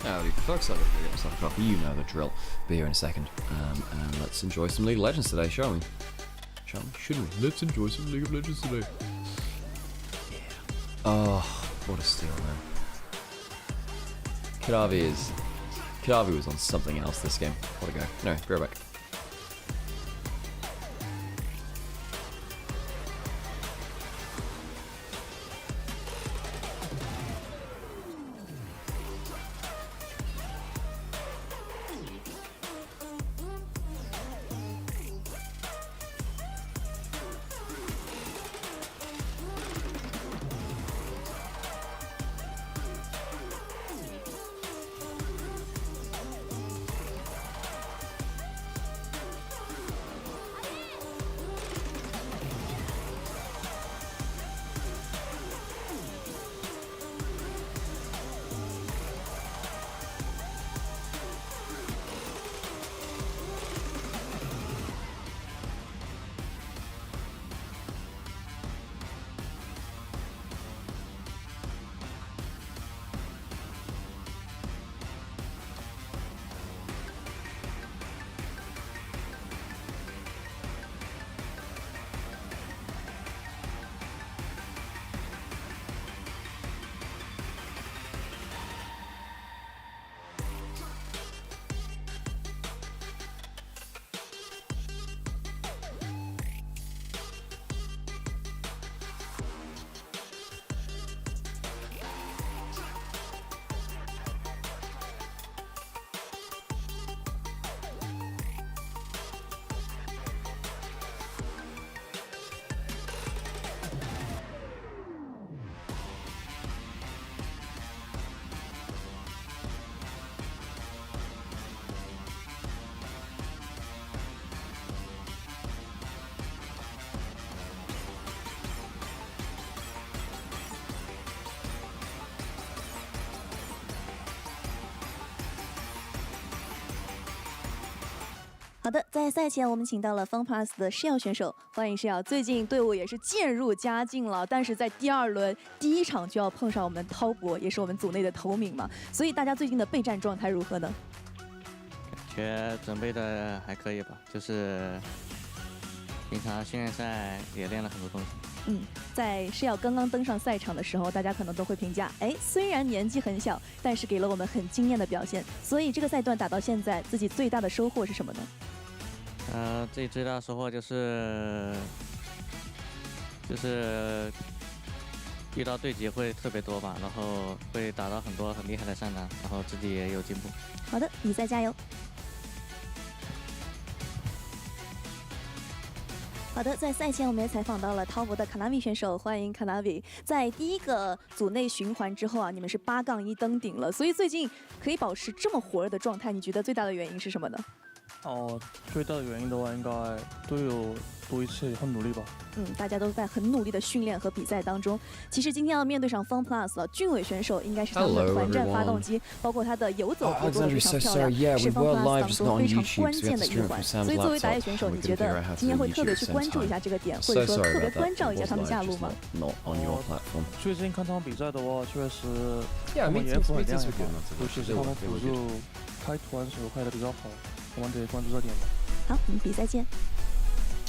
Howdy folks, I'm going to get myself a coffee, you know the drill. Be here in a second. And let's enjoy some League of Legends today, shall we? Shall we? Shouldn't we? Let's enjoy some League of Legends today. Yeah. Oh, what a steal, man. Kadavi was on something else this game. What a go. No, be right back.好的，在赛前我们请到了 FunPlus 的施耀选手，欢迎施耀。最近队伍也是渐入佳境了，但是在第二轮第一场就要碰上我们滔博，也是我们组内的头名嘛，所以大家最近的备战状态如何呢？觉得准备的还可以吧，就是平常训练赛也练了很多东西。在施耀刚刚登上赛场的时候，大家可能都会评价，虽然年纪很小，但是给了我们很惊艳的表现。所以这个赛段打到现在，自己最大的收获是什么呢？自己最大的收获就是遇到对级会特别多吧，然后会打到很多很厉害的上单，然后自己也有进步。好的，比赛加油！好的，在赛前我们也采访到了滔博的卡纳米选手，欢迎卡纳米。在第一个组内循环之后啊，你们是8-1登顶了，所以最近可以保持这么火热的状态，你觉得最大的原因是什么呢？最大的原因的话，应该都有多一次很努力吧。大家都在很努力的训练和比赛当中。其实今天要面对上 FunPlus 了，俊伟选手应该是他们的团战发动机，包括他的游走都做得非常漂亮，是 FunPlus 当中非常关键的一环。所以作为打野选手，你觉得今天会特别去关注一下这个点，或者说特别关照一下他们下路吗？最近看他们比赛的话，确实他们也很亮眼，尤其是他们辅助开团时候开的比较好，我们得关注这点吧。好，我们比赛见。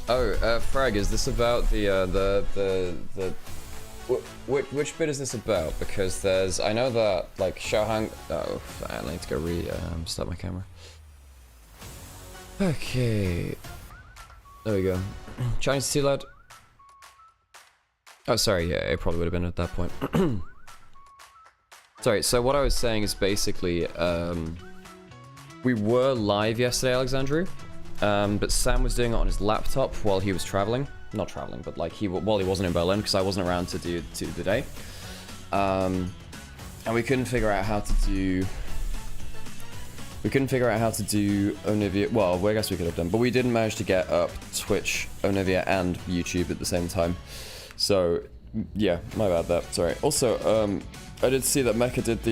Frag, is this about which bit is this about? Because I know that, like, Xiaohang... Oh, I need to go start my camera. Okay. There we go. Chinese is too loud? Oh, sorry, yeah, it probably would have been at that point. Sorry, so what I was saying is basically, we were live yesterday, Alexandru. But Sam was doing it on his laptop while he was traveling. Not traveling, but like while he wasn't in Berlin, because I wasn't around to do the day. And we couldn't figure out how to do... Onivia... Well, I guess we could have done, but we didn't manage to get up Twitch, Onivia, and YouTube at the same time. So, yeah, my bad there. Sorry. Also, I did see that Mecha did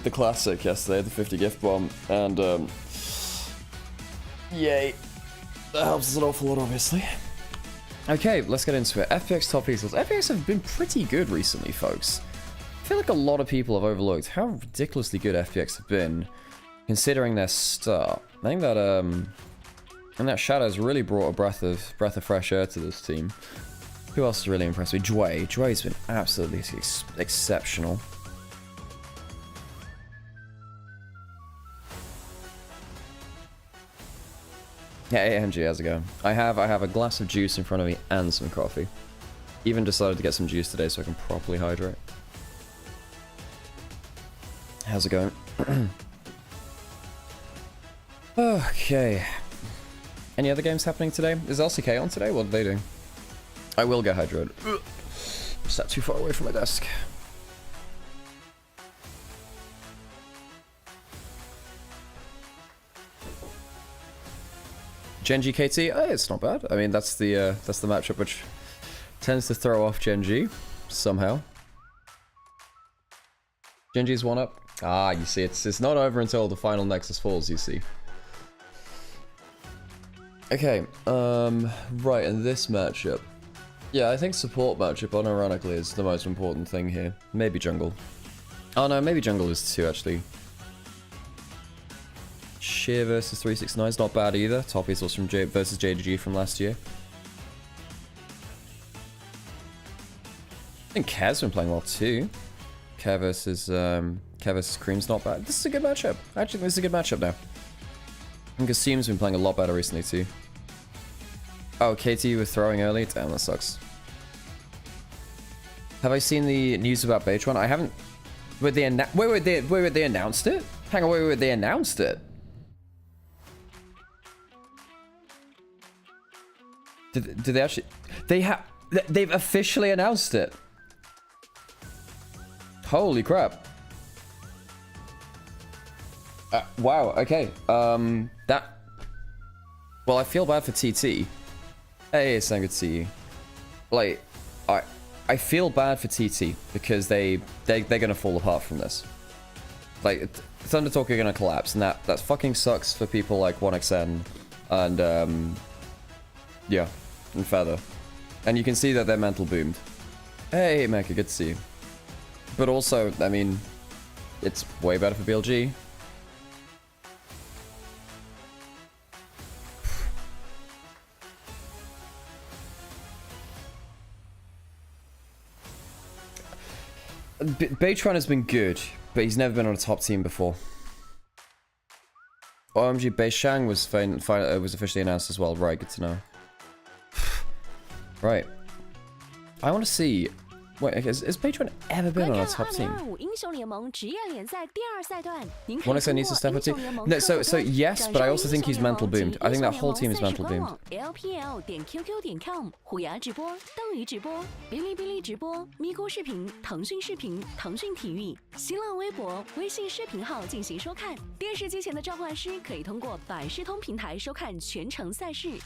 the classic yesterday, the 50 gift bomb, and yay. That helps us an awful lot, obviously. Okay, let's get into it. FPX top esports. FPX have been pretty good recently, folks. feel like a lot of people have overlooked how ridiculously good FPX have been, considering their start. I think that and that Shadow's really brought a breath of fresh air to this team. Who else has really impressed me? Jue's been absolutely exceptional. Hey AMG, how's it going? I have a glass of juice in front of me and some coffee. Even decided to get some juice today so I can properly hydrate. How's it going? Okay. Any other games happening today? Is LCK on today? What are they doing? I will get hydrated. Sat too far away from my desk. Genji KT? Oh, it's not bad. I mean, that's the matchup which tends to throw off Genji somehow. Genji's one up. Ah, you see, it's not over until the final Nexus falls, you see. Okay, right, in this matchup. Yeah, I think support matchup, unironically, is the most important thing here. Maybe jungle. Oh no, maybe jungle is too, actually. Sheer versus 369 is not bad either. Top easels from versus JDG from last year. I think Kev's been playing well too. Kev versus Cream's not bad. This is a good matchup. Actually, this is a good matchup now. And Kasim's been playing a lot better recently too. Oh, KT was throwing early? Damn, that sucks. Have I seen the news about Beitron? I haven't. Wait, they announced it? Hang on, wait, they announced it? Did they actually? They've officially announced it. Holy crap. Wow, okay. Well, I feel bad for TT. Hey, it's so good to see you. Like, I feel bad for TT because they're gonna fall apart from this. Like, Thunder Talk are gonna collapse, and that fucking sucks for people like 1xN and yeah, and Feather. And you can see that their mental boomed. Hey, Mecha, good to see you. But also, I mean, it's way better for BLG. Beitron has been good, but he's never been on a top team before. OMG, Beishang was officially announced as well. Right, good to know. Right. I want to see. Wait, has Beitron ever been on a top team? 1xN needs to step up too. No, so yes, but I also think he's mental boomed. I think that whole team is mental boomed. LPL.qq.com 虎牙直播、斗鱼直播、哔哩哔哩直播、咪咕视频、腾讯视频、腾讯体育、新浪微博、微信视频号进行收看。电视机前的召唤师可以通过百视通平台收看全程赛事。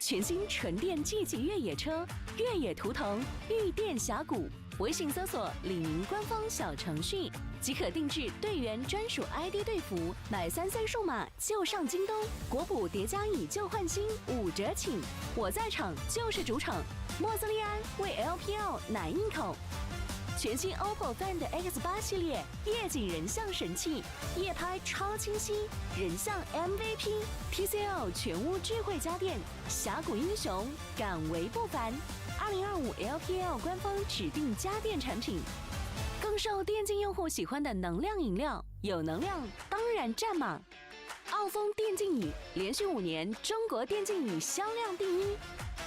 全新纯电 G 级越野车，越野图腾，御电峡谷。微信搜索李宁官方小程序，即可定制队员专属 ID 队服，买33数码就上京东。国补叠加以旧换新，5折起。我在场就是主场，莫斯利安为 LPL 奶一口。 全新 OPPO Find X8 系列夜景人像神器，夜拍超清晰，人像 MVP，TCL 全屋智慧家电，峡谷英雄敢为不凡。2025 LPL 官方指定家电产品，更受电竞用户喜欢的能量饮料，有能量当然占马。傲风电竞椅连续5年中国电竞椅销量第1，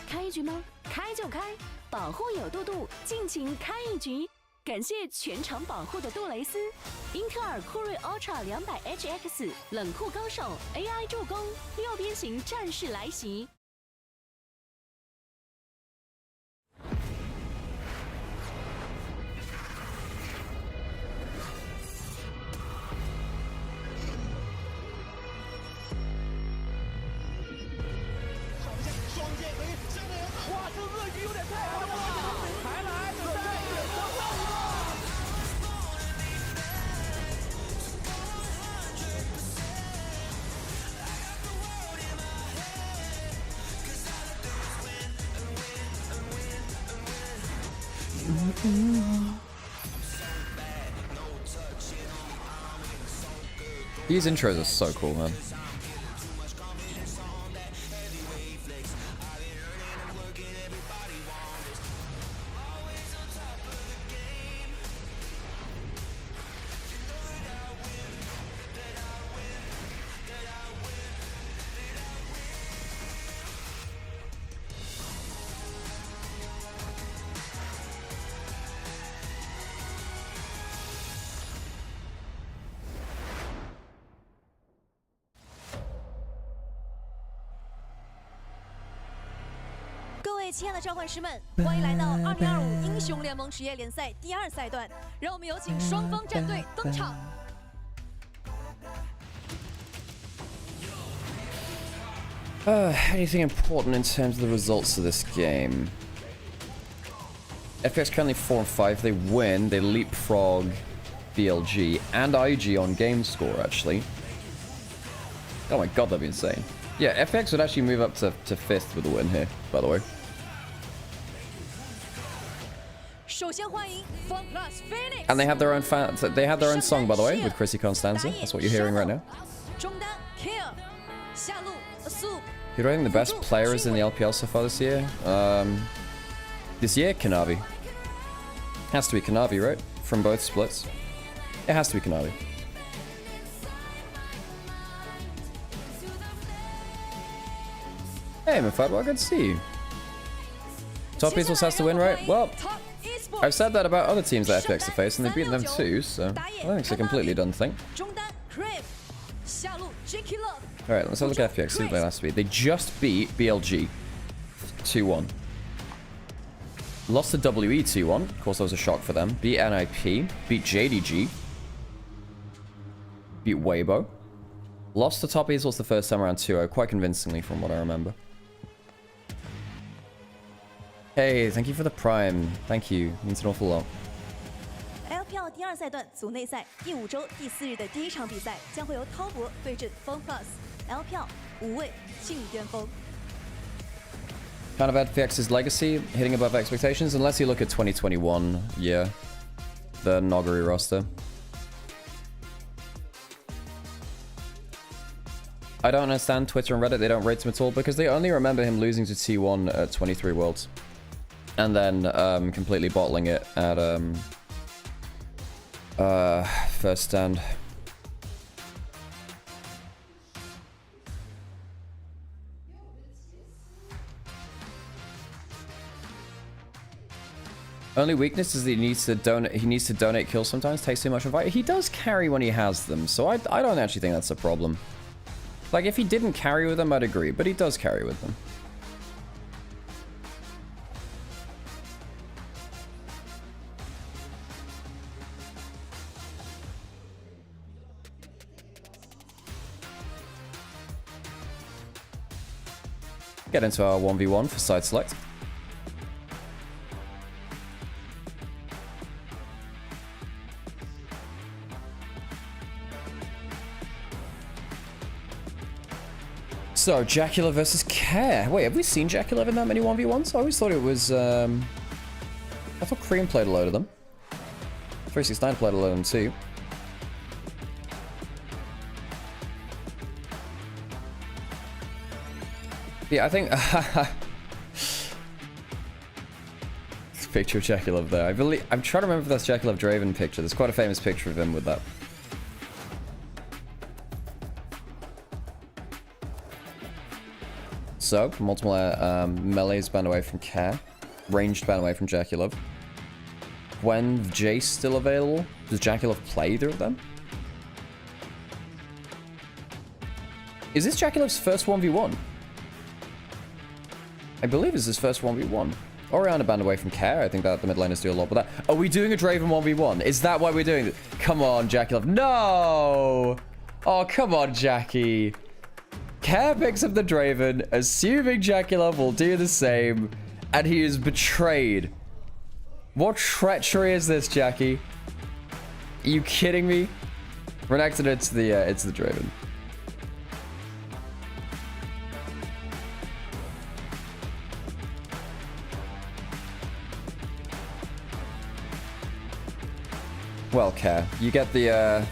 开一局吗？开就开，保护有度度，尽情开一局。 感谢全场保护的杜蕾斯，英特尔酷睿 Ultra 200HX 冷酷高手 AI 助攻，六边形战士来袭。双剑合一，上面人，哇，这鳄鱼有点太好了，还来，准备远程换一个。These intros are so cool, man.各位亲爱的召唤师们，欢迎来到2025英雄联盟职业联赛第2赛段，让我们有请双方战队登场。Anything important in terms of the results of this game? FPX currently 4 and 5. They win. They leapfrog BLG and IG on game score, actually. Oh my god, that'd be insane. Yeah, FPX would actually move up to 5th with a win here, by the way. And they have their own they have their own song, by the way, with Chrissy Constanza. That's what you're hearing right now. Who do I think the best player is in the LPL so far this year? This year, Kanavi. Has to be Kanavi, right? From both splits. It has to be Kanavi. Hey, Mafad, well, good to see you. Top Esports has to win, right? Well, I've said that about other teams that FPX have faced, and they've beaten them too, so I don't think it's a completely done thing. Alright, let's have a look at FPX, see what they last beat. They just beat BLG 2-1. Lost to WE 2-1. Of course, that was a shock for them. Beat NIP. Beat JDG. Beat Weibo. Lost to Top Esports the first time around 2-0, quite convincingly from what I remember. Hey, thank you for the Prime. Thank you. Means an awful lot. LPL 第2赛段组内赛第5周第4日的第1场比赛将会由滔博对阵 FPX。LPL 5位幸运巅峰。Kind of FPX's legacy, hitting above expectations, unless you look at 2021, yeah. The Nogari roster. I don't understand Twitter and Reddit, they don't rate him at all, because they only remember him losing to T1 at 23 Worlds. And then completely bottling it at first stand. Only weakness is that he needs to donate kills sometimes, takes too much of fight. He does carry when he has them, so I don't actually think that's a problem. Like, if he didn't carry with them, I'd agree, but he does carry with them. Get into our 1v1 for side select. So, Jacula versus Care. Wait, have we seen Jacula in that many 1v1s? I always thought it was, I thought Cream played a load of them. 369 played a load of them too. Yeah, I think... picture of Jacula there. I'm trying to remember if that's Jacula Draven picture. There's quite a famous picture of him with that. So, multiple melees banned away from Care. Ranged banned away from Jacula. When Jace still available? Does Jacula play either of them? Is this Jacula's first 1v1? I believe it's his first 1v1. Orianna banned away from Care. I think that the mid laners do a lot with that. Are we doing a Draven 1v1? Is that why we're doing it? Come on, Jacula. No! Oh, come on, Jackie. Care picks up the Draven, assuming Jacula will do the same, and he is betrayed. What treachery is this, Jackie? Are you kidding me? Renekton, it's the Draven. Well, Care, you get the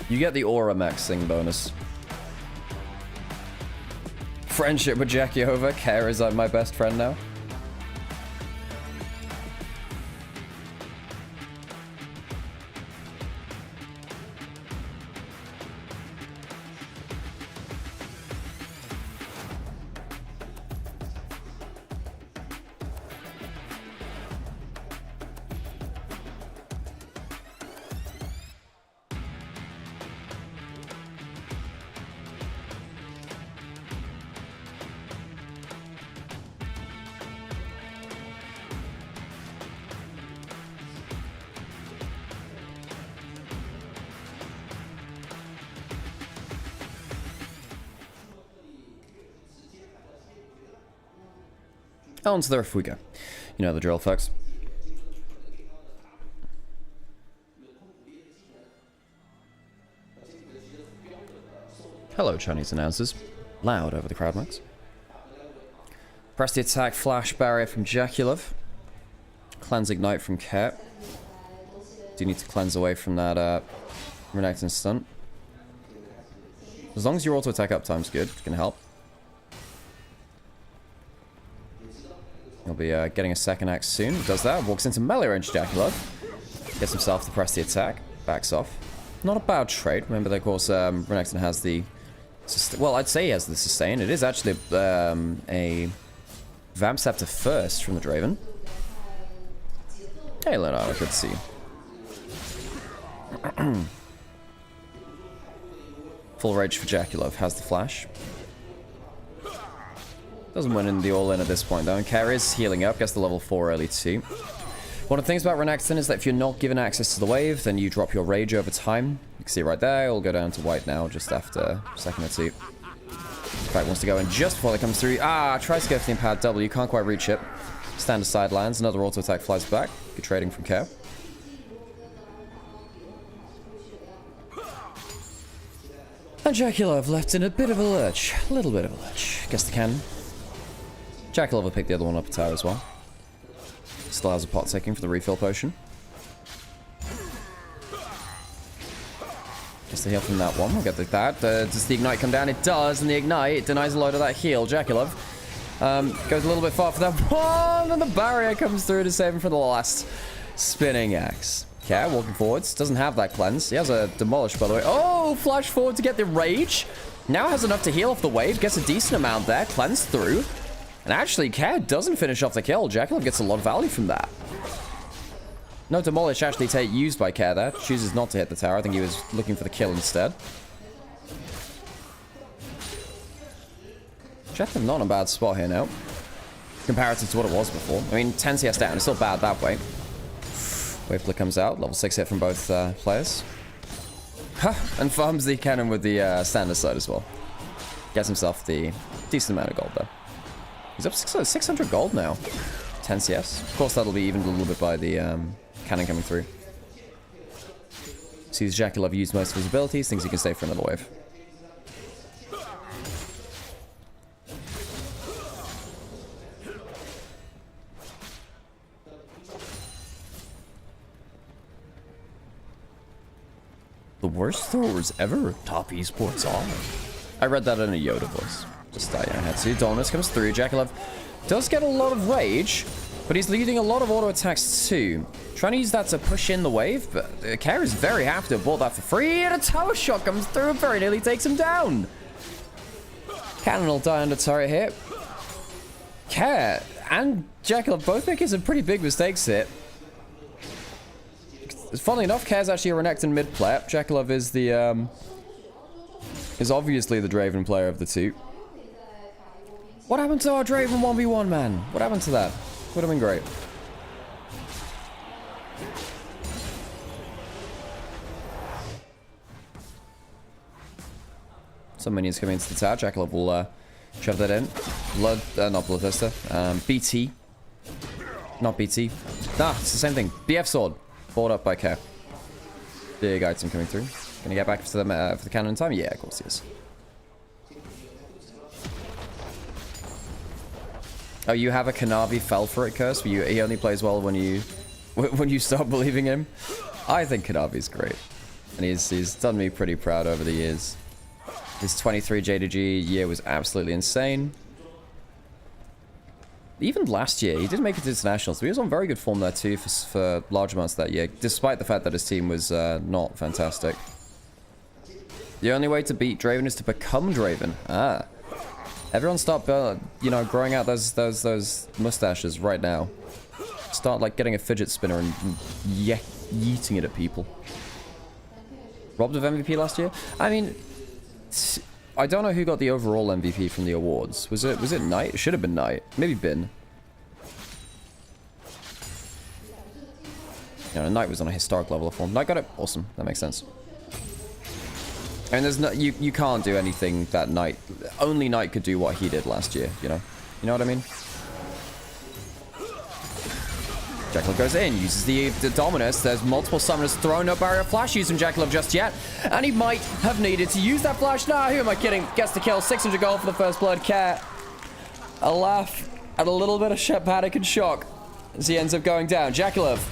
You get the aura maxing bonus. Friendship with Jackie over. Care is my best friend now. On to the ref we go. You know the drill, folks. Hello, Chinese announcers. Loud over the crowd mics. Press the attack flash barrier from Jaculov. Cleanse ignite from Cat. Do you need to cleanse away from that Renekton stunt? As long as your auto attack uptime's good, it can help. He'll be getting a second axe soon. Does that. Walks into melee range Jaculov. Gets himself to press the attack. Backs off. Not a bad trade. Remember, of course, Renekton has the... Well, I'd say he has the sustain. It is actually a Vamp Scepter first from the Draven. Hey, Leonardo. Good to see you. Full rage for Jaculov. Has the flash. Doesn't win in the all-in at this point, though. And Care is healing up. Gets the level 4 early, too. One of the things about Renekton is that if you're not given access to the wave, then you drop your rage over time. You can see it right there. It'll go down to white now, just after a second or two. In fact, wants to go in just before they come through. Ah, tries to go for the Empowered W. Can't quite reach it. Standard side lands. Another auto attack flies back. Good trading from Care. And Jaculov left in a bit of a lurch. A little bit of a lurch. Guess the cannon. Jaculov will pick the other one up a tower as well. Still has a pot ticking for the refill potion. Gets the heal from that one. We'll get that. Does the ignite come down? It does, and the ignite denies a load of that heal. Jaculov goes a little bit far for that one, and the barrier comes through to save him from the last spinning axe. Okay, walking forwards. Doesn't have that cleanse. He has a demolish, by the way. Oh, flash forward to get the rage. Now has enough to heal off the wave. Gets a decent amount there. Cleanse through. And actually, Care doesn't finish off the kill. Jaculov gets a lot of value from that. No demolish actually used by Care there. Chooses not to hit the tower. I think he was looking for the kill instead. Jaculov not in a bad spot here now. Comparative to what it was before. I mean, 10 CS down. It's still bad that way. Waveflick comes out. Level 6 hit from both players. And farms the cannon with the standard side as well. Gets himself the decent amount of gold there. He's up 600 gold now. 10 CS. Of course, that'll be evened a little bit by the cannon coming through. Sees Jaculov use most of his abilities. Thinks he can stay for another wave. The worst throwers ever. Top esports are. I read that in a Yoda voice. Just had to. Dolnus comes through. Jaculov does get a lot of rage, but he's leading a lot of auto attacks too. Trying to use that to push in the wave, but Care is very happy to have bought that for free, and a tower shot comes through and very nearly takes him down. Cannon will die under turret hit. Care and Jaculov both making some pretty big mistakes here. Funnily enough, Care's actually a Renekton mid player. Jaculov is the is obviously the Draven player of the two. What happened to our Draven 1v1, man? What happened to that? Would have been great. Some minions coming into the tower. Jaculov will shove that in. Not Bloodthirster. BT. Not BT. Nah, it's the same thing. BF Sword. Bought up by Care. Big item coming through. Gonna get back to them for the cannon in time? Yeah, of course he is. Oh, you have a Kanavi fell for it curse? He only plays well when you stop believing him? I think Kanavi's great. And he's done me pretty proud over the years. His 23 JDG year was absolutely insane. Even last year, he did make it to internationals. But he was on very good form there too for large amounts of that year, despite the fact that his team was not fantastic. The only way to beat Draven is to become Draven. Ah. Everyone start, you know, growing out those mustaches right now. Start, like, getting a fidget spinner and yeeting it at people. Robbed of MVP last year? I mean, I don't know who got the overall MVP from the awards. Was it Knight? It should have been Knight. Maybe Bin. You know, Knight was on a historic level of form. Knight got it. Awesome. That makes sense. And there's no, you can't do anything that Knight. Only Knight could do what he did last year, you know? You know what I mean? Jackalov goes in, uses the Dominus. There's multiple summoners throwing no barrier flash using Jackalov just yet. And he might have needed to use that flash. Nah, who am I kidding? Gets the kill. 600 gold for the first blood. Cat. A laugh and a little bit of panic and shock as he ends up going down. Jackalov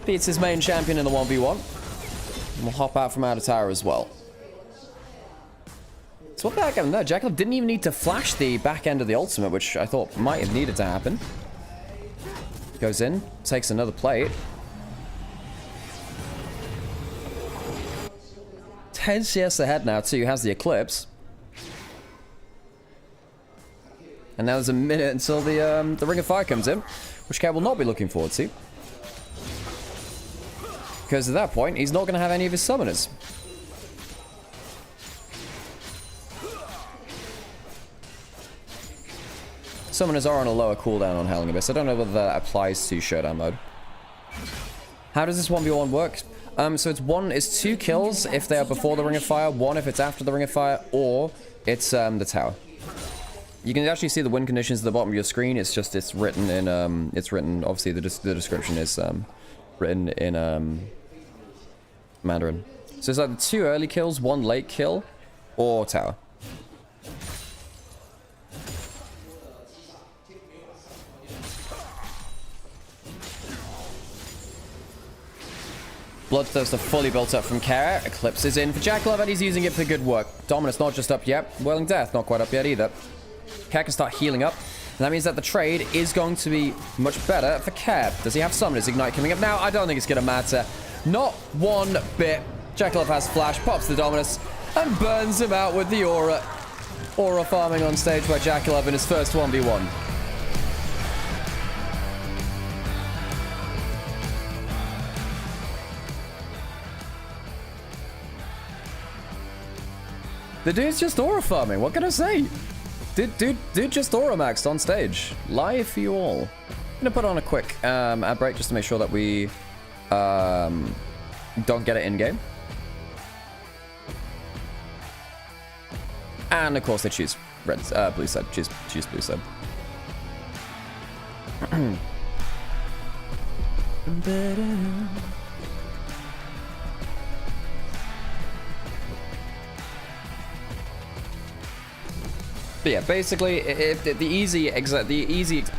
beats his main champion in the 1v1. And we'll hop out from out of tower as well. So what the heck? No, Jackalov didn't even need to flash the back end of the ultimate, which I thought might have needed to happen. Goes in, takes another plate. 10 CS ahead now too, has the Eclipse. And now there's a minute until the Ring of Fire comes in, which Cat will not be looking forward to. Because at that point, he's not going to have any of his summoners. Summoners are on a lower cooldown on Howling Abyss. I don't know whether that applies to Showdown mode. How does this 1v1 work? So it's 2 kills if they are before the Ring of Fire, 1 if it's after the Ring of Fire, or it's the tower. You can actually see the win conditions at the bottom of your screen. It's just it's written in obviously the description is written in Mandarin. So it's either 2 early kills, 1 late kill, or tower. Bloodthirster fully built up from Kara. Eclipse is in for Jackalov, and he's using it for good work. Dominus not just up yet. Whirling Death not quite up yet either. Kara can start healing up. And that means that the trade is going to be much better for Kara. Does he have Summoners Ignite coming up now? I don't think it's going to matter. Not one bit. Jackalov has Flash, pops the Dominus, and burns him out with the Aura. Aura farming on stage by Jackalov in his first 1v1. The dude's just aura farming. What can I say? Dude just aura maxed on stage. Live for you all. I'm gonna put on a quick ad break just to make sure that we don't get it in game. And of course they choose blue side. Choose blue side. But yeah, basically, the easy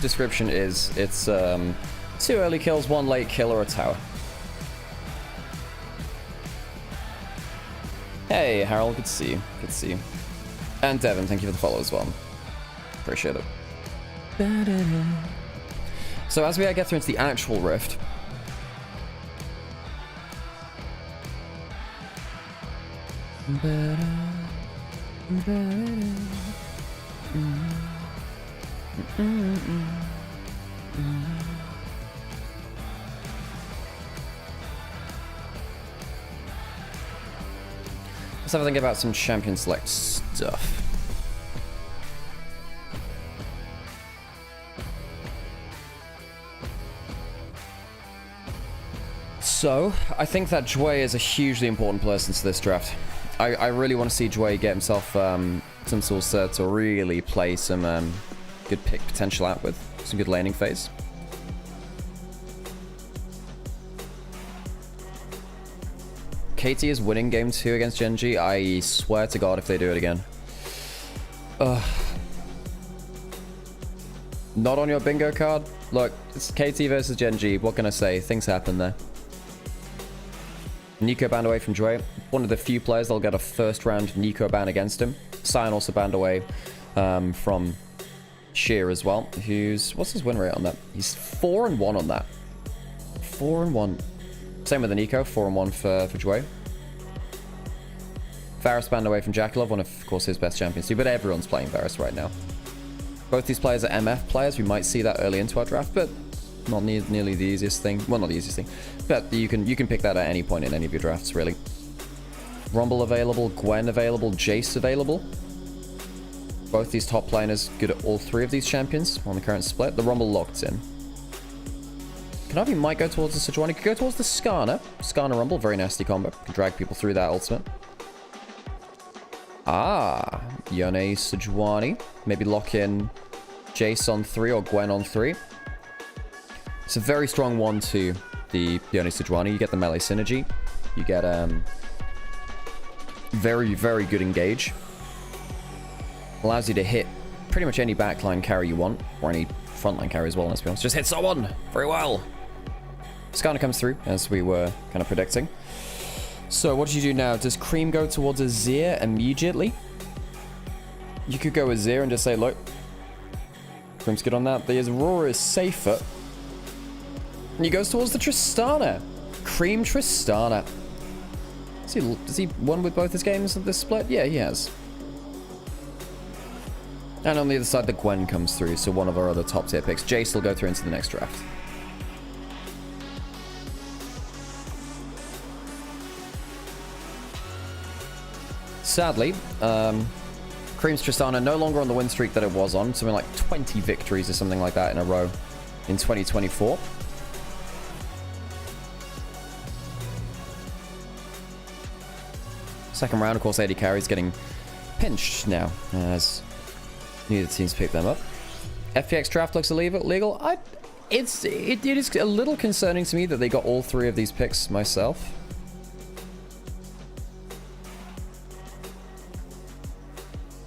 description is it's 2 early kills, 1 late kill, or a tower. Hey, Harold, good to see you. Good to see you. And Devin, thank you for the follow as well. Appreciate it. So as we get through into the actual rift. Let's have a think about some champion select stuff. So, I think that Jway is a hugely important person to this draft. I really want to see Jway get himself some sort to really play some good pick potential out with. Some good laning phase. KT is winning game 2 against Genji. I swear to God if they do it again. Not on your bingo card? Look, it's KT versus Genji. What can I say? Things happen there. Nico banned away from Dre. One of the few players that'll get a first round Nico ban against him. Sion also banned away from Sheer as well. What's his win rate on that? He's 4-1 on that. 4-1. Same with the Nico, 4-1 for Dre. Varus banned away from Jackalov, one of course his best champions too, but everyone's playing Varus right now. Both these players are MF players. We might see that early into our draft, but not nearly the easiest thing. Well, not the easiest thing, but you can pick that at any point in any of your drafts, really. Rumble available, Gwen available, Jace available. Both these top laners good at all three of these champions on the current split. The Rumble locked in. Kanavi might go towards the Sejuani. Could go towards the Skarner. Skarner Rumble, very nasty combo. Can drag people through that ultimate. Ah, Yone Sejuani. Maybe lock in Jace on 3 or Gwen on 3. It's a very strong 1-2, the Yone Sejuani. You get the melee synergy. You get very, very good engage. Allows you to hit pretty much any backline carry you want, or any frontline carry as well, let's be honest. Just hit someone very well. Skarner comes through, as we were kind of predicting. So what do you do now? Does Cream go towards Azir immediately? You could go Azir and just say, look, Cream's good on that. The Aurora is safer. And he goes towards the Tristana. Cream Tristana. Has he won with both his games of this split? Yeah, he has. And on the other side, the Gwen comes through, so one of our other top tier picks. Jace will go through into the next draft. Sadly, Cream's Tristana no longer on the win streak that it was on. Something like 20 victories or something like that in a row in 2024. Second round, of course, AD carries getting pinched now, as neither teams pick them up. FPX draft looks illegal. It is a little concerning to me that they got all three of these picks myself.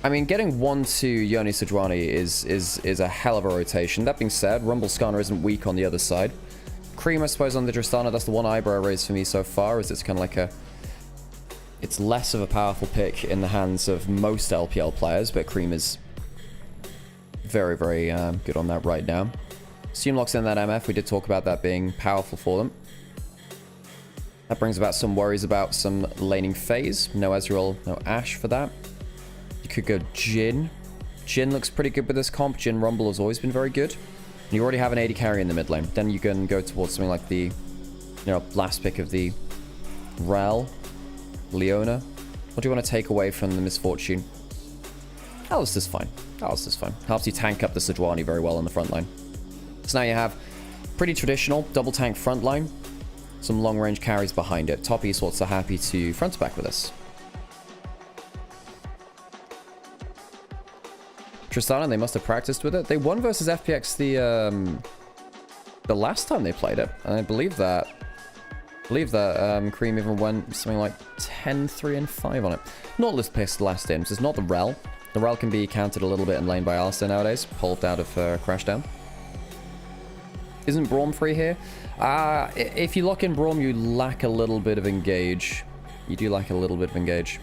I mean, getting 1-2 Yone Sejuani is a hell of a rotation. That being said, Rumble Skarner isn't weak on the other side. Cream, I suppose, on the Tristana, that's the one eyebrow raise for me so far, is it's kind of like it's less of a powerful pick in the hands of most LPL players, but Cream is very, very good on that right now. Seam locks in that MF. We did talk about that being powerful for them. That brings about some worries about some laning phase. No Ezreal, no Ashe for that. You could go Jhin. Jhin looks pretty good with this comp. Jhin Rumble has always been very good. And you already have an AD carry in the mid lane. Then you can go towards something like the, last pick of the Rel, Leona. What do you want to take away from the Misfortune? Alistair's fine. Alistair's fine. Helps you tank up the Sejuani very well on the front line. So now you have pretty traditional double tank front line. Some long range carries behind it. Top esports are happy to front to back with us. Tristana, they must have practiced with it. They won versus FPX the last time they played it, and I believe that Cream even went something like 10-3-5 on it. Nautilus pissed last in, so it's not the Rel. The Rel can be countered a little bit in lane by Alistair nowadays, pulled out of Crashdown. Isn't Braum free here? If you lock in Braum, you lack a little bit of engage. You do lack a little bit of engage.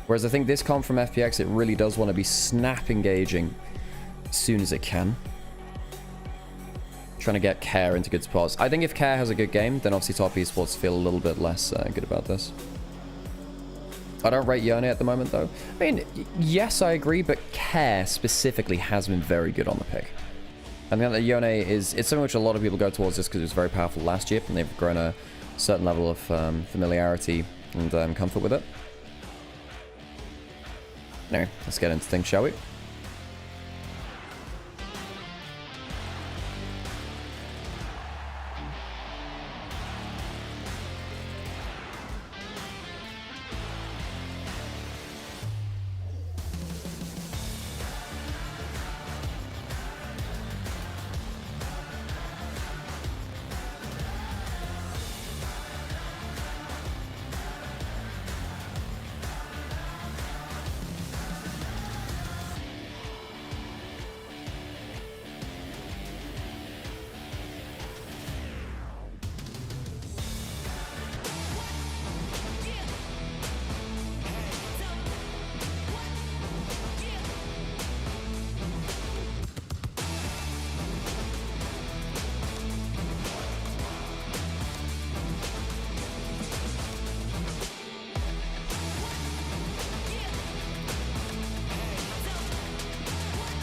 Whereas I think this comp from FPX, it really does want to be snap engaging as soon as it can. Trying to get Care into good spots. I think if Care has a good game, then obviously top esports feel a little bit less good about this. I don't rate Yone at the moment, though. I mean, yes, I agree, but Care specifically has been very good on the pick. I think that Yone it's something which a lot of people go towards just because it was very powerful last year, and they've grown a certain level of familiarity and comfort with it. Anyway, let's get into things, shall we?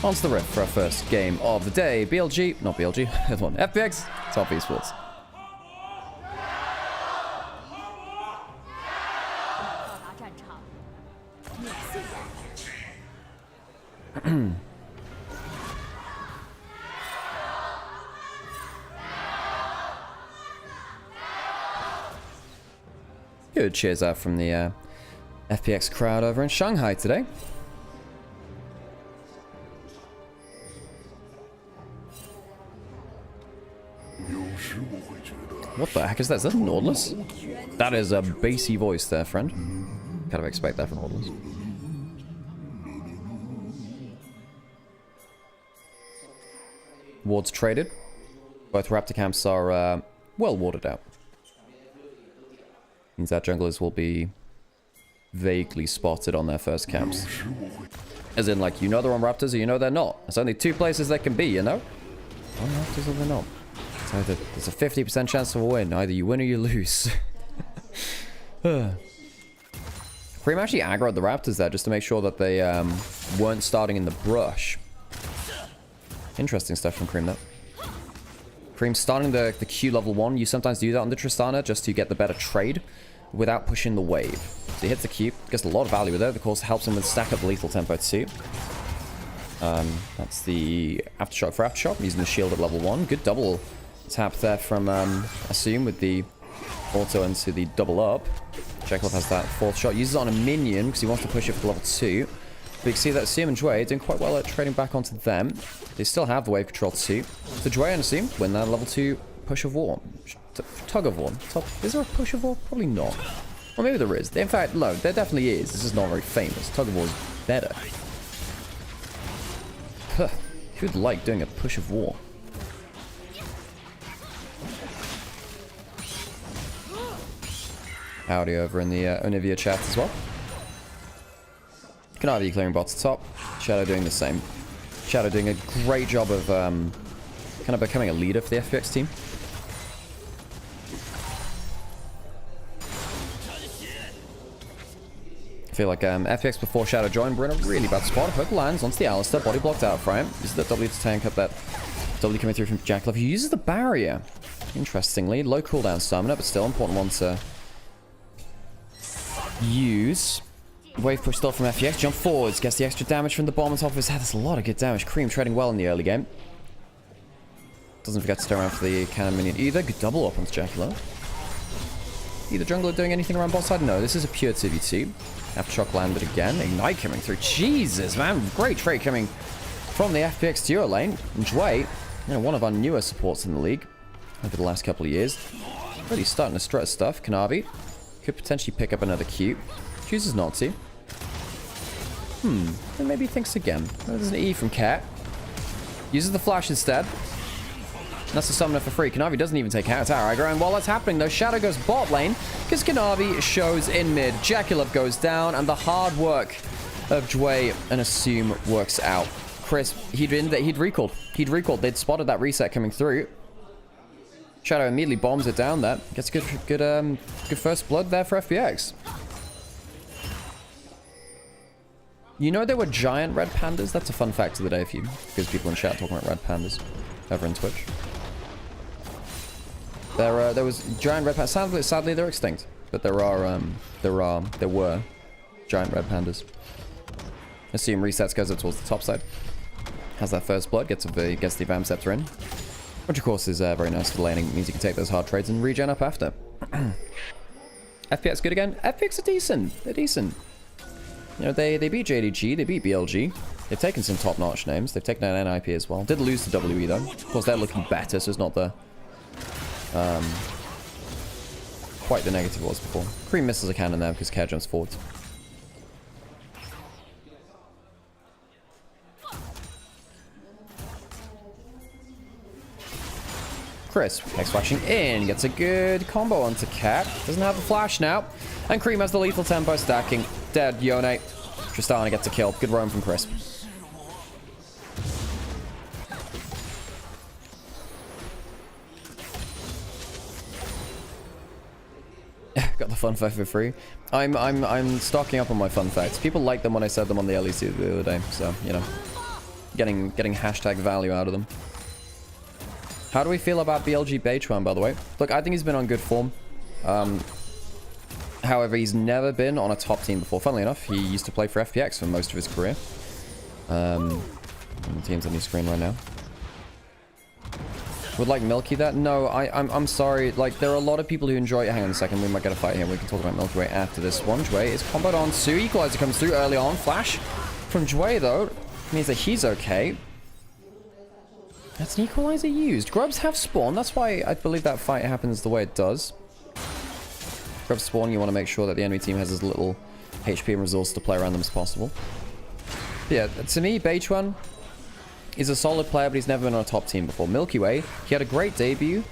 On to the riff for our first game of the day. BLG, not BLG, the other one. FPX, top esports. Good cheers out from the FPX crowd over in Shanghai today. What the heck is that? Is that Nautilus? That is a bassy voice there, friend. Kind of expect that from Nautilus. Wards traded. Both Raptor camps are well warded out. Means that junglers will be vaguely spotted on their first camps. As in, like, you know they're on Raptors or you know they're not. There's only two places they can be, you know? On Raptors or they're not. It's either, there's a 50% chance of a win. Either you win or you lose. Cream actually aggroed the Raptors there just to make sure that they weren't starting in the brush. Interesting stuff from Cream, though. Cream starting the Q level 1. You sometimes do that on the Tristana just to get the better trade without pushing the wave. So he hits the Q, gets a lot of value with it. Of course, helps him with stack up lethal tempo too. That's the Aftershock for Aftershock, using the shield at level 1. Good double tap there from Assume with the auto into the double up. Jekyll has that fourth shot. Uses it on a minion because he wants to push it for level 2. But you can see that Assume and Jway doing quite well at trading back onto them. They still have the wave control too. So Jway and Assume win that level 2 push of war. Tug of war. Is there a push of war? Probably not. Or maybe there is. In fact, no, there definitely is. This is not very famous. Tug of war is better. Huh. Who would like doing a push of war? Howdy over in the Onivia chat as well. Kanavi clearing bots top. Shadow doing the same. Shadow doing a great job of kind of becoming a leader for the FPX team. I feel like FPX before Shadow joined were in a really bad spot. Hook lands onto the Alistair, body blocked out for him. Uses the W to tank up that W coming through from Jacklove. He uses the barrier. Interestingly, low cooldown stamina, but still important one to use. Wave push still from FPX. Jump forwards, gets the extra damage from the bomb on top of his head. That's a lot of good damage. Cream trading well in the early game. Doesn't forget to stay around for the cannon minion either. Good double up onto Jacklove. Either jungler doing anything around bot side? No, this is a pure 2v2. Aftershock landed again. Ignite coming through. Jesus, man. Great trade coming from the FPX duo lane. And Jway, you know, one of our newer supports in the league over the last couple of years. Really starting to strut stuff. Kanavi could potentially pick up another Q. Chooses not to. And maybe thinks again. There's an E from Cat. Uses the flash instead. And that's a summoner for free. Kanavi doesn't even take out tower aggro. And while that's happening, though, Shadow goes bot lane because Kanavi shows in mid. Jackulov goes down, and the hard work of Jway and Assume works out. Chris, he'd recalled. They'd spotted that reset coming through. Shadow immediately bombs it down there. Gets good first blood there for FPX. You know there were giant red pandas? That's a fun fact of the day for you, because people in chat talking about red pandas over in Twitch. There was giant red pandas. Sadly, they're extinct, but there were giant red pandas. Assume resets, goes up towards the top side. Has that first blood, gets the Vam Scepter in, which of course is very nice for laning. It means you can take those hard trades and regen up after. FPX good again. FPX are decent. They're decent. You know, they beat JDG, they beat BLG. They've taken some top-notch names. They've taken out NIP as well. Did lose to WE though. Of course, they're looking better, so it's not the quite the negative it was before. Cream misses a cannon there because Care jumps forward. Chris, X-flashing in, gets a good combo onto Cat. Doesn't have the flash now. And Cream has the lethal tempo stacking. Dead, Yone. Tristana gets a kill. Good roam from Chris. Got the fun fact for free. I'm stocking up on my fun facts. People liked them when I said them on the LEC the other day, so, you know. getting hashtag value out of them. How do we feel about BLG Beichuan, by the way? Look, I think he's been on good form. However, he's never been on a top team before. Funnily enough, he used to play for FPX for most of his career. The team's on your screen right now. Would like Milky that? No, I'm sorry. Like, there are a lot of people who enjoy it. Hang on a second, we might get a fight here. We can talk about Milky Way after this one. Jue is comboed on Su. Equalizer comes through early on. Flash from Jue, though, means that he's okay. That's an equalizer used. Grubs have spawn. That's why I believe that fight happens the way it does. Grubs spawn, you want to make sure that the enemy team has as little HP and resource to play around them as possible. But yeah, to me, Beichuan is a solid player, but he's never been on a top team before. Milky Way, he had a great debut,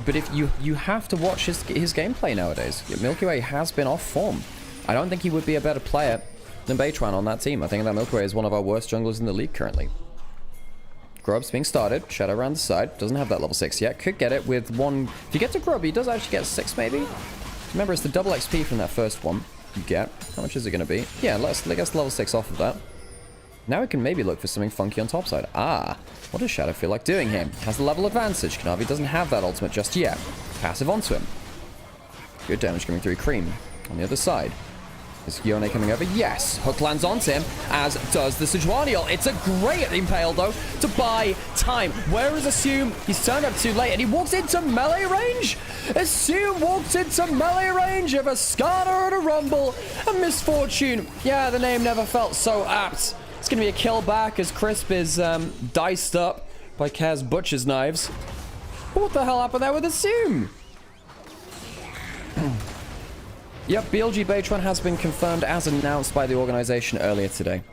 but if you have to watch his gameplay nowadays. Milky Way has been off form. I don't think he would be a better player than Beichuan on that team. I think that Milky Way is one of our worst junglers in the league currently. Grub's being started. Shadow around the side. Doesn't have that level 6 yet. Could get it with one. If you get to Grub, he does actually get 6 maybe. Remember, it's the double XP from that first one you get. How much is it going to be? Yeah, let's get level 6 off of that. Now we can maybe look for something funky on top side. Ah, what does Shadow feel like doing here? Has the level advantage. Kanavi doesn't have that ultimate just yet. Passive onto him. Good damage coming through. Cream on the other side. Is Yone coming over? Yes. Hook lands onto him, as does the Sejuani. It's a great impale, though, to buy time. Where is Assume? He's turned up too late, and he walks into melee range. Assume walks into melee range of a Skada and a Rumble. A misfortune. Yeah, the name never felt so apt. It's going to be a kill back as Crisp is diced up by Kaz Butcher's knives. But what the hell happened there with Assume? Yep, BLG Beichuan has been confirmed as announced by the organization earlier today.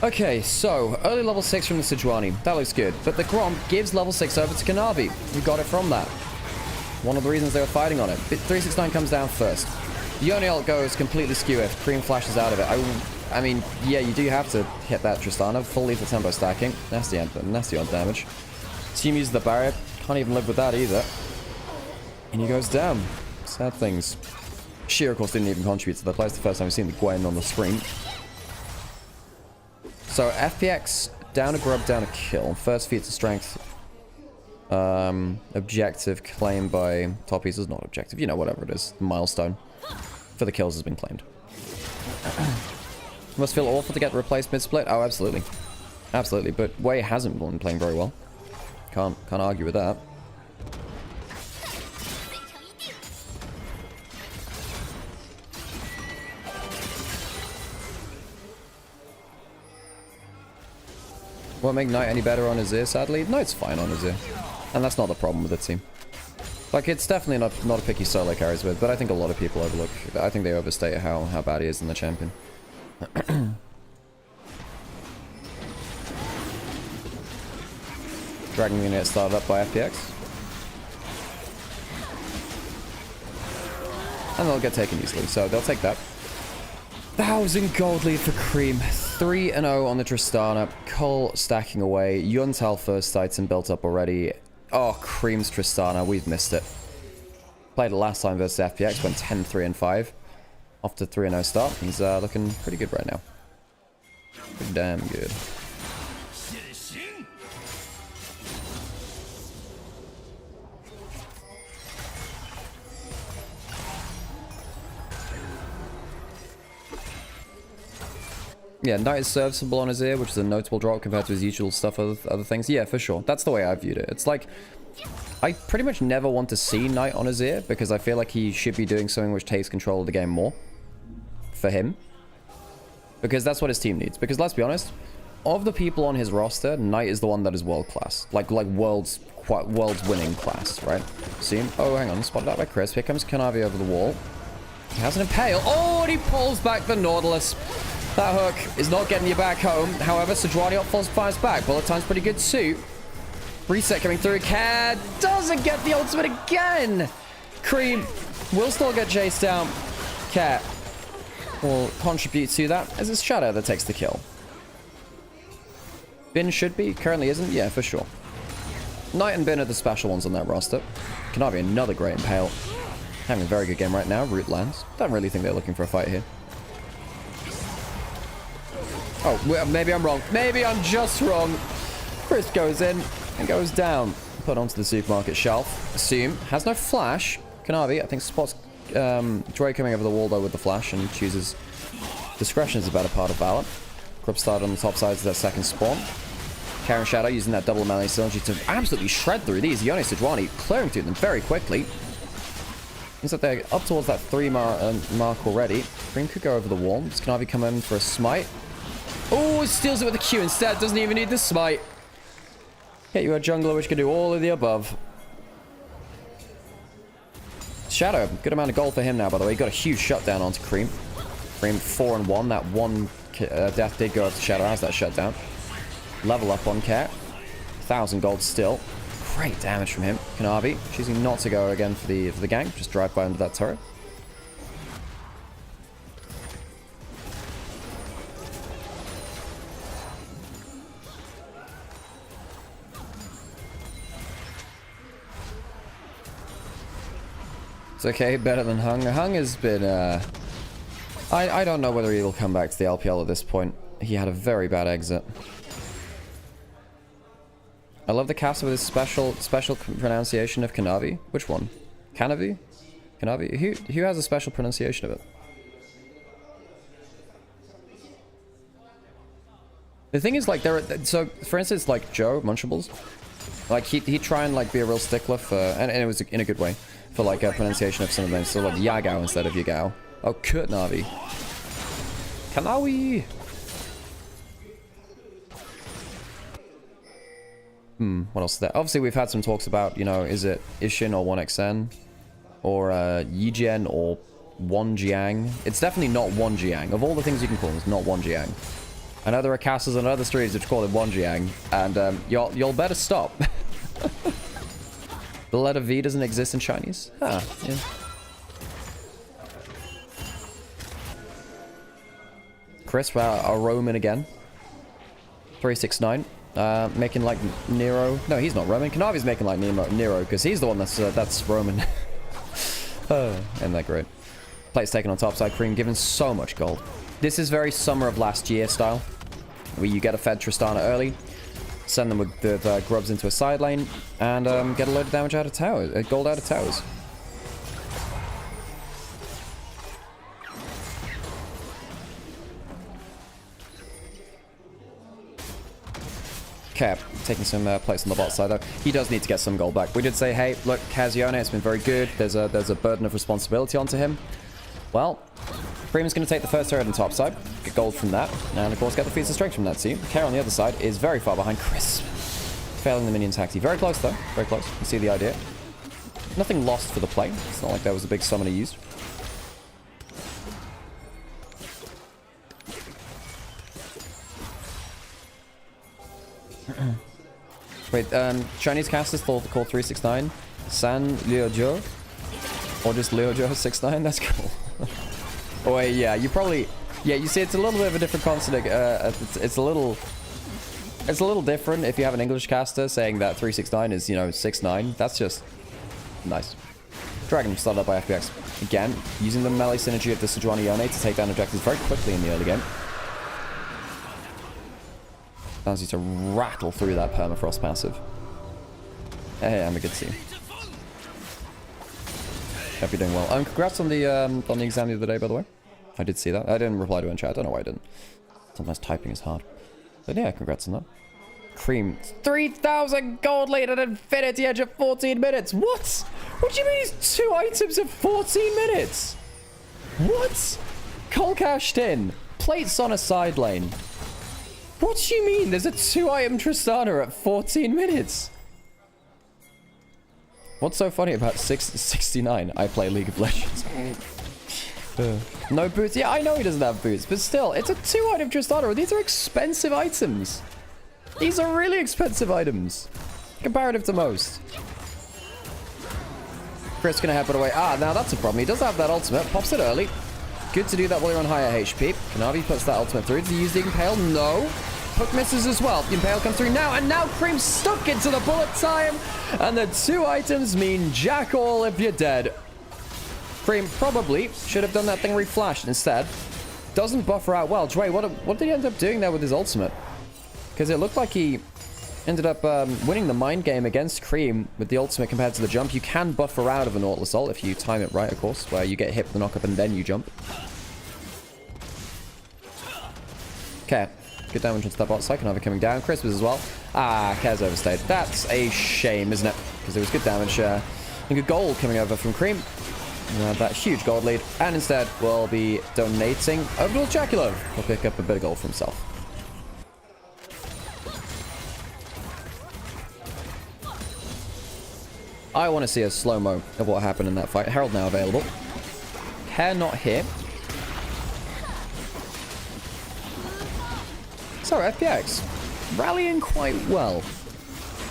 Okay, so early level 6 from the Sejuani. That looks good. But the Gromp gives level 6 over to Kanavi. We got it from that. One of the reasons they were fighting on it. 369 comes down first. Yone ult goes completely skew if Cream flashes out of it. I mean, yeah, you do have to hit that Tristana. Full lethal tempo stacking. Nasty on damage. Team uses the barrier. Can't even live with that either. And he goes down. Sad things. Sheer, of course, didn't even contribute to the play. It's the first time we've seen the Gwen on the screen. So, FPX, down a Grub, down a kill. First feat to strength. Objective claimed by top pieces. Not objective, you know, whatever it is. The milestone for the kills has been claimed. Must feel awful to get replaced mid-split. Oh, absolutely. Absolutely, but Wei hasn't been playing very well. Can't argue with that. Won't make Knight any better on Azir, sadly. No, it's fine on Azir. And that's not the problem with the team. Like, it's definitely not a picky solo carries with, but I think a lot of people overlook. I think they overstate how bad he is in the champion. Dragon unit started up by FPX. And they'll get taken easily, so they'll take that. 1,000 gold lead for Cream. 3-0 on the Tristana. Cole stacking away. Yuntal first item built up already. Oh, Cream's Tristana. We've missed it. Played it last time versus FPX. Went 10-3-5. Off to 3-0 start. He's looking pretty good right now. Pretty damn good. Yeah, Knight is serviceable on his ear, which is a notable drop compared to his usual stuff, other things. Yeah, for sure. That's the way I viewed it. It's like, I pretty much never want to see Knight on his ear, because I feel like he should be doing something which takes control of the game more. For him. Because that's what his team needs. Because let's be honest, of the people on his roster, Knight is the one that is world class. Like world's winning class, right? See? Oh, hang on. Spotted out by Chris. Here comes Kanavi over the wall. He has an impale. Oh, and he pulls back the Nautilus. That hook is not getting you back home. However, Sejuani fires back. Bullet time's pretty good too. Reset coming through. Cad doesn't get the ultimate again. Cream will still get chased down. Cat will contribute to that as it's Shadow that takes the kill. Bin should be. Currently isn't. Yeah, for sure. Knight and Bin are the special ones on that roster. Kanavi, another great impale. Having a very good game right now. Root lands. Don't really think they're looking for a fight here. Oh, well, maybe I'm wrong. Maybe I'm just wrong. Chris goes in and goes down. Put onto the supermarket shelf. Assume. Has no flash. Kanavi, I think, spots Joy coming over the wall, though, with the flash and chooses discretion as a better part of valor. Grub started on the top sides of their second spawn. Karen Shadow using that double melee synergy to absolutely shred through these. Yone Sejuani clearing through them very quickly. Looks like they're up towards that 3 mark already. Cream could go over the wall. Does Kanavi come in for a smite? Oh, steals it with a Q instead. Doesn't even need the smite. Get you a jungler which can do all of the above. Shadow, good amount of gold for him now, by the way. He got a huge shutdown onto Cream. Cream 4-1. That one death did go up to Shadow as that shutdown. Level up on Cat. 1,000 gold still. Great damage from him. Kanavi choosing not to go again for the gank. Just drive by under that turret. It's okay, better than Hung. Hung has been, I don't know whether he will come back to the LPL at this point. He had a very bad exit. I love the caster with his special pronunciation of Kanavi. Which one? Kanavi? Kanavi? Who has a special pronunciation of it? The thing is, like, so, for instance, like, Joe, Munchables, like, he'd try and, like, be a real stickler for, and it was in a good way, for, like, a pronunciation of some of them. So, like, Yagao instead of Yagao. Oh, Kurtnavi. Kanawi! What else is there? Obviously, we've had some talks about, you know, is it Ishin or 1XN? Or, Yijian or 1Jiang? It's definitely not 1Jiang. Of all the things you can call it, it's not 1Jiang. I know there are casters on other streams which call it 1Jiang, and, you'll better stop. The letter V doesn't exist in Chinese? Ah, yeah. Chris, our Roman again. 369. Making like Nero. No, he's not Roman. Kanavi's making like Nero, because he's the one that's Roman. Isn't that great? Plate's taken on top side. Cream given so much gold. This is very summer of last year style, where you get a fed Tristana early, send them with the grubs into a side lane, and get a load of damage out of towers, gold out of towers. Cap taking some plates on the bot side though. He does need to get some gold back. We did say, hey, look, Kazione, it's been very good. There's a burden of responsibility onto him. Well, Cream's going to take the first turret on top side, get gold from that, and of course get the feats of strength from that team. Care on the other side is very far behind Chris. Failing the minion taxi. Very close though, very close. You can see the idea. Nothing lost for the play. It's not like there was a big summon he used. Wait, Chinese casters call 369 San Liujo, or just Liujo 69. That's cool. Oh wait, yeah, you probably, yeah, you see, it's a little bit of a different consonant. It's a little different if you have an English caster saying that 369 is, you know, 69. That's just nice. Dragon started up by FPX again, using the melee synergy of the Sejuani Yone to take down objectives very quickly in the early game. Allows you to rattle through that permafrost passive. Hey, I'm a good team. Hope you're doing well. Congrats on the exam the other day, by the way. I did see that. I didn't reply to it in chat. I don't know why I didn't. Sometimes typing is hard. But yeah, congrats on that. Cream. 3,000 gold late at Infinity Edge at 14 minutes. What? What do you mean he's 2 items at 14 minutes? What? Cole cashed in. Plates on a side lane. What do you mean? There's a 2-item Tristana at 14 minutes. What's so funny about 69? I play League of Legends. No boots. Yeah, I know he doesn't have boots, but still, it's a 2-item Tristana. These are expensive items. These are really expensive items. Comparative to most. Chris gonna have it away. Ah, now that's a problem. He does have that ultimate. Pops it early. Good to do that while you're on higher HP. Kanavi puts that ultimate through. Does he use the Impale? No. Hook misses as well. The Impale comes through now, and now Cream stuck into the bullet time. And the 2 items mean jack all if you're dead. Cream probably should have done that thing where he flashed instead. Doesn't buffer out well. Dre, what did he end up doing there with his ultimate? Because it looked like he ended up winning the mind game against Cream with the ultimate compared to the jump. You can buffer out of an Nautilus ult if you time it right, of course, where you get hit with the knockup and then you jump. Okay, good damage into that bot side. Another coming down. Crispus as well. Ah, Kez overstayed. That's a shame, isn't it? Because there was good damage and good gold coming over from Cream. That huge gold lead. And instead, we'll be donating over to Jaculov. He'll pick up a bit of gold for himself. I want to see a slow-mo of what happened in that fight. Herald now available. Hair not here. So, FPX rallying quite well.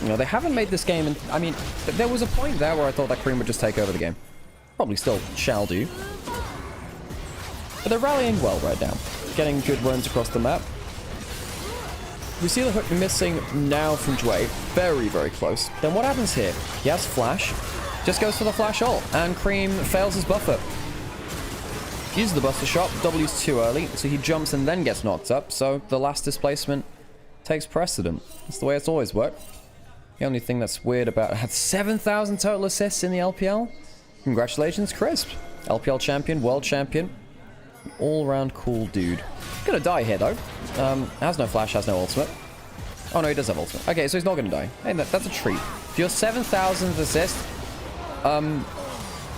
You know, they haven't made this game... I mean, there was a point there where I thought that Cream would just take over the game. Probably still shall do. But they're rallying well right now. Getting good runs across the map. We see the hook missing now from Dway. Very, very close. Then what happens here? He has flash. Just goes for the flash ult. And Cream fails his buffer. Uses the buster shot. W's too early. So he jumps and then gets knocked up. So the last displacement takes precedent. That's the way it's always worked. The only thing that's weird about it, had 7,000 total assists in the LPL. Congratulations, Crisp. LPL champion, world champion. All-round cool dude. Gonna die here, though. Has no flash, has no ultimate. Oh, no, he does have ultimate. Okay, so he's not gonna die. Hey, that's a treat. For your 7,000th assist,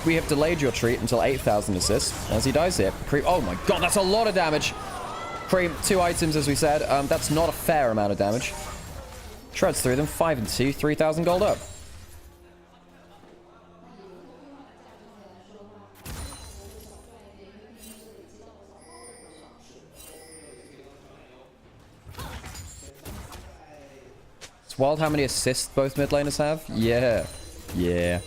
we have delayed your treat until 8,000 assists as he dies here. Cream. Oh my god, that's a lot of damage. Cream, 2 items, as we said. That's not a fair amount of damage. Shreds through them. 5 and 2, 3,000 gold up. It's wild how many assists both mid laners have. Yeah. Yeah.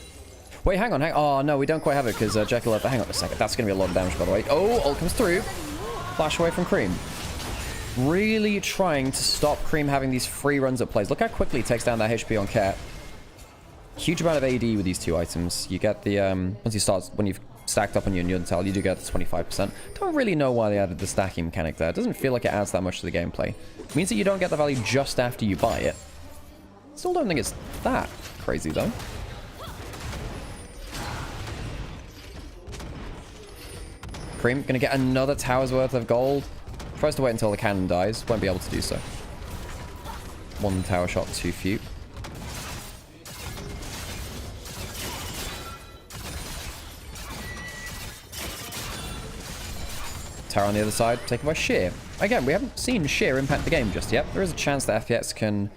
Wait, hang on. Oh, no, we don't quite have it because Jekyll... Hang on a second. That's going to be a lot of damage, by the way. Oh, ult comes through. Flash away from Cream. Really trying to stop Cream having these free runs at plays. Look how quickly he takes down that HP on Cat. Huge amount of AD with these 2 items. You get the... once you start... When you've stacked up on your Nuntel, you do get the 25%. Don't really know why they added the stacking mechanic there. It doesn't feel like it adds that much to the gameplay. It means that you don't get the value just after you buy it. Still don't think it's that crazy, though. Cream gonna get another tower's worth of gold. Tries to wait until the cannon dies. Won't be able to do so. 1 tower shot too few. Tower on the other side, taken by Sheer. Again, we haven't seen Sheer impact the game just yet. There is a chance that FPX can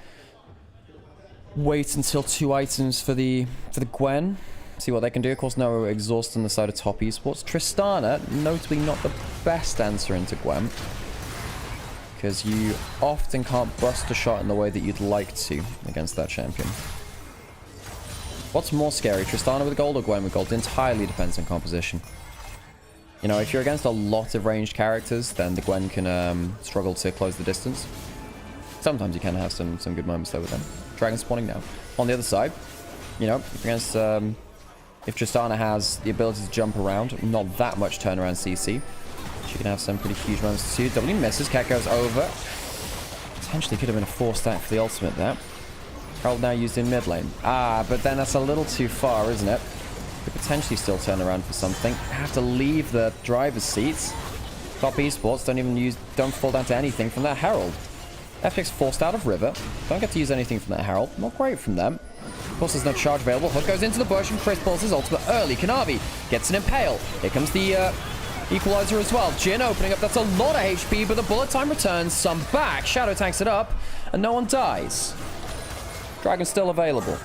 wait until 2 items for the Gwen. See what they can do. Of course, no exhaust on the side of top esports. Tristana, notably not the best answer into Gwen, because you often can't bust a shot in the way that you'd like to against that champion. What's more scary, Tristana with gold or Gwen with gold? It entirely depends on composition. You know, if you're against a lot of ranged characters, then the Gwen can struggle to close the distance. Sometimes you can have some good moments though with them. Dragon spawning now. On the other side, you know, against if Tristana has the ability to jump around, not that much turnaround CC, she can have some pretty huge moments too. W misses, Cat goes over. Potentially could have been a 4-stack for the ultimate there. Herald now used in mid lane. Ah, but then that's a little too far, isn't it? Could potentially still turn around for something. Have to leave the driver's seats. Top esports don't fall down to anything from that Herald. FPX forced out of River. Don't get to use anything from that Herald. Not great from them. Of course, there's no charge available. Hook goes into the bush and Chris pulls his ultimate early. Kanavi gets an impale. Here comes the equalizer as well. Jin opening up. That's a lot of HP, but the bullet time returns. Some back. Shadow tanks it up, and no one dies. Dragon's still available.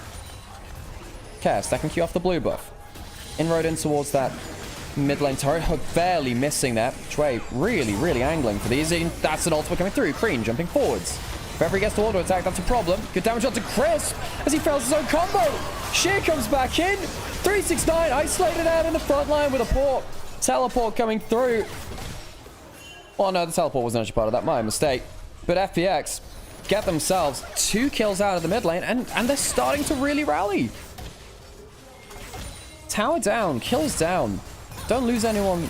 Okay, stacking Q off the blue buff. Inroad in towards that mid lane turret. Hook barely missing that. Trey really angling for these. That's an ultimate coming through. Crean jumping forwards. If ever he gets to auto attack, that's a problem. Good damage onto Crisp as he fails his own combo. Sheer comes back in. 369 isolated out in the front line with a poor teleport coming through. Oh no, the teleport wasn't actually part of that. My mistake. But FPX get themselves 2 kills out of the mid lane, and they're starting to really rally. Tower down, kills down. don't lose anyone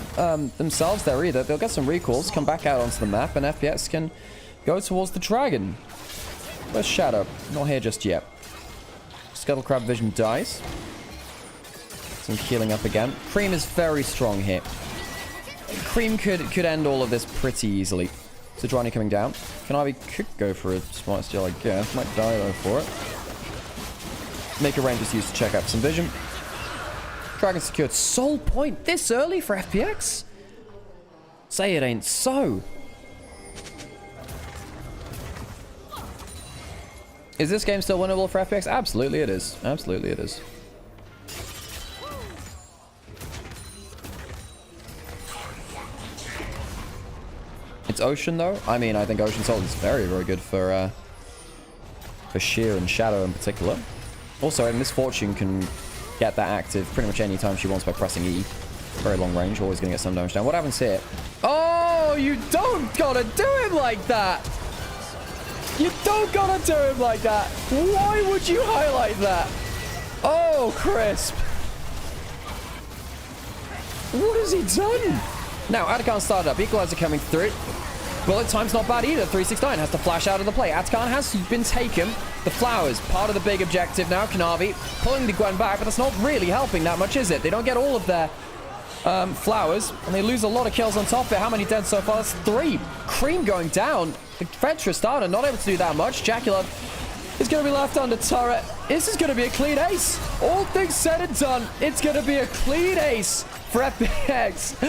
themselves there either. They'll get some recalls, come back out onto the map, and FPX can go towards the dragon. Where's Shadow? Not here just yet. Scuttlecrab vision dies. Some healing up again. Cream is very strong here. Cream could end all of this pretty easily. Sejuani coming down. Kanavi could go for a smart steal, I guess. Might die though for it. Make a Ranger's use to check out some vision. Dragon secured. Soul point this early for FPX? Say it ain't so. Is this game still winnable for FPX? Absolutely it is. Absolutely it is. It's Ocean though. I mean, I think Ocean Salt is very, very good for Sheer and Shadow in particular. Also, Misfortune can get that active pretty much any time she wants by pressing E. Very long range, always going to get some damage down. What happens here? Oh, you don't gotta do him like that! You don't gotta do him like that! Why would you highlight that? Oh, Crisp! What has he done? Now, Atakan started up. Equalizer coming through. Bullet time's not bad either. 369 has to flash out of the play. Atakan has been taken. The flowers, part of the big objective now. Kanavi pulling the Gwen back, but that's not really helping that much, is it? They don't get all of their flowers, and they lose a lot of kills on top of it. How many dead so far? That's 3. Cream going down. The Fed Tristana not able to do that much. Jacula is going to be left under turret. This is going to be a clean ace. All things said and done, it's going to be a clean ace for FPX.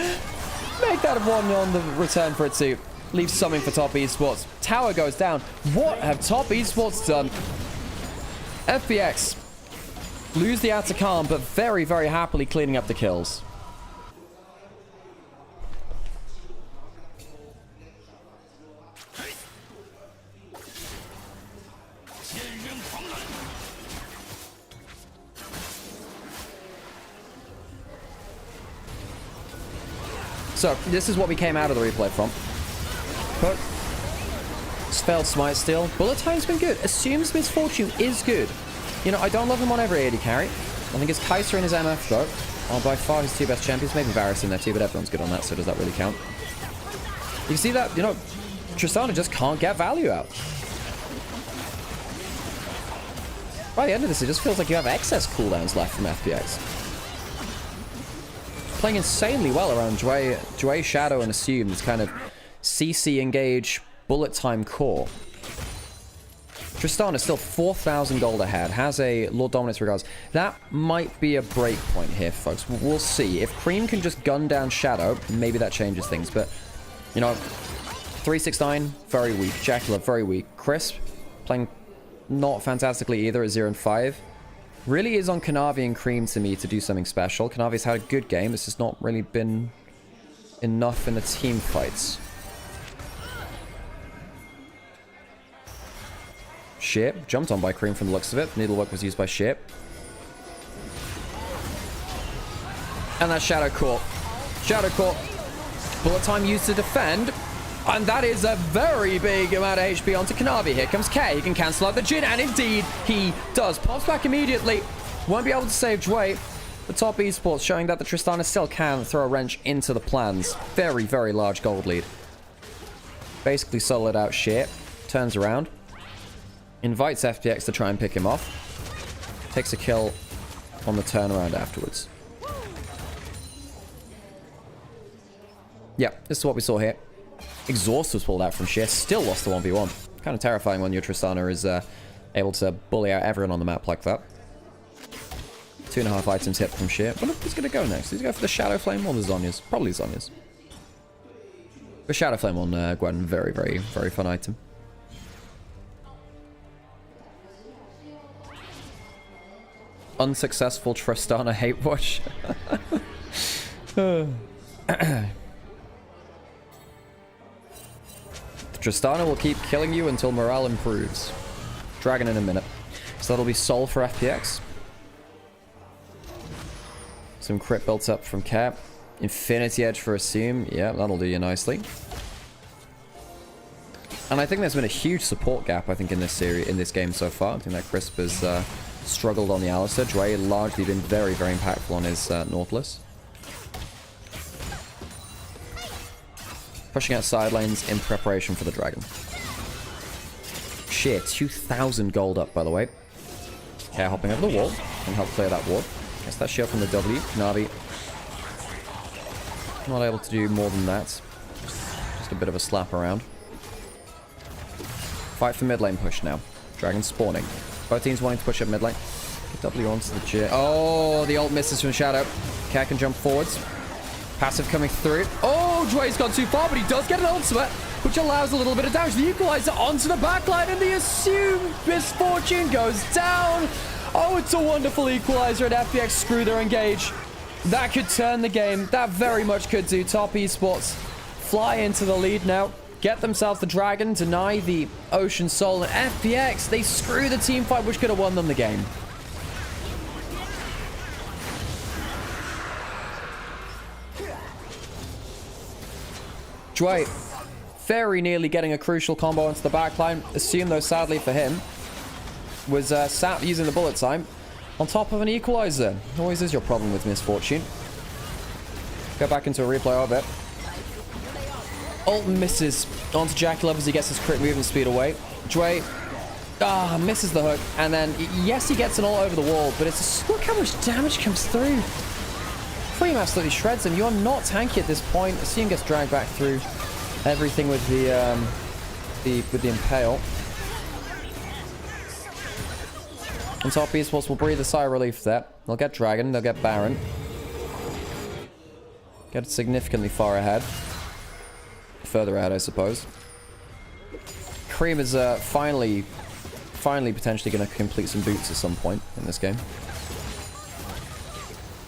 Make that a 1 on the return for it too. Leave something for Top Esports. Tower goes down. What have Top Esports done? FPX lose the Atakan, but very, very happily cleaning up the kills. So, this is what we came out of the replay from. But failed smite steal. Bullet time's been good. Assumes Misfortune is good. You know, I don't love him on every AD carry. I think it's Kaiser and his MF though are by far his 2 best champions. Maybe Varus in there too, but everyone's good on that, so does that really count? You see that? You know, Tristana just can't get value out. By the end of this, it just feels like you have excess cooldowns left from FPX. Playing insanely well around Dway, Shadow, and Assume. This kind of CC engage bullet time core. Tristana is still 4,000 gold ahead. Has a Lord Dominance regards. That might be a break point here, folks. We'll see. If Cream can just gun down Shadow, maybe that changes things. But, you know, 369, very weak. Jacula, very weak. Crisp, playing not fantastically either at 0 and 5. Really is on Kanavi and Cream to me to do something special. Kanavi's had a good game. This has not really been enough in the team fights. Ship jumped on by Cream from the looks of it. Needlework was used by Ship. And that Shadow Core. Shadow Core. Bullet time used to defend. And that is a very big amount of HP onto Kanavi. Here comes K. He can cancel out the Jhin, and indeed he does. Pops back immediately. Won't be able to save Dway. The Top Esports showing that the Tristana still can throw a wrench into the plans. Very, very large gold lead. Basically soloed out shit. Turns around. Invites FPX to try and pick him off. Takes a kill on the turnaround afterwards. Yeah, this is what we saw here. Exhaust was pulled out from Sheer. Still lost the 1v1. Kind of terrifying when your Tristana is able to bully out everyone on the map like that. 2.5 items hit from Sheer. Wonder if he's going to go next. He's going to go for the Shadow Flame or the Zhonya's? Probably Zhonya's. The Shadow Flame on Gwen. Very, very, very fun item. Unsuccessful Tristana hate watch. Tristana will keep killing you until morale improves. Dragon in a minute. So that'll be Soul for FPX. Some crit built up from Cap. Infinity Edge for Assume. Yeah, that'll do you nicely. And I think there's been a huge support gap, I think, in this series, in this game so far. I think that Crisp has struggled on the Alistar. Dre largely been very, very impactful on his Nautilus. Pushing out side lanes in preparation for the dragon. Shit, 2,000 gold up, by the way. Care hopping over the wall. Can help clear that ward. Gets that shield from the W. Navi not able to do more than that. Just a bit of a slap around. Fight for mid lane push now. Dragon spawning. Both teams wanting to push up mid lane. Get W onto the J. Oh, the ult misses from Shadow. Care can jump forwards. Passive coming through. Oh, Dre's gone too far, but he does get an ultimate, which allows a little bit of damage. The equalizer onto the backline, and the assumed misfortune goes down. Oh, it's a wonderful equalizer, and FPX screw their engage. That could turn the game. That very much could do. Top Esports fly into the lead now. Get themselves the dragon, deny the Ocean Soul, and FPX, they screw the team fight, which could have won them the game. Dre very nearly getting a crucial combo into the backline. Assume, though, sadly for him, was sat using the bullet time on top of an equalizer. Always is your problem with misfortune. Go back into a replay of it. Ult misses onto Jackalove as he gets his crit movement speed away. Dre misses the hook, and then yes, he gets an ult over the wall, but it's look how much damage comes through. Cream absolutely shreds him. You are not tanky at this point. Assume gets dragged back through everything with the impale. And Top Esports will breathe a sigh of relief there. They'll get Dragon, they'll get Baron. Get significantly far ahead. Further ahead, I suppose. Cream is finally potentially going to complete some boots at some point in this game.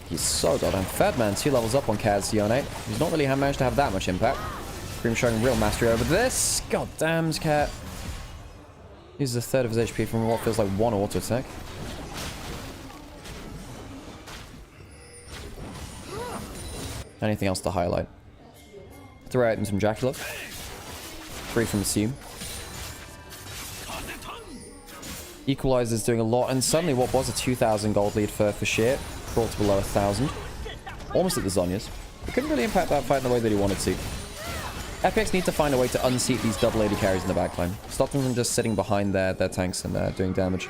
He's so goddamn fed, man. 2 levels up on Kaz Yone. He's not really managed to have that much impact. Cream showing real mastery over this. God damn, Cat. Uses a third of his HP from what feels like 1 auto attack. Anything else to highlight? 3 items from Jackalove. 3 from Assume. Equalizer's doing a lot, and suddenly what was a 2,000 gold lead for Sheer brought to below 1,000. Almost at the Zhonya's. He couldn't really impact that fight in the way that he wanted to. FPX need to find a way to unseat these double AD carries in the backline. Stop them from just sitting behind their tanks and doing damage.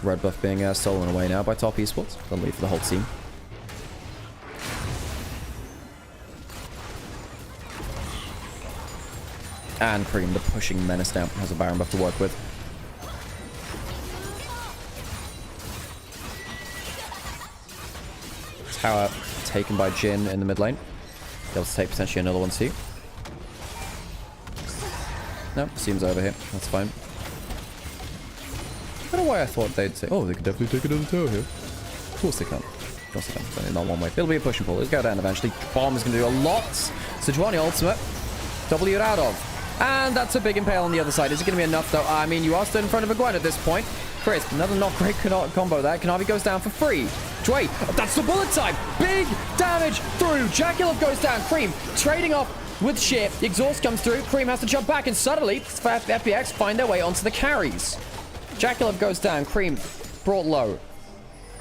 Red buff being stolen away now by Top Esports. They'll leave for the whole team. And Cream, the pushing menace now, has a Baron buff to work with. Tower taken by Jhin in the mid lane. They'll take potentially another one too. No, seems over here. That's fine. I don't know why I thought they'd say, oh, they could definitely take another tower here. Of course they can't. Of course they can't. It's only not one way. It'll be a push and pull. Let's go down eventually. Bomb is going to do a lot. Sejuani ultimate. W it out of. And that's a big impale on the other side. Is it going to be enough, though? I mean, you are still in front of a Gwen at this point. Chris, another not great combo there. Kanavi goes down for free. Dre, that's the bullet time. Big damage through. Jackalove goes down. Cream trading off with Sheer. The exhaust comes through. Cream has to jump back, and suddenly FPX find their way onto the carries. Jackalove goes down. Cream brought low.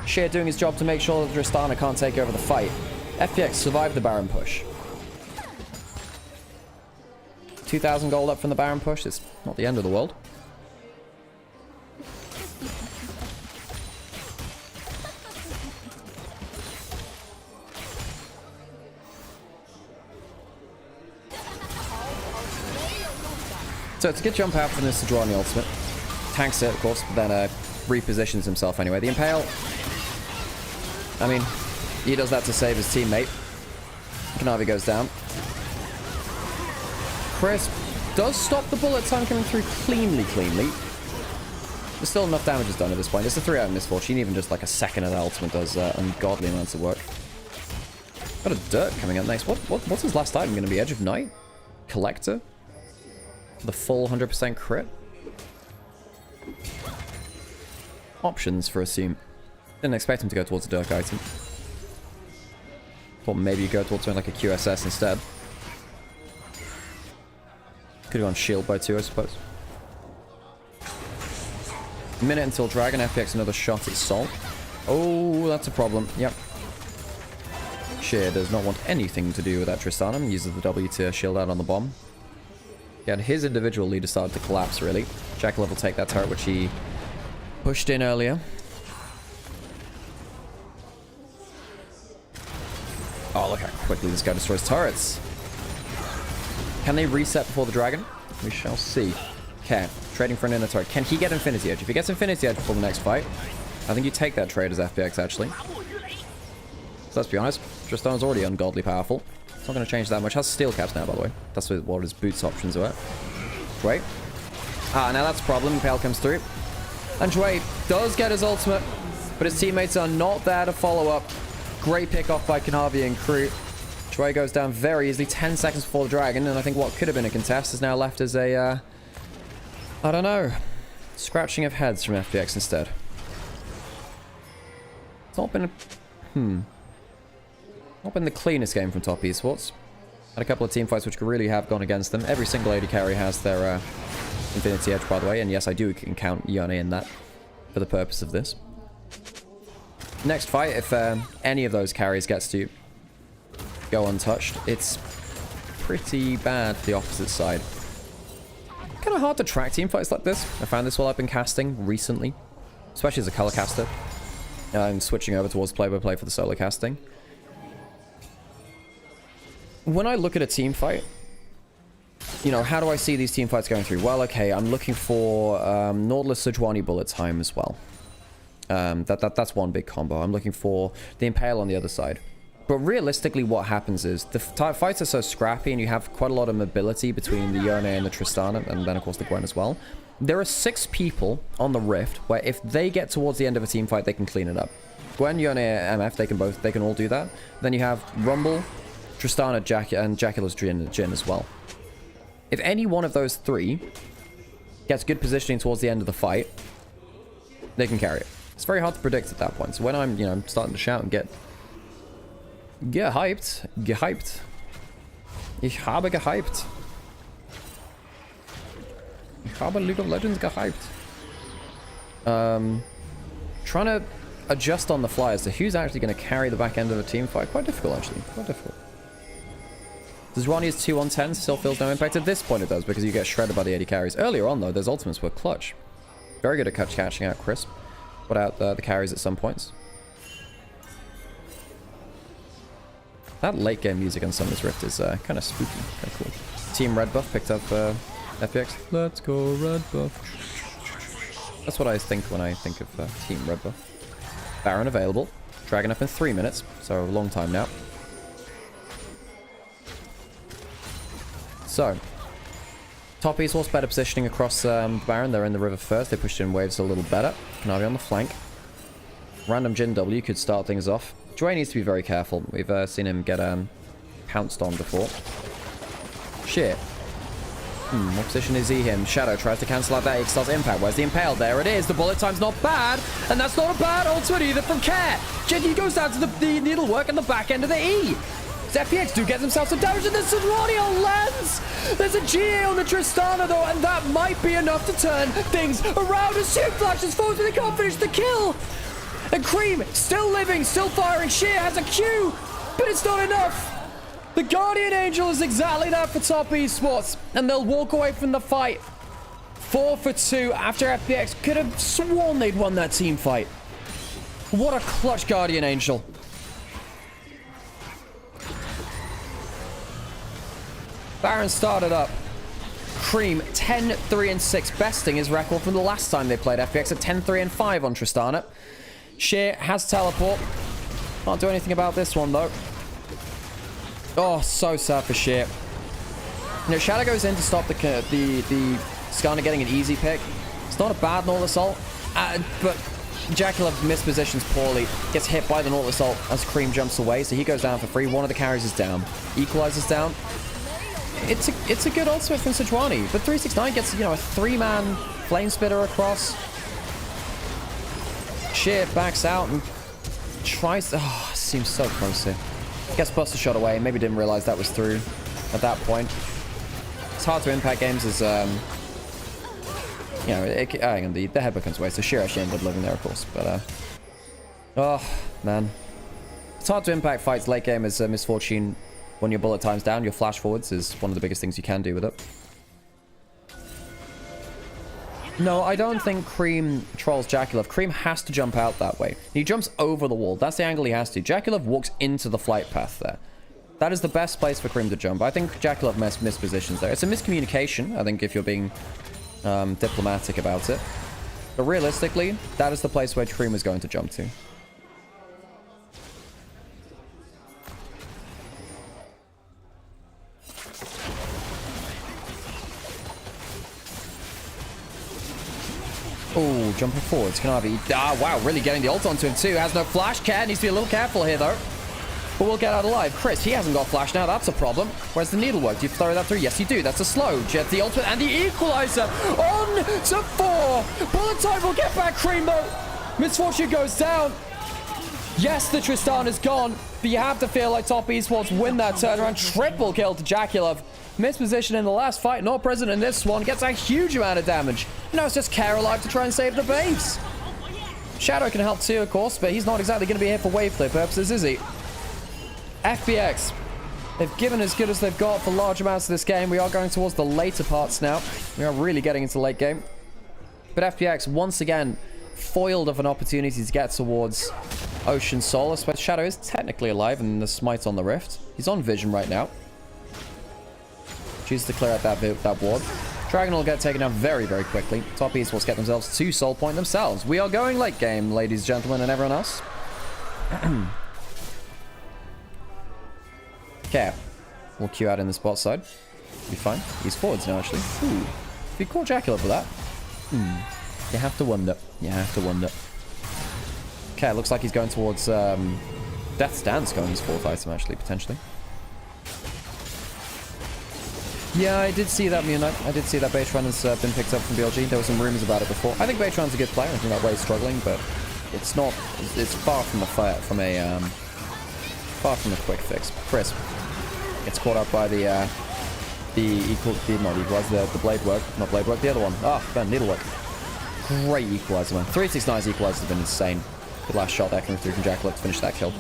Sheer doing his job to make sure that Tristana can't take over the fight. FPX survived the Baron push. 2,000 gold up from the Baron push. It's not the end of the world. So it's a good jump out from this Sejuani ultimate. Tanks it, of course, but then repositions himself anyway. The Impale, I mean, he does that to save his teammate. Kanavi goes down. Chris does stop the bullet time coming through cleanly. There's still enough damage is done at this point. It's a 3-item misfortune. Even just like a second of the ultimate does ungodly amounts of work. Got a Dirt coming up next. What's his last item going to be? Edge of Night? Collector? The full 100% crit? Options for Assume. Didn't expect him to go towards a Dirk item. Thought maybe you go towards something like a QSS instead. Could have gone shield by 2, I suppose. A minute until Dragon. FPX another shot at Sol. Oh, that's a problem. Yep. Sheer does not want anything to do with that Tristana and uses the W to shield out on the bomb. Yeah, and his individual leader started to collapse, really. Jackal will take that turret, which he pushed in earlier. Oh, look how quickly this guy destroys turrets. Can they reset before the dragon? We shall see. Okay, trading for an inner turret. Can he get Infinity Edge? If he gets Infinity Edge before the next fight, I think you take that trade as FPX, actually. So let's be honest, Tristana's already ungodly powerful. It's not going to change that much. Has steel caps now, by the way. That's what his boots options are. Wait. Ah, now that's a problem. Impale comes through. And Dway does get his ultimate, but his teammates are not there to follow up. Great pick off by Kanavi and crew. Dway goes down very easily, 10 seconds before the dragon, and I think what could have been a contest is now left as a, I don't know, scratching of heads from FPX instead. It's not been not been the cleanest game from Top Esports. Had a couple of team fights which could really have gone against them. Every single AD carry has their Infinity Edge, by the way, and yes, I do count Yone in that for the purpose of this. Next fight, if any of those carries gets to go untouched, it's pretty bad for the opposite side. Kind of hard to track team fights like this. I found this while I've been casting recently, especially as a color caster. I'm switching over towards play-by-play for the solo casting. When I look at a team fight, you know, how do I see these team fights going through? Well, okay, I'm looking for Nautilus Sejuani bullet time as well. That's one big combo. I'm looking for the Impale on the other side. But realistically, what happens is the fights are so scrappy and you have quite a lot of mobility between the Yone and the Tristana, and then of course the Gwen as well. There are 6 people on the Rift where if they get towards the end of a team fight, they can clean it up. Gwen, Yone, MF, they can all do that. Then you have Rumble, Tristana, and Jackula's Jhin as well. If any one of those 3 gets good positioning towards the end of the fight, they can carry it. It's very hard to predict at that point. So when I'm, you know, starting to shout and get hyped. Ich habe gehypt. Ich habe League of Legends gehypt. Trying to adjust on the fly as to who's actually going to carry the back end of a team fight. Quite difficult, actually. Quite difficult. Sejuani's 2-on-10 still feels no impact. At this point it does, because you get shredded by the AD carries. Earlier on, though, those ultimates were clutch. Very good at catching out Crisp. Put out the carries at some points. That late game music on Summer's Rift is kind of spooky. Kind of cool. Team Red Buff picked up FPX. Let's go Red Buff. That's what I think when I think of Team Red Buff. Baron available. Dragon up in 3 minutes, so a long time now. So, Top Esports better positioning across Baron. They're in the river first. They pushed in waves a little better. Kanavi on the flank. Random Jhin W could start things off. Dwayne needs to be very careful. We've seen him get pounced on before. Shit. What position is he in? Shadow tries to cancel out that Ixtal's impact. Where's the Impale? There it is. The bullet time's not bad. And that's not a bad ultimate either from Care. Jiggy goes down to the needlework and the back end of the E. FPX do get themselves some damage, and there's Sejuani on lens! There's a GA on the Tristana though, and that might be enough to turn things around as Super flashes forward, but they can't finish the kill! And Cream, still living, still firing. Sheer has a Q, but it's not enough! The Guardian Angel is exactly that for Top Esports, and they'll walk away from the fight 4 for 2 after FPX could have sworn they'd won that team fight. What a clutch Guardian Angel. Baron started up. Cream 10-3-6, besting his record from the last time they played FPX at 10-3-5 on Tristana. Sheer has teleport. Can't do anything about this one though. Oh, so sad for Sheer. You know, Shadow goes in to stop the Skarner getting an easy pick. It's not a bad Nautilus ult, but Jackula mispositions poorly. Gets hit by the Nautilus ult as Cream jumps away, so he goes down for free. One of the carries is down. Equalizes down. It's a good ultimate from Sejuani, but 369 gets, you know, a 3-man flame spitter across. Sheer backs out and tries. Oh, seems so close here. Gets Buster shot away. Maybe didn't realize that was through at that point. It's hard to impact games as you know, the headbutt comes away, so Sheer actually ended up living there, of course. But oh man, hard to impact fights late game as Misfortune. When your bullet time's down, your flash forwards is one of the biggest things you can do with it. No, I don't think Cream trolls Jaculov. Cream has to jump out that way. He jumps over the wall. That's the angle he has to. Jaculov walks into the flight path there. That is the best place for Cream to jump. I think Jaculov mispositions there. It's a miscommunication, I think, if you're being diplomatic about it. But realistically, that is the place where Cream is going to jump to. Oh, jumping forwards. Kanavi. Ah, wow, really getting the ult onto him too. Has no flash. Cat needs to be a little careful here, though. But we'll get out alive. Chris, he hasn't got flash now. That's a problem. Where's the needlework? Do you throw that through? Yes, you do. That's a slow. Jet the ultimate and the equalizer. On to 4. Bullet time will get back Cream, though. Misfortune goes down. Yes, the Tristan is gone. But you have to feel like Top Esports win that turnaround. Triple kill to Jaculov. Misposition in the last fight, not present in this one. Gets a huge amount of damage. Now it's just Care alive to try and save the babes. Shadow can help too, of course, but he's not exactly going to be here for wave clear purposes, is he? FPX. They've given as good as they've got for large amounts of this game. We are going towards the later parts now. We are really getting into late game. But FPX, once again, foiled of an opportunity to get towards Ocean Solace. But Shadow is technically alive and the smite on the Rift. He's on vision right now. Chooses to clear out that ward. Dragon will get taken out very, very quickly. Top Esports get themselves 2 soul point themselves. We are going late game, ladies, gentlemen, and everyone else. Okay. We'll queue out in the spot side. Be fine. He's forwards now, actually. Ooh. If you call Jackal for that. You have to wonder. You have to wonder. Okay, looks like he's going towards Death's Dance going his 4th item, actually, potentially. Yeah, I did see that, Munite. I did see that Beitron has been picked up from BLG. There were some rumors about it before. I think Beitron's a good player. I think that Ray's struggling, but it's not. It's far from far from a quick fix. Chris gets caught up by the blade work, not blade work. The other one. Ah, needlework. Great equalizer, man. 369's equalizer has been insane. Good last shot there coming through from Jackal to finish that kill.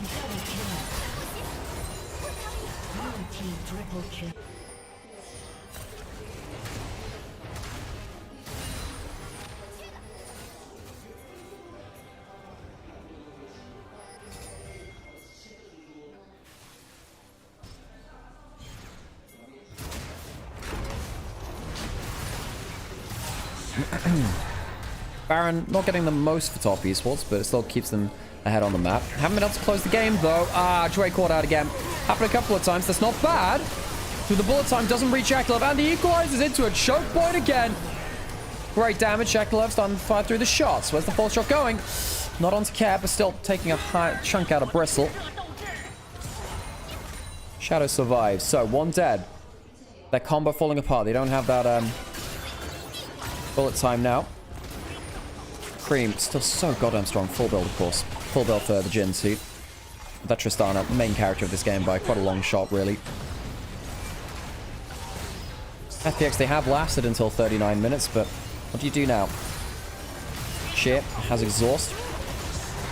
Baron not getting the most for Top Esports, but it still keeps them ahead on the map. Haven't been able to close the game, though. Dre caught out again. Happened a couple of times. That's not bad. So the bullet time doesn't reach Jackal, and he equalizes into a choke point again. Great damage. Jackal starting to fire through the shots. Where's the 4th shot going? Not onto Cap, but still taking a high chunk out of Bristle. Shadow survives. So, 1 dead. Their combo falling apart. They don't have that bullet time now. Cream, still so goddamn strong. Full build, of course. Full build for the Jhin suit. That Tristana, main character of this game by quite a long shot, really. FPX, they have lasted until 39 minutes, but what do you do now? Sheer has exhaust.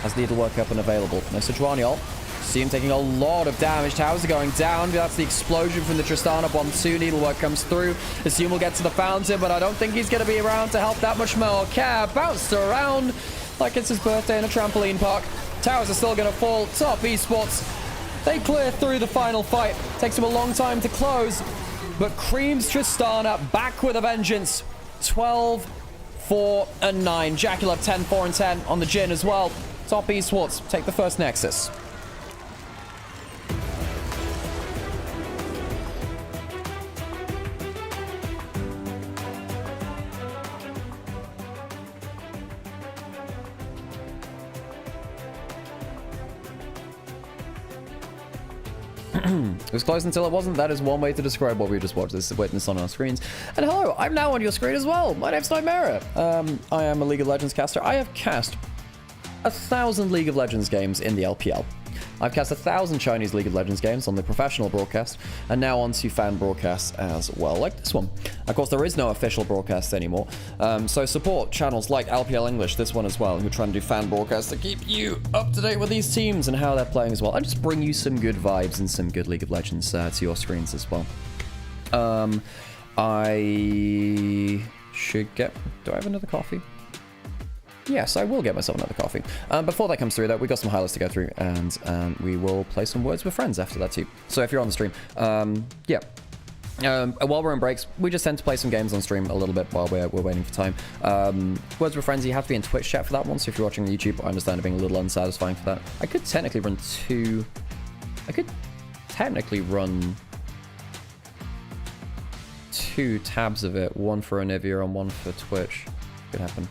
Has needlework up and available. No Sejuani ult. See him taking a lot of damage. Towers are going down. That's the explosion from the Tristana. Bomb 2. Needlework comes through. Assume we'll get to the fountain, but I don't think he's going to be around to help that much more. Care bounced around like it's his birthday in a trampoline park. Towers are still going to fall. Top Esports, they clear through the final fight. Takes him a long time to close, but Cream's Tristana back with a vengeance. 12, 4, and 9. Jaculov 10, 4, and 10 on the Jhin as well. Top Esports take the first Nexus. It was close until it wasn't. That is one way to describe what we just watched. This is witness on our screens. And hello, I'm now on your screen as well. My name's Nymaera. I am a League of Legends caster. I have cast 1,000 League of Legends games in the LPL. I've cast 1,000 Chinese League of Legends games on the professional broadcast, and now onto fan broadcasts as well, like this one. Of course, there is no official broadcast anymore, so support channels like LPL English, this one as well, who are trying to do fan broadcasts to keep you up to date with these teams and how they're playing as well, and just bring you some good vibes and some good League of Legends to your screens as well. I should get... Do I have another coffee? Yes, I will get myself another coffee. Before that comes through, though, we got some highlights to go through, and we will play some Words with Friends after that, too. So if you're on the stream, yeah. While we're in breaks, we just tend to play some games on stream a little bit while we're waiting for time. Words with Friends, you have to be in Twitch chat for that one, so if you're watching on YouTube, I understand it being a little unsatisfying for that. I could technically run two... I could technically run... 2 tabs of it, one for Onivia and one for Twitch. Could happen.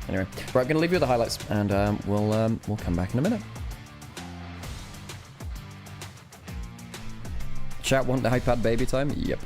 Anyway, right, I'm gonna leave you with the highlights, and we'll come back in a minute. Chat, want the iPad baby time? Yep.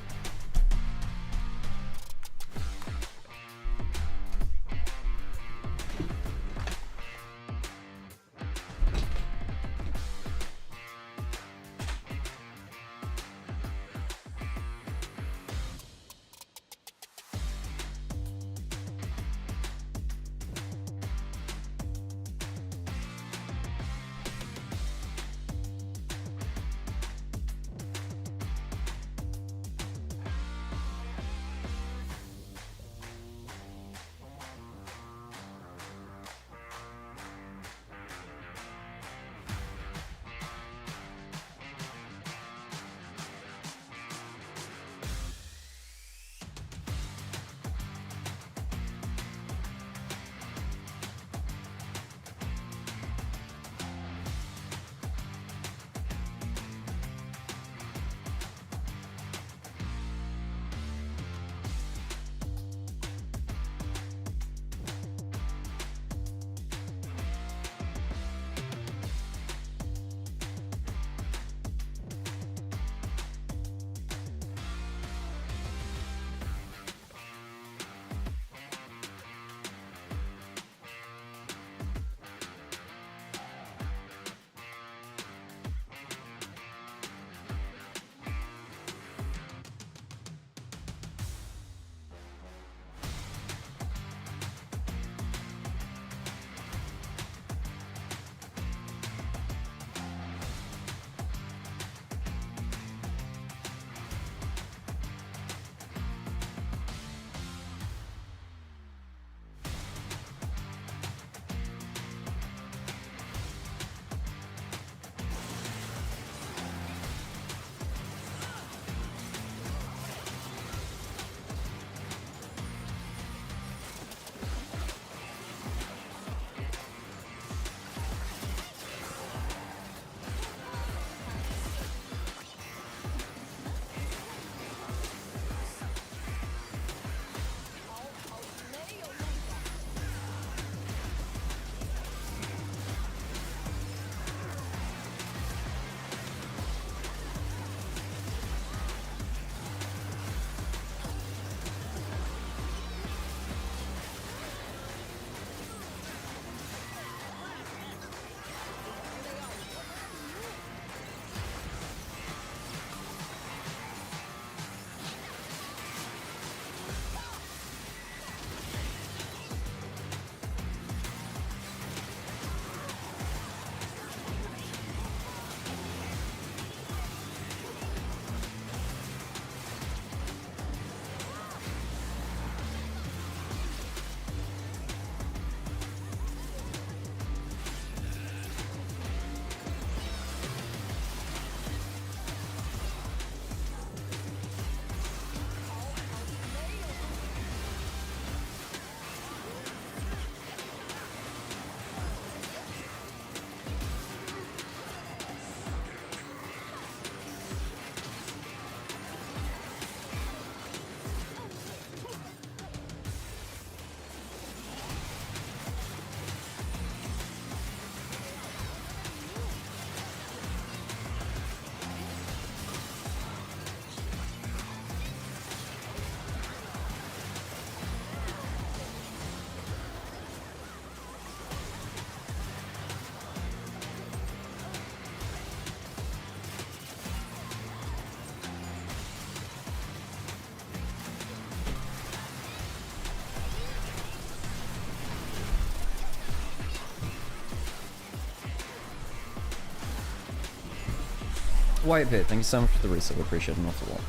White Pit, thank you so much for the reset. We appreciate it an awful lot.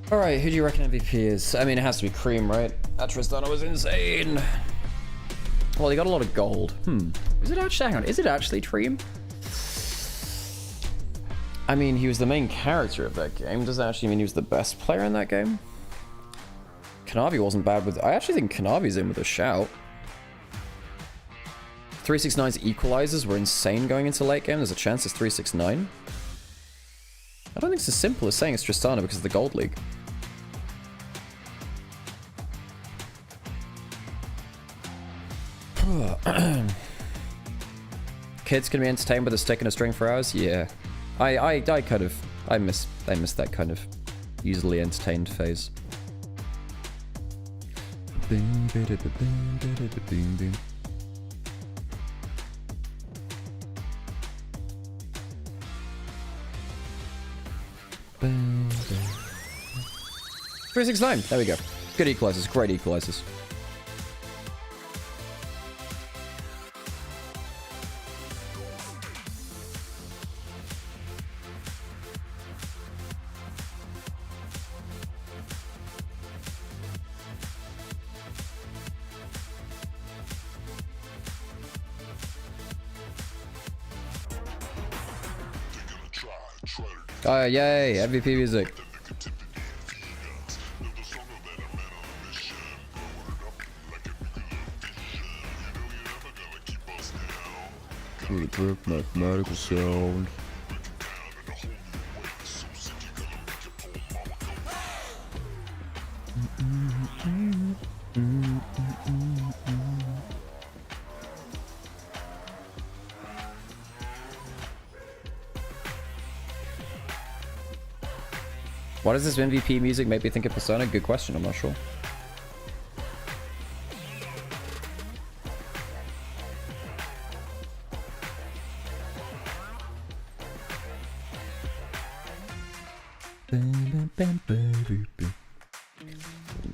Alright, who do you reckon MVP is? I mean, it has to be Cream, right? That Tristana was insane. Well, he got a lot of gold. Is it actually, hang on, is it actually Cream? I mean, he was the main character of that game. Does that actually mean he was the best player in that game? Kanavi wasn't bad with... I actually think Kanavi's in with a shout. 369's equalizers were insane going into late game. There's a chance it's 369. I don't think it's as simple as saying it's Tristana because of the Gold League. Kids can be entertained with a stick and a string for hours? Yeah. I miss that kind of easily entertained phase. $369. There we go. Good equalizers. Great equalizers. Oh, yay, MVP music. Mathematical sound. Why does this MVP music make me think of Persona? Good question, I'm not sure.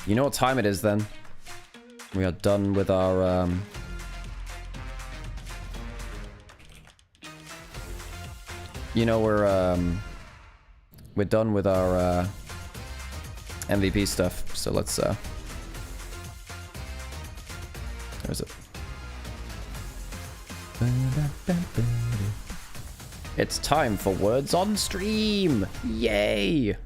You know what time it is then? We are done with our you know, we're done with our MVP stuff, so let's where is it? It's time for words on stream. Yay!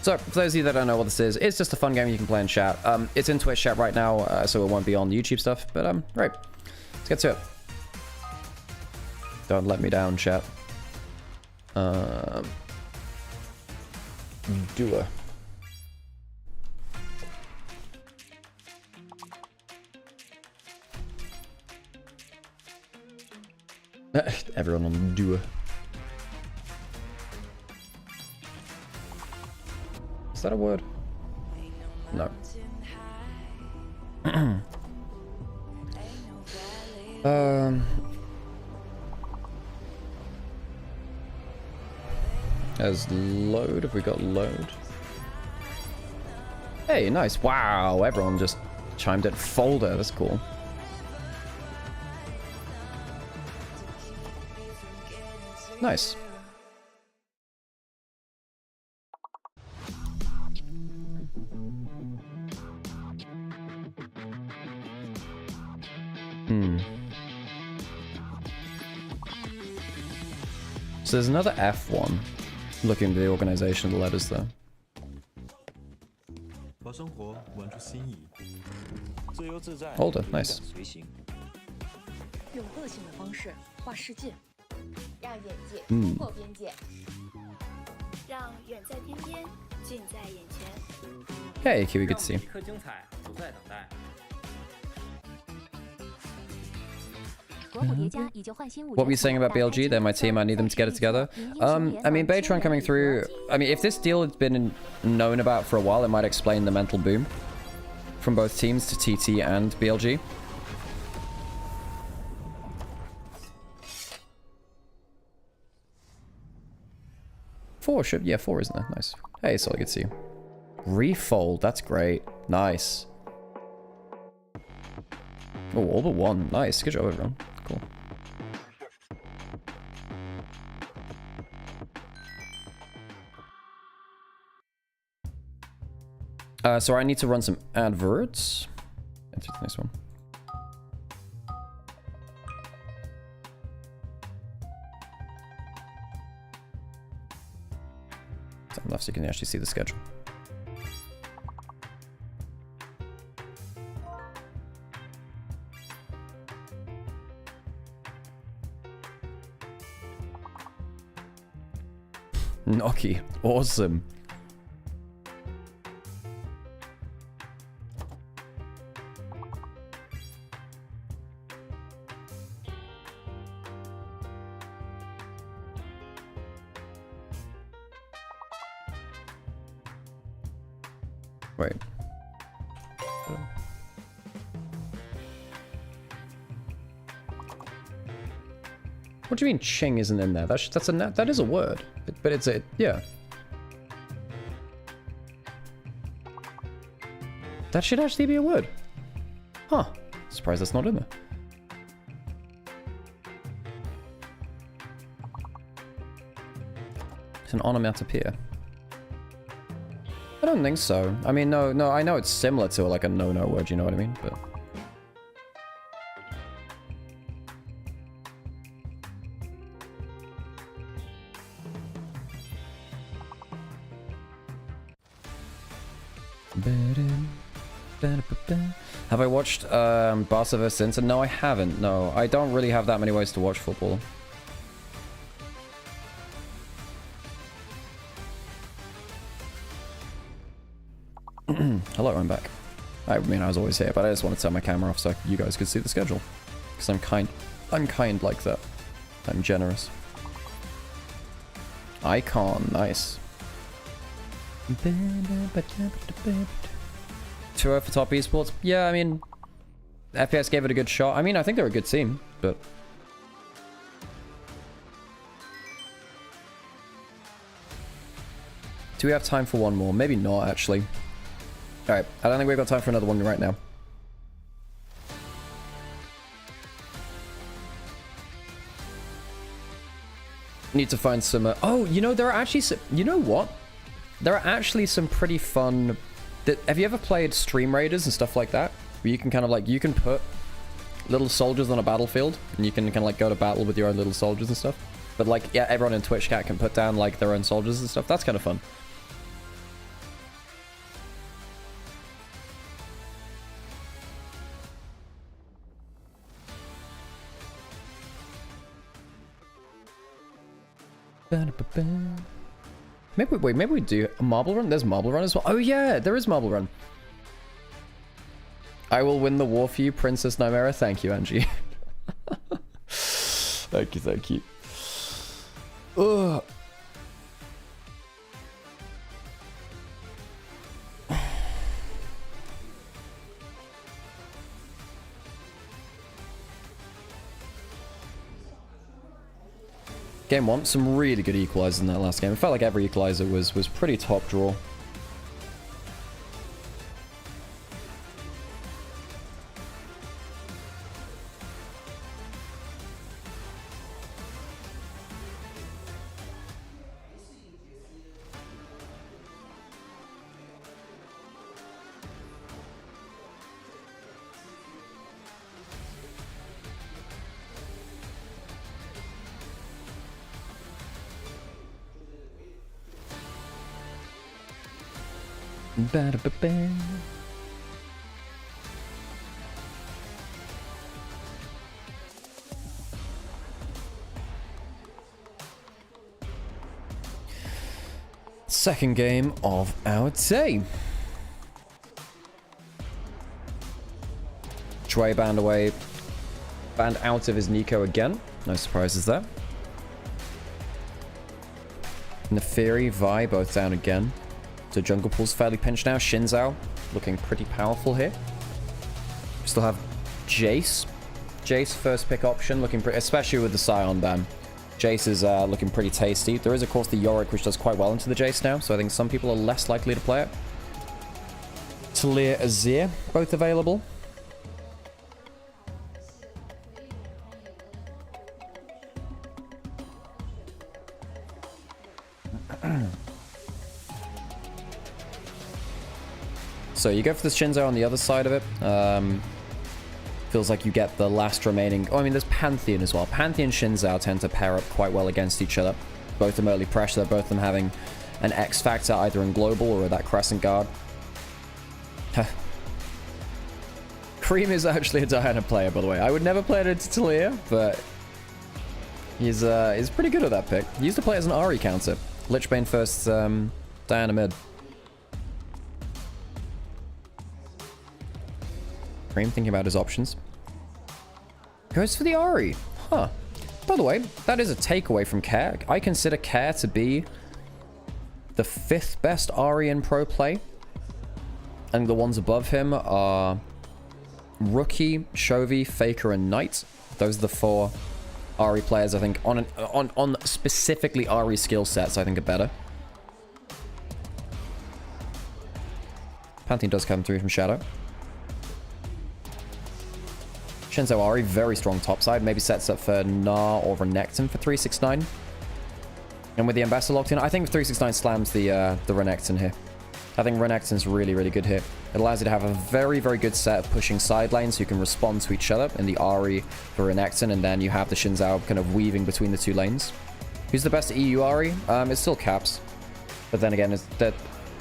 So, for those of you that don't know what this is, it's just a fun game you can play in chat. It's in Twitch chat right now, so it won't be on the YouTube stuff, but right. Let's get to it. Don't let me down, chat. Duo. Everyone on Duo. Is that a word? No. As load, have we got load? Hey, nice. Wow, everyone just chimed in. Folder, that's cool. Nice. So there's another F1. Looking at the organization of the letters though. Older, nice. Hey, Kiwi, good to see you. What were you saying about BLG? They're my team, I need them to get it together. I mean, Baytron coming through... I mean, if this deal had been known about for a while, it might explain the mental boom from both teams to TT and BLG. Four, yeah, 4, isn't there? Nice. Hey, so good to see you. Refold, that's great. Nice. Oh, all but one. Nice. Good job, everyone. Cool. So I need to run some adverts. Enter the next one. Enough so you can actually see the schedule. Noki, awesome. Wait. What do you mean Ching isn't in there? That is a word, but it's a yeah. That should actually be a word. Huh. Surprised that's not in there. It's an onomatopoeia. I don't think so. I mean, no, I know it's similar to like a no-no word, you know what I mean? But have I watched Barca vs Inter? No, I haven't. No, I don't really have that many ways to watch football. Hello, I'm back. I mean, I was always here, but I just want to turn my camera off so you guys could see the schedule. Because I'm kind like that. I'm generous. Icon, nice. 2-0 for top esports. Yeah, I mean, FPX gave it a good shot. I mean, I think they're a good team, but do we have time for one more? Maybe not, actually. Alright, I don't think we've got time for another one right now. Need to find some... oh, you know, there are actually some... You know what? There are actually some pretty fun... Have you ever played Stream Raiders and stuff like that? Where you can kind of like... You can put little soldiers on a battlefield, and you can kind of like go to battle with your own little soldiers and stuff. But like, yeah, everyone in Twitch chat can put down like their own soldiers and stuff. That's kind of fun. Maybe we do a Marble Run. There's Marble Run as well. Oh yeah, there is Marble Run. I will win the war for you, Princess Nymaera. Thank you, Angie. Thank you. Ugh. Game 1, some really good equalizers in that last game. It felt like every equalizer was pretty top draw. Ba-da-ba-ba. Second game of our day. Trey banned out of his Nico again. No surprises there. Neferi, Vi both down again. So Jungle Pool's fairly pinched now. Shinzao looking pretty powerful here. Still have Jace. Jace first pick option looking pretty, especially with the Scion ban. Jace is looking pretty tasty. There is of course the Yorick which does quite well into the Jace now, so I think some people are less likely to play it. Talia Azir, both available. So you go for the Shinzo on the other side of it. Feels like you get the last remaining... Oh, I mean, there's Pantheon as well. Pantheon and Shinzo tend to pair up quite well against each other. Both of them early pressure, both of them having an X factor either in global or that Crescent Guard. Cream is actually a Diana player, by the way. I would never play it into Talia, but he's pretty good at that pick. He used to play as an Ahri counter. Lichbane first, Diana mid. Cream thinking about his options. Goes for the Ahri. Huh. By the way, that is a takeaway from Care. I consider Care to be the 5th best Ahri in pro play. And the ones above him are Rookie, Chovy, Faker, and Knight. Those are the 4 Ahri players I think on specifically Ahri skill sets I think are better. Pantheon does come through from Shadow. Shinzo Ahri, very strong topside. Maybe sets up for Gnar or Renekton for 369. And with the Ambassador locked in, I think 369 slams the Renekton here. I think Renekton's really, really good here. It allows you to have a very, very good set of pushing side lanes so you can respond to each other in the Ahri for Renekton, and then you have the Shinzo kind of weaving between the 2 lanes. Who's the best EU Ahri? It's still Caps. But then again, that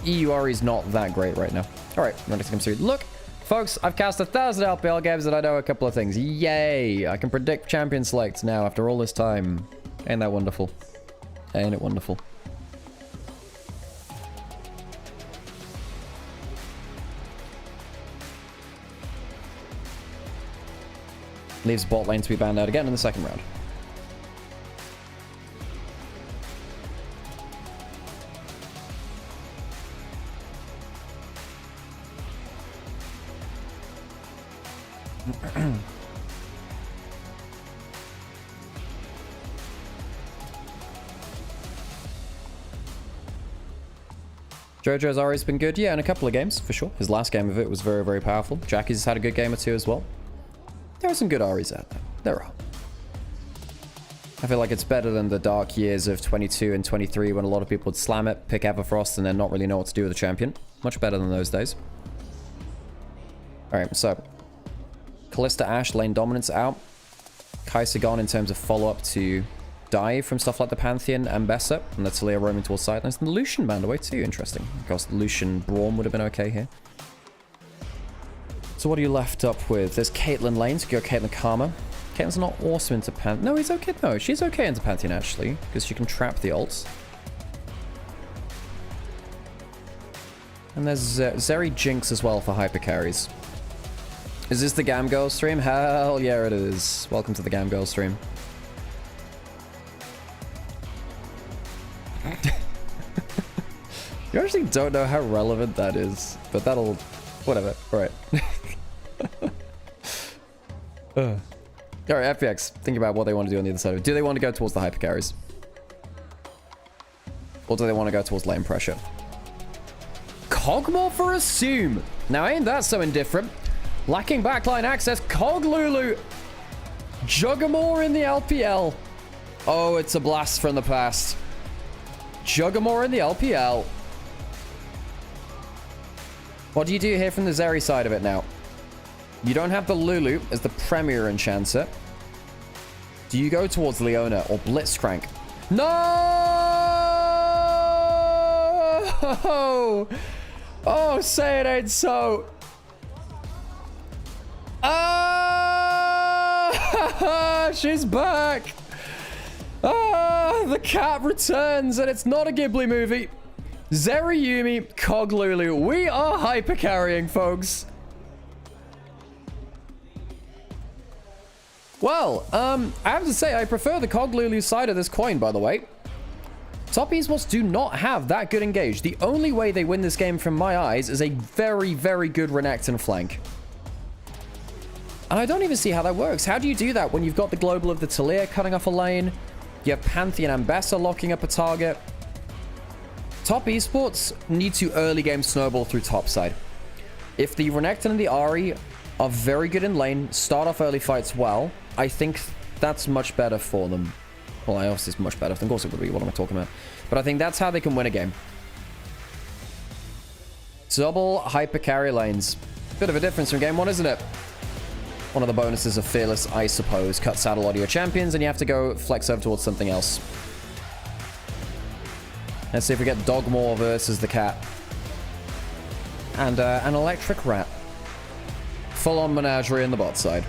EU Ahri is not that great right now. Alright, Renekton comes through. Look! Folks, I've cast 1,000 LPL games and I know a couple of things. Yay! I can predict champion selects now after all this time. Ain't that wonderful? Ain't it wonderful? Leaves bot lane to be banned out again in the second round. Jojo's always been good. Yeah, in a couple of games, for sure. His last game of it was very, very powerful. Jackie's had a good game or 2 as well. There are some good Ahris out there. There are. I feel like it's better than the dark years of 22 and 23 when a lot of people would slam it, pick Everfrost, and then not really know what to do with the champion. Much better than those days. Alright, so Kalista Ashe, lane dominance out. Kai'Sa gone in terms of follow-up to dive from stuff like the Pantheon and Bessa, and the Talia roaming towards sidelines. And the Lucian banned away too, interesting. Of course, Lucian Braum would have been okay here. So what are you left up with? There's Caitlyn lane, so go Caitlyn Karma. Caitlyn's not awesome into Pantheon. No, he's okay. No, she's okay into Pantheon actually, because she can trap the ults. And there's Zeri Jinx as well for hyper carries. Is this the Gam Girl stream? Hell yeah, it is. Welcome to the Gam Girl stream. You actually don't know how relevant that is, but that'll... whatever. Alright. Alright, FPX. Think about what they want to do on the other side of it. Do they want to go towards the hyper carries? Or do they want to go towards lane pressure? Kog'Maw for Assume! Now ain't that so indifferent? Lacking backline access, Cog Lulu! Juggermore in the LPL. Oh, it's a blast from the past. Juggermore in the LPL. What do you do here from the Zeri side of it now? You don't have the Lulu as the premier enchanter. Do you go towards Leona or Blitzcrank? No! Oh, say it ain't so. Ah! She's back! Ah! The cat returns, and it's not a Ghibli movie. Zeri Yuumi, Cog Lulu. We are hyper carrying, folks. Well, I have to say, I prefer the Cog Lulu side of this coin, by the way. Top esports do not have that good engage. The only way they win this game from my eyes is a very, very good Renekton flank. And I don't even see how that works. How do you do that when you've got the global of the Talia cutting off a lane? You have Pantheon and Bessa locking up a target. Top esports need to early game snowball through topside. If the Renekton and the Ahri are very good in lane, start off early fights well, I think that's much better for them. Well, I obviously it's much better. Of course it would be. What am I talking about? But I think that's how they can win a game. Double hyper carry lanes. Bit of a difference from game one, isn't it? One of the bonuses of Fearless, I suppose. Cuts out a lot of your champions, and you have to go flex over towards something else. Let's see if we get Dogmore versus the cat. And an electric rat. Full-on menagerie in the bot side.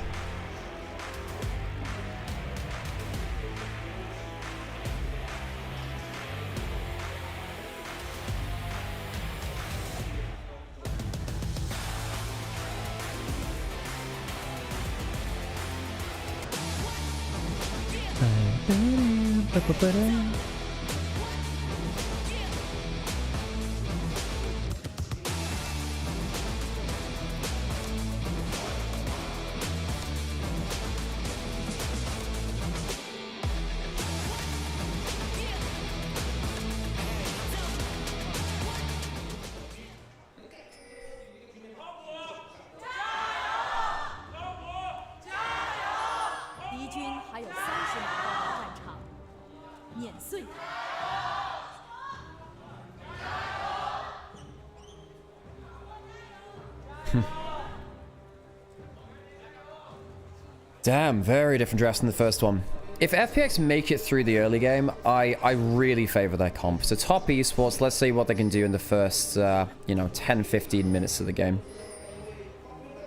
Damn, very different drafts than the first one. If FPX make it through the early game, I really favor their comp. So top esports, let's see what they can do in the first, 10-15 minutes of the game.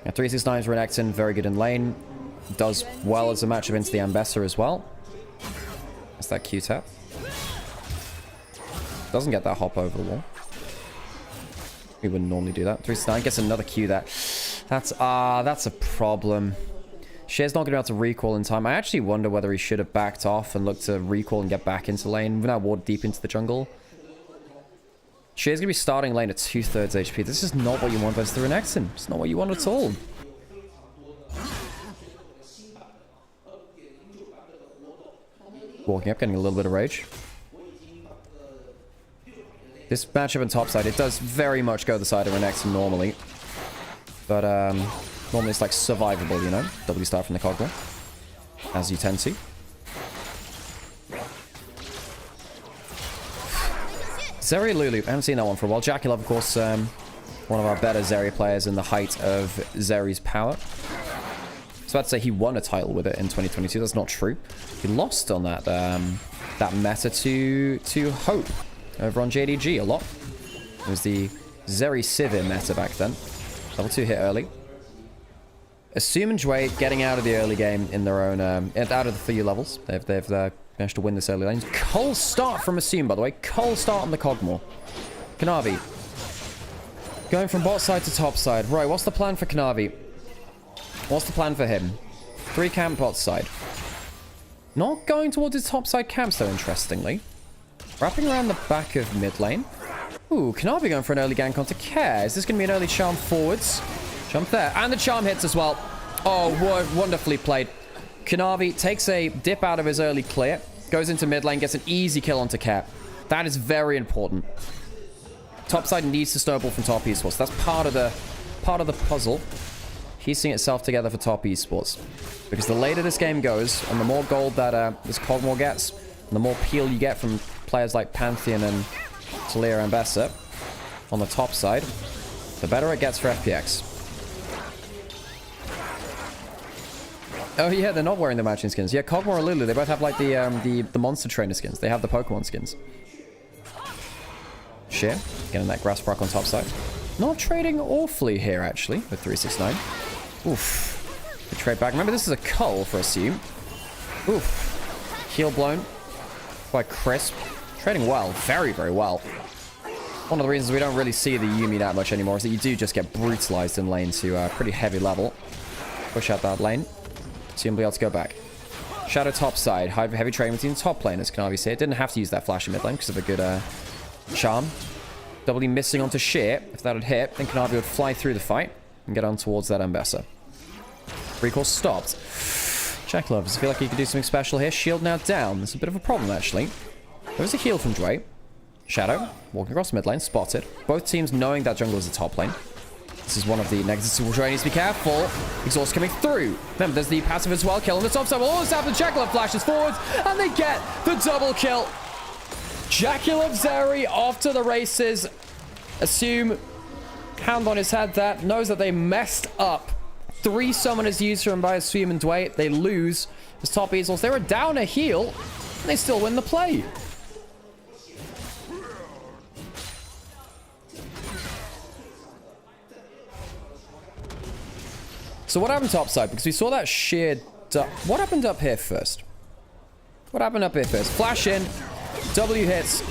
Yeah, 369's Renekton, very good in lane. Does well as a matchup into the Ambessa as well. That's that Q-tap. Doesn't get that hop over the wall. We wouldn't normally do that. 369 gets another Q that. That's a problem. Shea's not going to be able to recall in time. I actually wonder whether he should have backed off and looked to recall and get back into lane. We're now ward deep into the jungle. Shea's going to be starting lane at 2/3 HP. This is not what you want versus the Renekton. It's not what you want at all. Walking up, getting a little bit of rage. This matchup on top side, it does very much go the side of Renekton normally. But, normally it's like survivable, you know? W star from the Cogwheel. As you tend to. Zeri Lulu. I haven't seen that one for a while. Jackie Love, of course, one of our better Zeri players in the height of Zeri's power. I was about to say he won a title with it in 2022. That's not true. He lost on that that meta to Hope over on JDG a lot. It was the Zeri Sivir meta back then. Level 2 hit early. Assume and Jway getting out of the early game in their own, out of the few levels. They've managed to win this early lane. Cull start from Assume, by the way. Cull start on the Cogmore. Kanavi. Going from bot side to top side. Right, what's the plan for Kanavi? What's the plan for him? 3 camp bot side. Not going towards his top side camps, though, interestingly. Wrapping around the back of mid lane. Ooh, Kanavi going for an early gank onto Care. Is this going to be an early charm forwards? Jump there. And the charm hits as well. Oh, wonderfully played. Kanavi takes a dip out of his early clear. Goes into mid lane. Gets an easy kill onto Cap. That is very important. Topside needs to snowball from top esports. That's part of the puzzle. Piecing itself together for top esports. Because the later this game goes, and the more gold that this Cogmore gets, and the more peel you get from players like Pantheon and Talia and Bessa on the top side, the better it gets for FPX. Oh yeah, they're not wearing the matching skins. Yeah, Cogmore and Lulu, they both have like the monster trainer skins. They have the Pokemon skins. Sheer, getting that grass rock on top side. Not trading awfully here actually with 369. Oof. The trade back. Remember, this is a cull for Assume. Oof. Heal blown. Quite crisp. Trading well. Very, very well. One of the reasons we don't really see the Yuumi that much anymore is that you do just get brutalized in lane to a pretty heavy level. Push out that lane. Assume will be able to go back. Shadow top side. Heavy trading between the top laners. Can obviously see it. Didn't have to use that flash in mid lane because of a good charm. Doubly missing onto Sheer. If that had hit, then Kanavi would fly through the fight and get on towards that Ambessa. Recall stopped. Jack Love, does it feel like he could do something special here? Shield now down. There's a bit of a problem, actually. There's a heal from Dway. Shadow, walking across mid lane, spotted. Both teams knowing that jungle is the top lane. This is one of the negatives. Dre needs to be careful. Exhaust coming through. Remember, there's the passive as well. Kill on the top side. Will always happen. Jackalope flashes forwards, and they get the double kill. Jackalope Zeri off to the races. Assume, hand on his head there, knows that they messed up. 3 summoners used from by Assume and Dwayne. They lose as top easels. They were down a heal, and they still win the play. So what happened topside? Because we saw that sheer... What happened up here first? What happened up here first? Flash in. W hits.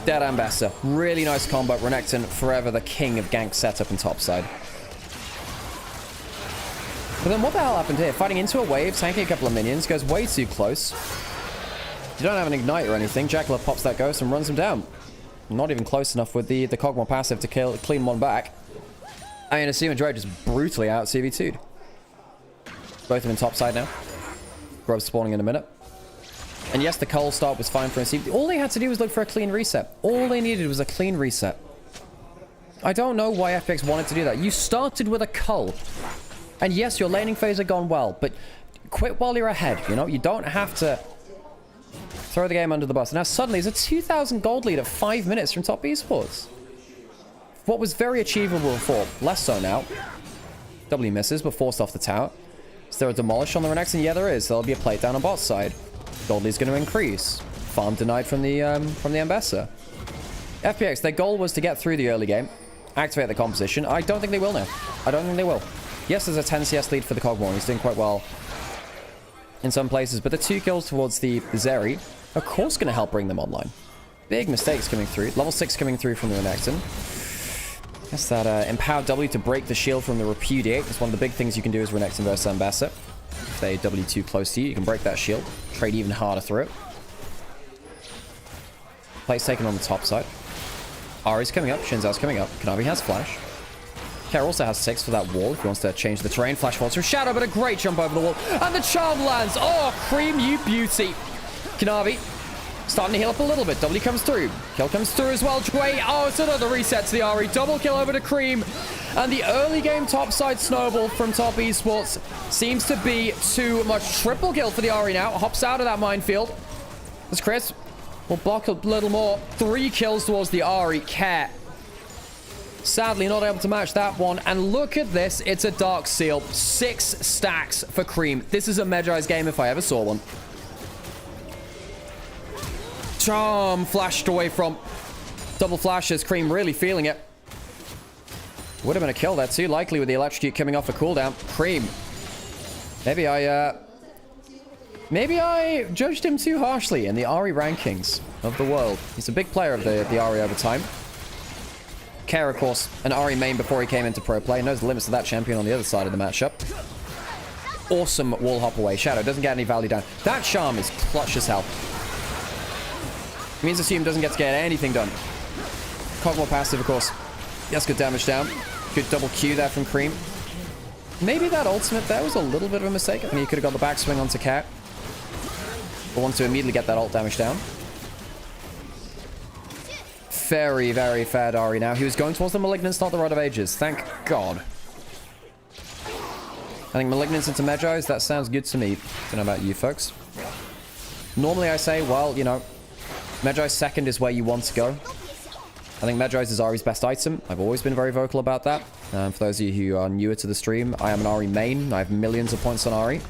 Dead Ambassador. Really nice combo. Renekton, forever the king of gank setup and topside. But then what the hell happened here? Fighting into a wave, tanking a couple of minions. Goes way too close. You don't have an ignite or anything. Jackalope pops that ghost and runs him down. Not even close enough with the Kog'Maw passive to clean one back. I mean, Assume and Dre just brutally out CV2'd. Both of them in topside now. Grub spawning in a minute. And yes, the cold start was fine for Assume. All they had to do was look for a clean reset. All they needed was a clean reset. I don't know why FPX wanted to do that. You started with a cull. And yes, your laning phase had gone well, but quit while you're ahead, you know? You don't have to throw the game under the bus. Now suddenly, it's a 2,000 gold lead at 5 minutes from top esports. What was very achievable before, less so now. W misses, but forced off the tower. Is there a demolish on the Renekton? Yeah, there is. There'll be a plate down on bot side. Gold lead's going to increase. Farm denied from the Ambassador. FPX, their goal was to get through the early game, activate the composition. I don't think they will now. I don't think they will. Yes, there's a 10 CS lead for the Kog'Maw. He's doing quite well in some places, but the 2 kills towards the Zeri, of course, going to help bring them online. Big mistakes coming through. Level 6 coming through from the Renekton. That's that empowered W to break the shield from the Repudiate. It's one of the big things you can do as Renekton versus Ambassador. If they W too close to you, you can break that shield. Trade even harder through it. Plate's taken on the top side. Ahri's coming up. Shinzao's coming up. Kanavi has flash. Kara also has 6 for that wall if he wants to change the terrain. Flash falls through Shadow, but a great jump over the wall. And the charm lands. Oh, Cream, you beauty. Kanavi starting to heal up a little bit. W comes through. Kill comes through as well. Dwayne. Oh, it's another reset to the Ahri. Double kill over to Cream. And the early game topside snowball from top esports seems to be too much. Triple kill for the Ahri now. Hops out of that minefield. As Chris will block a little more. 3 kills towards the Ahri. Care. Sadly, not able to match that one. And look at this. It's a Dark Seal. 6 stacks for Cream. This is a Medjai's game if I ever saw one. Charm flashed away from. Double flashes. Cream really feeling it. Would have been a kill there too. Likely with the electrocute coming off a cooldown. Cream. Maybe I judged him too harshly in the Ahri rankings of the world. He's a big player of the Ahri over time. Care, of course, an Ahri main before he came into pro play. Knows the limits of that champion on the other side of the matchup. Awesome wall hop away. Shadow doesn't get any value down. That charm is clutch as hell. It means Assume doesn't get to get anything done. Kog'Maw passive, of course. Yes, good damage down. Good double Q there from Cream. Maybe that ultimate there was a little bit of a mistake. I think he could have got the backswing onto Cat. But wants to immediately get that ult damage down. Very, very fair Ahri now. He was going towards the Malignance, not the Rod of Ages. Thank God. I think Malignance into Medjai's, that sounds good to me. Don't know about you folks. Normally I say, well, you know, Medjai's second is where you want to go. I think Medjai's is Ahri's best item. I've always been very vocal about that. For those of you who are newer to the stream, I am an Ahri main. I have millions of points on Ahri.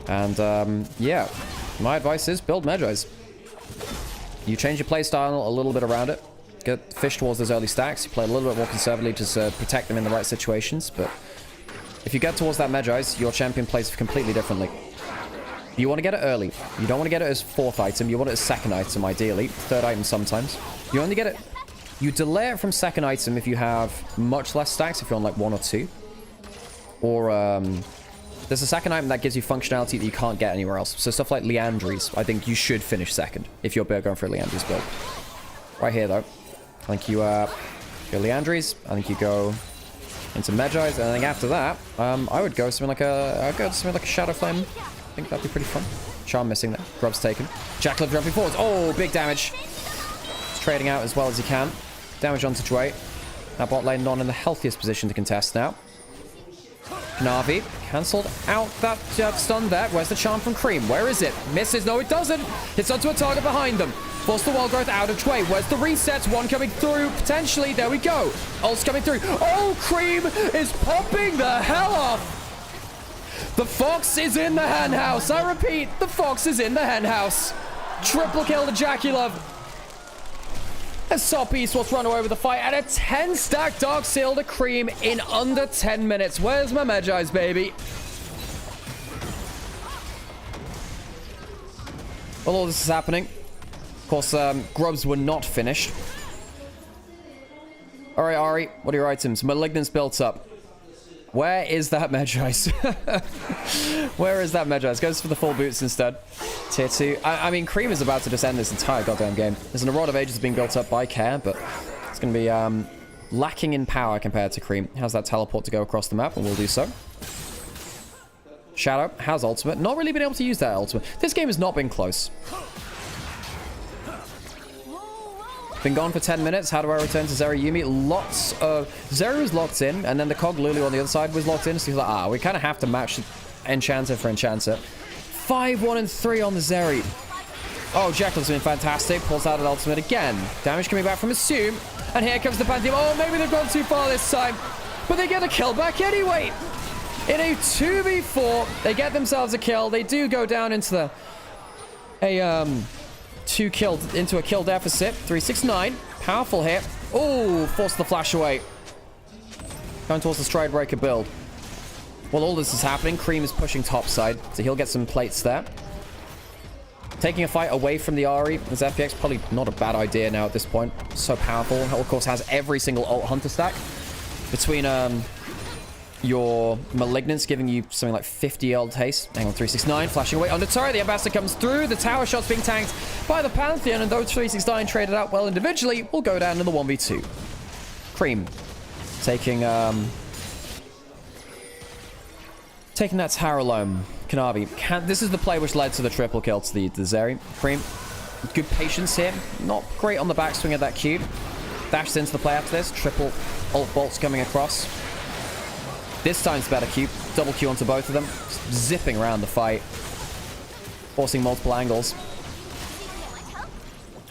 And, yeah. My advice is build Medjai's. You change your playstyle a little bit around it. Get fish towards those early stacks. You play a little bit more conservatively to protect them in the right situations. But if you get towards that Medjai's, your champion plays completely differently. You want to get it early. You don't want to get it as 4th item. You want it as 2nd item, ideally. 3rd item sometimes. You only get it... You delay it from 2nd item if you have much less stacks, if you're on like 1 or 2. Or, there's a 2nd item that gives you functionality that you can't get anywhere else. So stuff like Liandry's, I think you should finish 2nd if you're going for a Liandry's build. Right here, though. I think you, go Liandry's. I think you go into Medjai's. And I think after that, I would go something like a Shadow Flame. I think that'd be pretty fun. Charm missing there. Grub's taken. Jackalope jumping forwards. Oh, big damage. He's trading out as well as he can. Damage onto Dwayne. That bot lane not in the healthiest position to contest now. Navi cancelled out that stun there. Where's the charm from Cream? Where is it? Misses. No, it doesn't. It's onto a target behind them. Force the wall growth out of Tway. Where's the resets? One coming through. Potentially. There we go. Ult's coming through. Oh, Cream is popping the hell off. The Fox is in the hen house. I repeat, the Fox is in the hen house. Triple kill to Jackie Love. As Top Esports run away with the fight at a 10-stack Dark Seal to Cream in under 10 minutes. Where's my Magi's, baby? While all this is happening, of course, grubs were not finished. All right, Ari, what are your items? Malignance built up. Where is that Magi's? Where is that Magi's? Goes for the full boots instead. Tier 2. I mean, Cream is about to just end this entire goddamn game. There's an Rod of Ages being built up by Care, but it's going to be lacking in power compared to Cream. How's that teleport to go across the map? And we'll do so. Shadow has ultimate. Not really been able to use that ultimate. This game has not been close. Been gone for 10 minutes. How do I return to Zeri Yuumi? Lots of... Zeri was locked in, and then the Cog Lulu on the other side was locked in. So he's like, we kind of have to match Enchanter for Enchanter. 5-1 and 3 on the Zeri. Oh, Jekyll's been fantastic. Pulls out an ultimate again. Damage coming back from Assume. And here comes the Pantheon. Oh, maybe they've gone too far this time. But they get a kill back anyway. In a 2v4, they get themselves a kill. They do go down into a kill deficit. 369. Powerful hit. Oh, force the flash away. Going towards the Stride Breaker build. While all this is happening, Cream is pushing topside, so he'll get some plates there. Taking a fight away from the Ahri as FPX, probably not a bad idea now at this point. So powerful. Of course, has every single ult Hunter stack. Between your Malignance giving you something like 50 ult haste. Hang on, 369, flashing away. Under turret, the Ambassador comes through. The tower shot's being tanked by the Pantheon, and those 369 traded out well individually will go down to the 1v2. Cream taking that tower alone. Kanavi. This is the play which led to the triple kill to the Zeri. Cream. Good patience here. Not great on the backswing of that cube. Dashes into the play after this. Triple ult bolts coming across. This time's better cube. Double Q onto both of them. Zipping around the fight. Forcing multiple angles.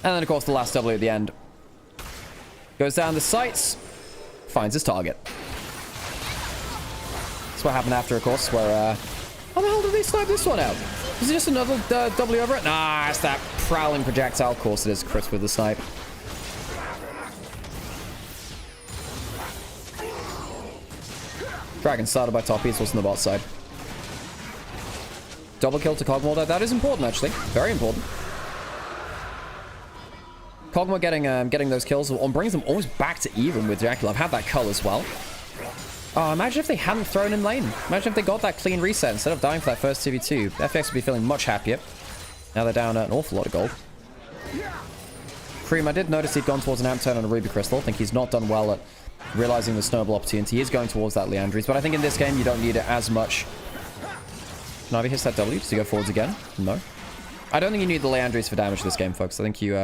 And then, of course, the last W at the end. Goes down the sights. Finds his target. What happened after, of course, where how the hell did they snipe this one out? Is it just another W over it? Nah, it's that prowling projectile. Of course it is. Chris with the snipe. Dragon started by Top Esports on the bot side. Double kill to Kog'Maw there. That is important, actually. Very important. Kog'Maw getting those kills brings them almost back to even with Jackie Love. Have that cull as well. Oh, imagine if they hadn't thrown in lane. Imagine if they got that clean reset instead of dying for that first 2v2. FPX would be feeling much happier. Now they're down an awful lot of gold. Cream, I did notice he'd gone towards an amp turn on a Ruby Crystal. I think he's not done well at realizing the snowball opportunity. He is going towards that Leandries, but I think in this game you don't need it as much. Navi hits that W. Does he go forwards again? No. I don't think you need the Leandries for damage this game, folks. I think you,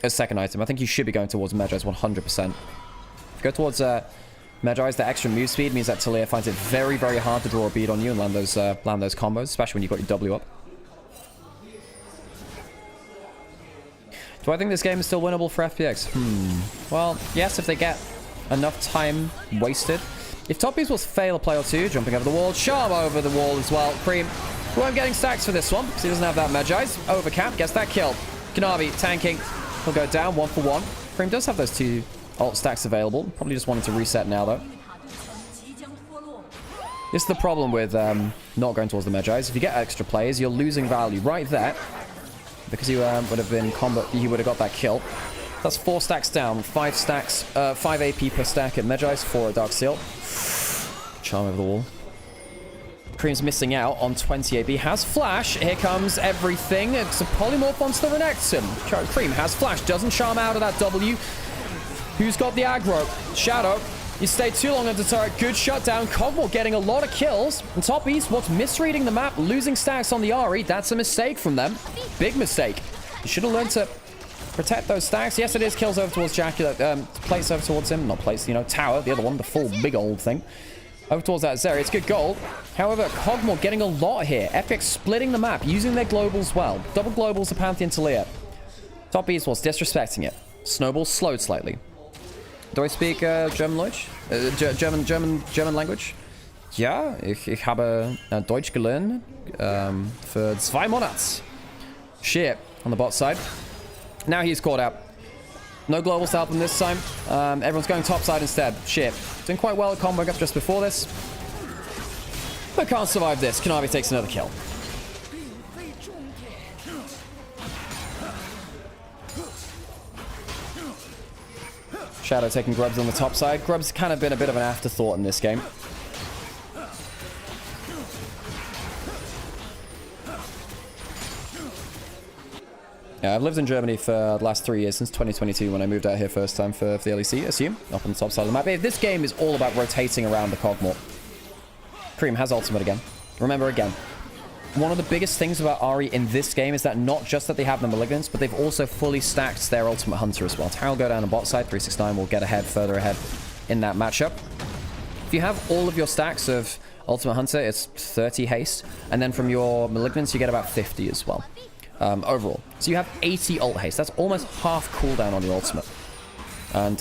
as second item, I think you should be going towards Magi's 100%. If you go towards Magi's, the extra move speed means that Talia finds it very, very hard to draw a bead on you and land those combos, especially when you've got your W up. Do I think this game is still winnable for FPX? Well, yes, if they get enough time wasted. If Top Esports fail a play or two, jumping over the wall, Charm over the wall as well. Cream, who I'm getting stacks for this one, because he doesn't have that Magi's. Overcap, gets that kill. Kanavi, tanking. He'll go down, 1 for 1. Cream does have those 2 ult stacks available. Probably just wanted to reset now, though. This is the problem with not going towards the Magi's. If you get extra plays, you're losing value right there. Because you would have been he would have got that kill. That's 4 stacks down. 5 stacks, 5 AP per stack at Magi's, 4 at Dark Seal. Charm over the wall. Cream's missing out on 20 AP. Has flash. Here comes everything. It's a polymorph onto the Renekton. Cream has flash. Doesn't charm out of that W. Who's got the aggro? Shadow. You stayed too long under turret. Good shutdown. Kog'Maw getting a lot of kills. And Top Esports misreading the map, losing stacks on the Ahri. That's a mistake from them. Big mistake. You should have learned to Protect those stacks. Yes, it is kills over towards Jackie. Plates over towards him. Not plates, you know, tower. The other one, the full big old thing. Over towards that Zeri. It's good gold. However, Kog'Maw getting a lot here. FPX splitting the map, using their globals well. Double globals to Pantheon to Leah. Top Esports disrespecting it. Snowball slowed slightly. Do I speak German German language? Ja, ich habe Deutsch gelernt für 2 Monate. Shit, on the bot side. Now he's caught out. No globals to help him this time. Everyone's going top side instead. Shit. Doing quite well at combo just before this. But can't survive this. Kanavi takes another kill. Shadow taking Grubs on the top side. Grubs kind of been a bit of an afterthought in this game. Yeah, I've lived in Germany for the last 3 years, since 2022 when I moved out here first time for the LEC, assume. Up on the top side of the map. This game is all about rotating around the Kog'Maw. Cream has ultimate again. Remember again, one of the biggest things about Ahri in this game is that not just that they have the Malignants, but they've also fully stacked their ultimate hunter as well. Tau will go down on bot side, 369 will get ahead, further ahead in that matchup. If you have all of your stacks of ultimate hunter, it's 30 haste, and then from your Malignants you get about 50 as well. Overall. So you have 80 ult haste. That's almost half cooldown on your ultimate. And,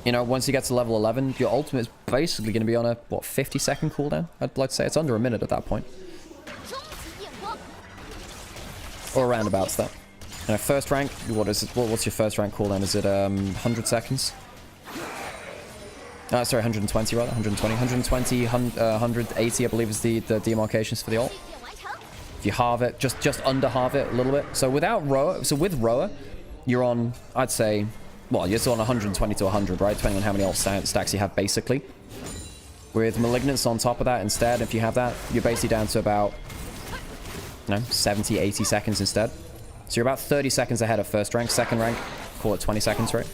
you know, once you get to level 11, your ultimate is basically going to be on a, what, 50-second cooldown? I'd like to say it's under a minute at that point. Or around about that. And a first rank, what is it? What's your first rank cooldown? Is it 100 seconds? Sorry, 120 rather. 120. 120, 180, I believe is the demarcations for the ult. If you halve it, just under halve it a little bit. So without Roa, so with Roa, you're on, I'd say, well, you're still on 120 to 100, right? Depending on how many ult stacks you have, basically. With Malignance on top of that instead, if you have that, you're basically down to about, you know, 70, 80 seconds instead. So you're about 30 seconds ahead of first rank. Second rank, call it 20 seconds, right?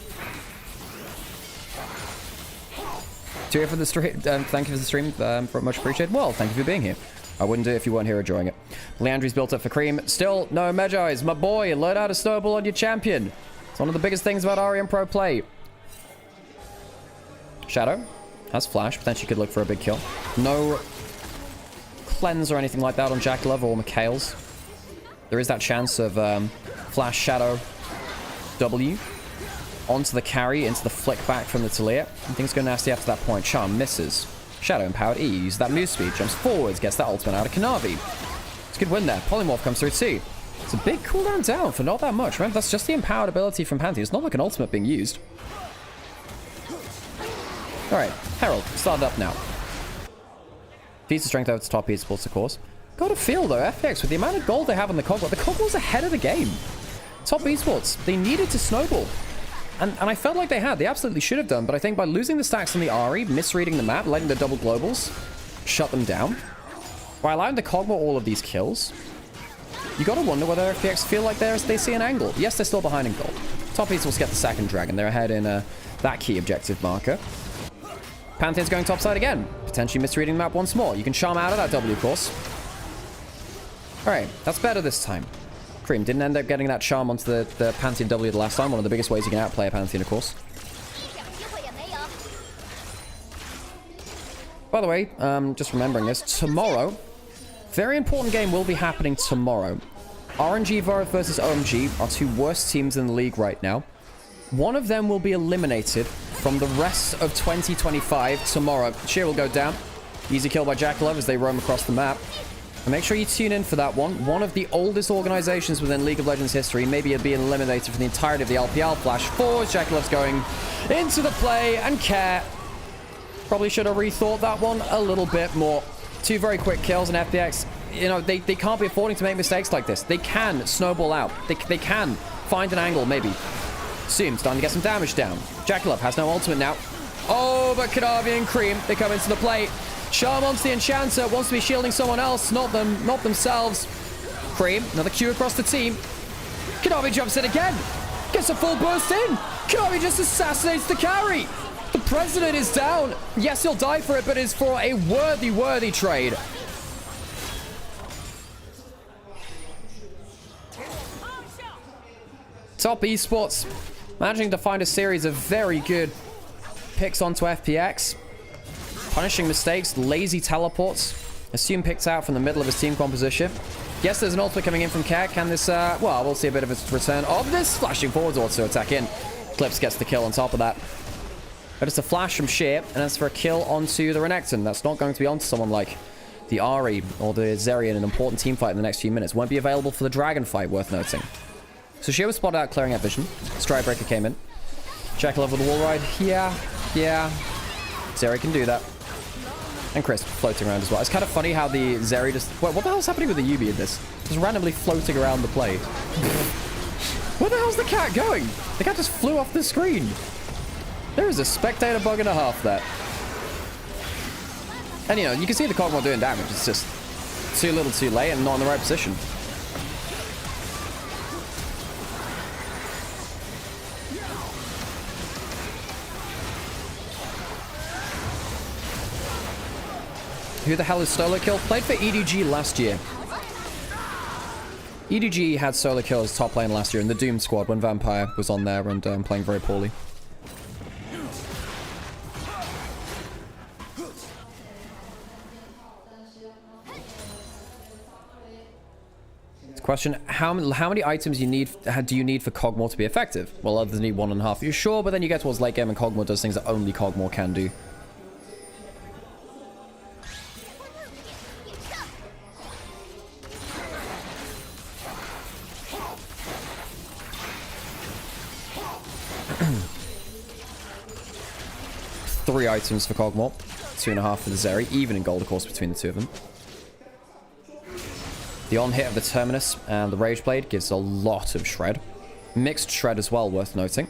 Cheer for the stream. Thank you for the stream. Much appreciated. Well, thank you for being here. I wouldn't do it if you weren't here enjoying it. Leandri's built up for Cream. Still, no Medjai's. My boy, learn how to snowball on your champion. It's one of the biggest things about Arian Pro play. Shadow has flash. Potentially could look for a big kill. No cleanse or anything like that on Jackalov or Mikhail's. There is that chance of flash Shadow W onto the carry, into the flick back from the Talia. Things go nasty after that point. Charm misses. Shadow empowered E, uses that move speed, jumps forwards, gets that ultimate out of Kanavi. It's a good win there. Polymorph comes through too. It's a big cooldown down for not that much. Remember, that's just the empowered ability from Pantheon. It's not like an ultimate being used. Alright, Herald, started up now. Piece of strength over to top esports, of course. Got a feel though, FPX, with the amount of gold they have on the Kog'Maw's ahead of the game. Top esports, they needed to snowball. And I felt like they had. They absolutely should have done. But I think by losing the stacks on the Ahri, misreading the map, letting the double globals shut them down, by allowing the Kog'Maw all of these kills, you gotta wonder whether FPX feel like they see an angle. Yes, they're still behind in gold. Top esports get the second dragon. They're ahead in that key objective marker. Pantheon's going topside again. Potentially misreading the map once more. You can charm out of that W, of course. Alright, that's better this time. Cream didn't end up getting that charm onto the Pantheon W the last time. One of the biggest ways you can outplay a Pantheon, of course. By the way, just remembering this, tomorrow, very important game will be happening tomorrow. RNG versus OMG are two worst teams in the league right now. One of them will be eliminated from the rest of 2025 tomorrow. Sheer will go down. Easy kill by Jackalov as they roam across the map. And make sure you tune in for that one. One of the oldest organizations within League of Legends history. Maybe it'll be eliminated for the entirety of the LPL. Flash forward. Jackalov's going into the play and care. Probably should have rethought that one a little bit more. Two very quick kills and FPX. You know, they can't be affording to make mistakes like this. They can snowball out. They can find an angle, maybe. Soon, starting to get some damage down. Jackalov has no ultimate now. Oh, but Kadavi and Cream, they come into the play. Charm onto the Enchanter, wants to be shielding someone else, not themselves. Cream, another Q across the team. Kadavi jumps in again. Gets a full burst in. Kadavi just assassinates the carry. The President is down. Yes, he'll die for it, but it's for a worthy trade. Top Esports managing to find a series of very good picks onto FPX. Punishing mistakes, lazy teleports. Assume picks out from the middle of his team composition. Yes, there's an ultimate coming in from Care. Can this, well, we'll see a bit of a return of this. Flashing forwards auto attack in. Clips gets the kill on top of that. But it's a flash from Sheer, and that's for a kill onto the Renekton. That's not going to be onto someone like the Ahri or the Zeri in an important team fight in the next few minutes. Won't be available for the Dragon fight, worth noting. So Sheer was spotted out clearing out vision. Stridebreaker came in. Jackal over the wall ride. Yeah. Zeri can do that. And Chris floating around as well. It's kind of funny how the Zeri just... Wait, what the hell's happening with the Yubi in this? Just randomly floating around the play. Where the hell's the cat going? The cat just flew off the screen. There is a spectator bug and a half there. And, you know, you can see the Kog'Maw doing damage. It's just too little too late and not in the right position. Who the hell is Solo Kill? Played for EDG last year. EDG had Solo Kill as top lane last year in the Doom squad when Vampire was on there and playing very poorly. Question, how many items do you need for Kog'Maw to be effective? Well, others need 1.5. You're sure, but then you get towards late game and Kog'Maw does things that only Kog'Maw can do. Three items for Kog'Maw, 2.5 for the Zeri, even in gold, of course, between the two of them. The on-hit of the Terminus and the Rage Blade gives a lot of shred. Mixed shred as well, worth noting.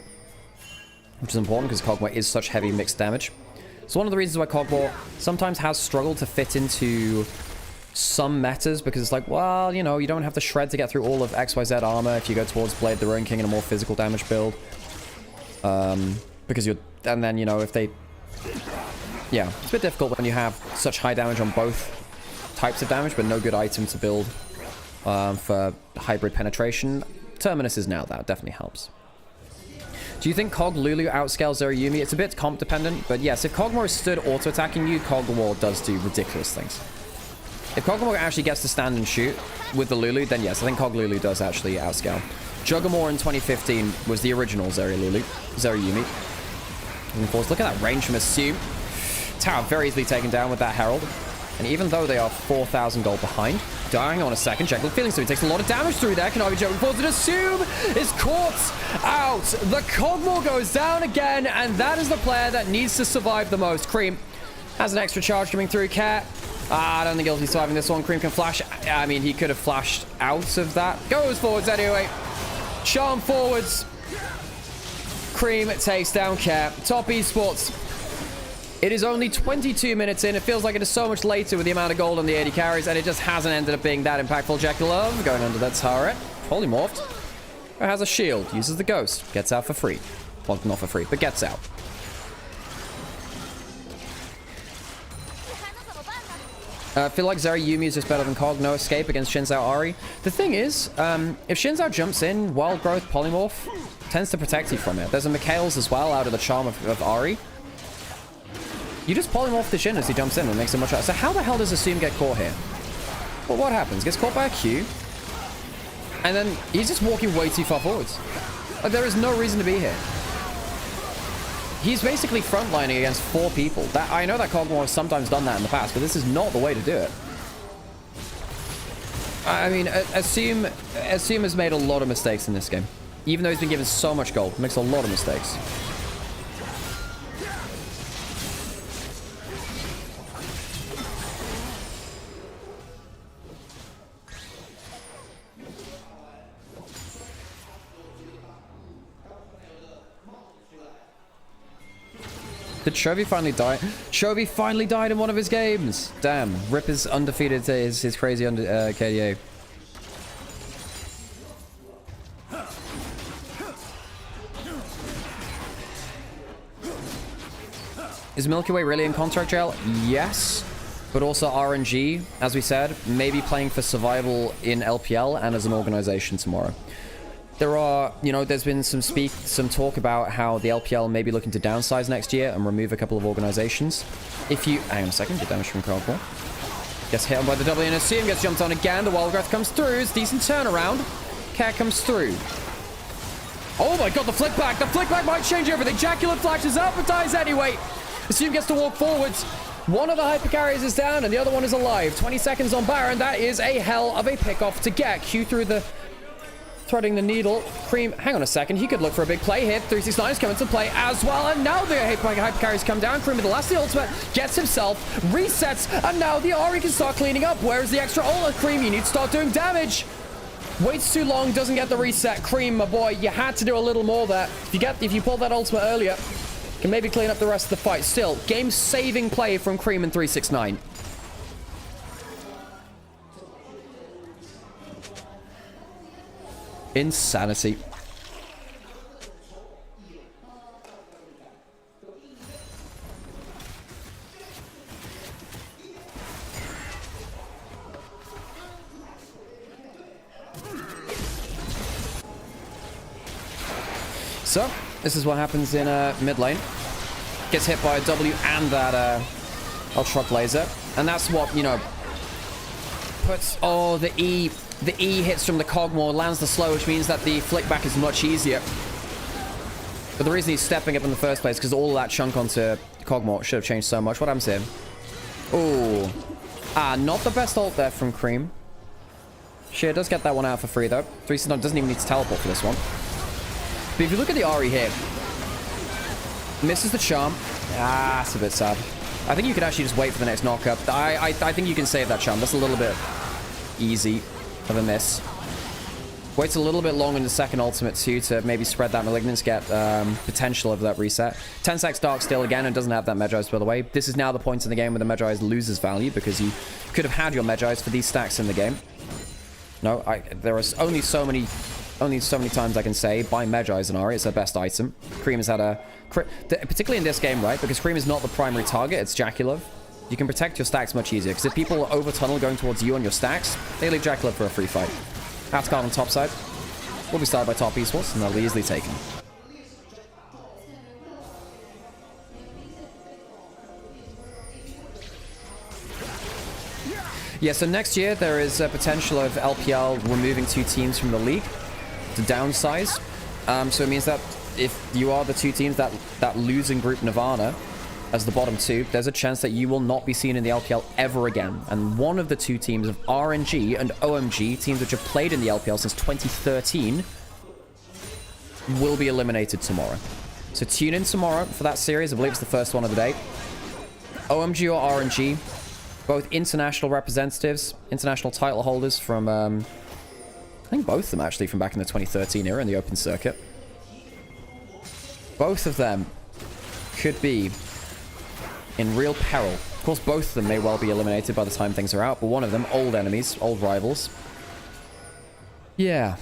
Which is important because Kog'Maw is such heavy mixed damage. So one of the reasons why Kog'Maw sometimes has struggled to fit into some metas, because it's like, well, you know, you don't have the shred to get through all of XYZ armor if you go towards Blade the Ruin King in a more physical damage build. Because you're... And then, you know, if they... Yeah, it's a bit difficult when you have such high damage on both types of damage, but no good item to build for hybrid penetration. Terminus is now that. Definitely helps. Do you think Kog Lulu outscales Zeri Yuumi? It's a bit comp dependent, but yes, if Kog'Maw is stood auto-attacking you, Kog'Maw does do ridiculous things. If Kog'Maw actually gets to stand and shoot with the Lulu, then yes, I think Kog Lulu does actually outscale. Juggermore in 2015 was the original Zeri Yuumi. Look at that range from Assume. Tower very easily taken down with that Herald. And even though they are 4,000 gold behind, dying on a second, Jekyll feeling so he takes a lot of damage through there. Cannot be jumping forward, and Assume is caught out. The Kog'Maw goes down again, and that is the player that needs to survive the most. Cream has an extra charge coming through. Cat. I don't think he'll be surviving this one. Cream can flash. I mean, he could have flashed out of that. Goes forwards anyway. Charm forwards. Cream takes down Care. Top Esports. It is only 22 minutes in. It feels like it is so much later with the amount of gold on the 80 carries, and it just hasn't ended up being that impactful. Jekyll Love going under that turret. Polymorphed. Has a shield. Uses the ghost. Gets out for free. Well, not for free, but gets out. I feel like Zeri Yuumi is just better than Kog. No escape against Xin Zhao Ahri. The thing is, if Xin Zhao jumps in, Wild Growth Polymorph tends to protect you from it. There's a Mikhail's as well out of the charm of Ahri. You just polymorph the Xin as he jumps in and makes it much harder. So how the hell does Assume get caught here? Well, what happens? Gets caught by a Q. And then he's just walking way too far forwards. Like, there is no reason to be here. He's basically frontlining against 4 people. That I know that Kog'Maw has sometimes done that in the past, but this is not the way to do it. I mean, Assume has made a lot of mistakes in this game. Even though he's been given so much gold, makes a lot of mistakes. Did Chovy finally die? Chovy finally died in one of his games. Damn. Rip is undefeated to his crazy KDA. Is Milky Way really in contract jail? Yes. But also RNG, as we said, maybe playing for survival in LPL and as an organization tomorrow. There are, you know, there's been some talk about how the LPL may be looking to downsize next year and remove a couple of organizations. If you... Hang on a second. Good damage from Cardboard. Gets hit on by the W and Assume. Gets jumped on again. The Wild Growth comes through. It's decent turnaround. Cat comes through. Oh my god, the flick back. The flick back might change everything. Jacula flashes up, but dies anyway. Assume gets to walk forwards. One of the hyper carriers is down and the other one is alive. 20 seconds on Baron. That is a hell of a pick-off to get. Q through the... Threading the needle. Cream, hang on a second. He could look for a big play here. 369 is coming to play as well. And now the hyper carries come down. Cream with the last of the ultimate gets himself, resets, and now the Ahri can start cleaning up. Where is the extra ult? Cream, you need to start doing damage. Waits too long, doesn't get the reset. Cream, my boy, you had to do a little more there. If you pulled that ultimate earlier, can maybe clean up the rest of the fight. Still, game-saving play from Cream and 369. Insanity. So, this is what happens in mid lane. Gets hit by a W and that Ultra Laser. And that's what, you know, puts... Oh, the E hits from the Cogmore, lands the slow, which means that the flick back is much easier. But the reason he's stepping up in the first place, because all of that chunk onto Cogmore should have changed so much. What happens here? Oh. Not the best ult there from Cream. Sheer does get that one out for free, though. 369 doesn't even need to teleport for this one. But if you look at the Ahri here, misses the charm. It's a bit sad. I think you could actually just wait for the next knockup. I think you can save that charm. That's a little bit easy of a miss. Waits a little bit long in the second ultimate too to maybe spread that Malignance, get potential of that reset. 10 seconds Dark still again and doesn't have that Medjay's, by the way. This is now the point in the game where the Medjay's loses value because you could have had your Medjay's for these stacks in the game. No, there are only so many times I can say buy Medjay's and Ahri. It's their best item. Cream has had a... Particularly in this game, right? Because Cream is not the primary target, it's Jacula. You can protect your stacks much easier, because if people over tunnel going towards you on your stacks, they leave Jacula for a free fight. Outcard on top side will be started by top esports, and they'll be easily taken. Yeah, so next year there is a potential of LPL removing 2 teams from the league to downsize. So it means that if you are the 2 teams that lose in Group Nirvana as the bottom 2, there's a chance that you will not be seen in the LPL ever again. And one of the 2 teams of RNG and OMG, teams which have played in the LPL since 2013, will be eliminated tomorrow. So tune in tomorrow for that series. I believe it's the first one of the day. OMG or RNG, both international representatives, international title holders from, I think both of them actually from back in the 2013 era in the open circuit. Both of them could be in real peril. Of course, both of them may well be eliminated by the time things are out, but one of them, old enemies, old rivals. Yeah.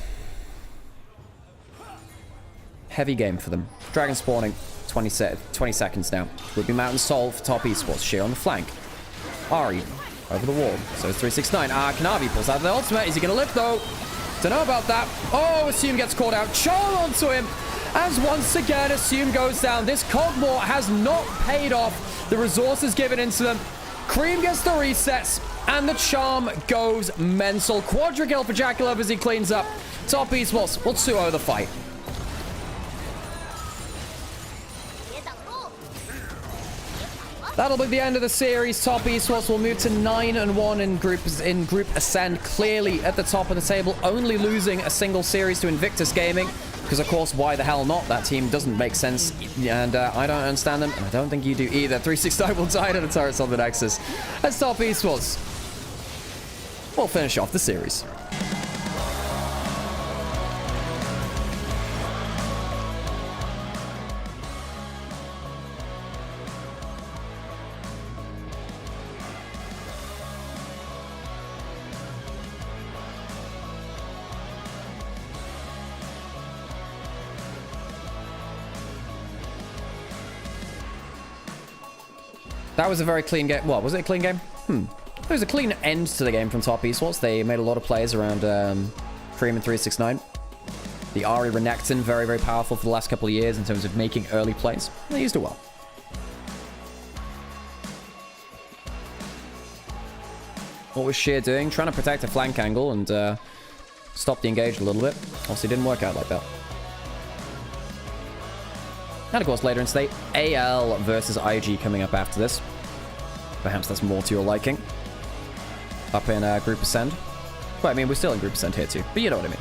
Heavy game for them. Dragon spawning, 20 seconds now. Would be Mountain Soul for top esports. Sheer on the flank. Ahri over the wall. So it's 369. Kanavi pulls out the ultimate. Is he going to live, though? Don't know about that. Oh, Assume gets caught out. Charm onto him. As once again, Assume goes down. This Cogmore has not paid off. The resources given into them. Cream gets the resets. And the charm goes mental. Quadra kill for Jacula as he cleans up. Top esports will 2-0 the fight. That'll be the end of the series. Top esports will move to 9-1 in Group Ascend. Clearly at the top of the table, only losing a single series to Invictus Gaming. Because, of course, why the hell not? That team doesn't make sense, and I don't understand them, and I don't think you do either. 369 will die to the turrets on the Nexus. That's top esports. We'll finish off the series. That was a very clean game. What, was it a clean game? It was a clean end to the game from top esports. They made a lot of plays around Cream and 369. The Ari Renekton, very, very powerful for the last couple of years in terms of making early plays. They used it well. What was Sheer doing? Trying to protect a flank angle and stop the engage a little bit. Obviously, didn't work out like that. And of course, later in today, AL versus IG coming up after this. Perhaps that's more to your liking. Up in Group Ascend. Well, I mean, we're still in Group Ascend here too, but you know what I mean.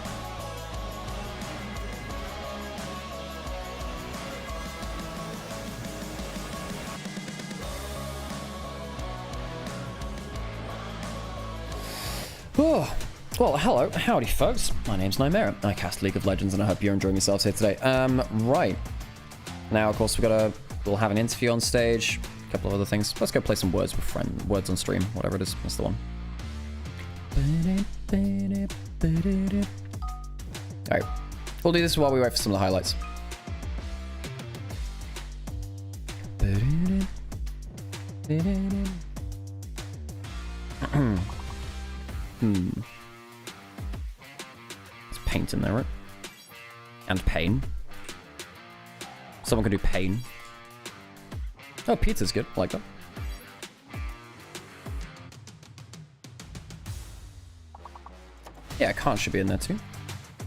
Oh, well, hello, howdy folks. My name's Nymaera. I cast League of Legends and I hope you're enjoying yourselves here today. Right. Now, of course, we'll have an interview on stage, a couple of other things. Let's go play some Words with Friends, Words on Stream, whatever it is. That's the one. Alright. We'll do this while we wait for some of the highlights. There's paint in there, right? And pain. Someone can do pain. Oh, pizza's good. I like that. Yeah, Kant should be in there too.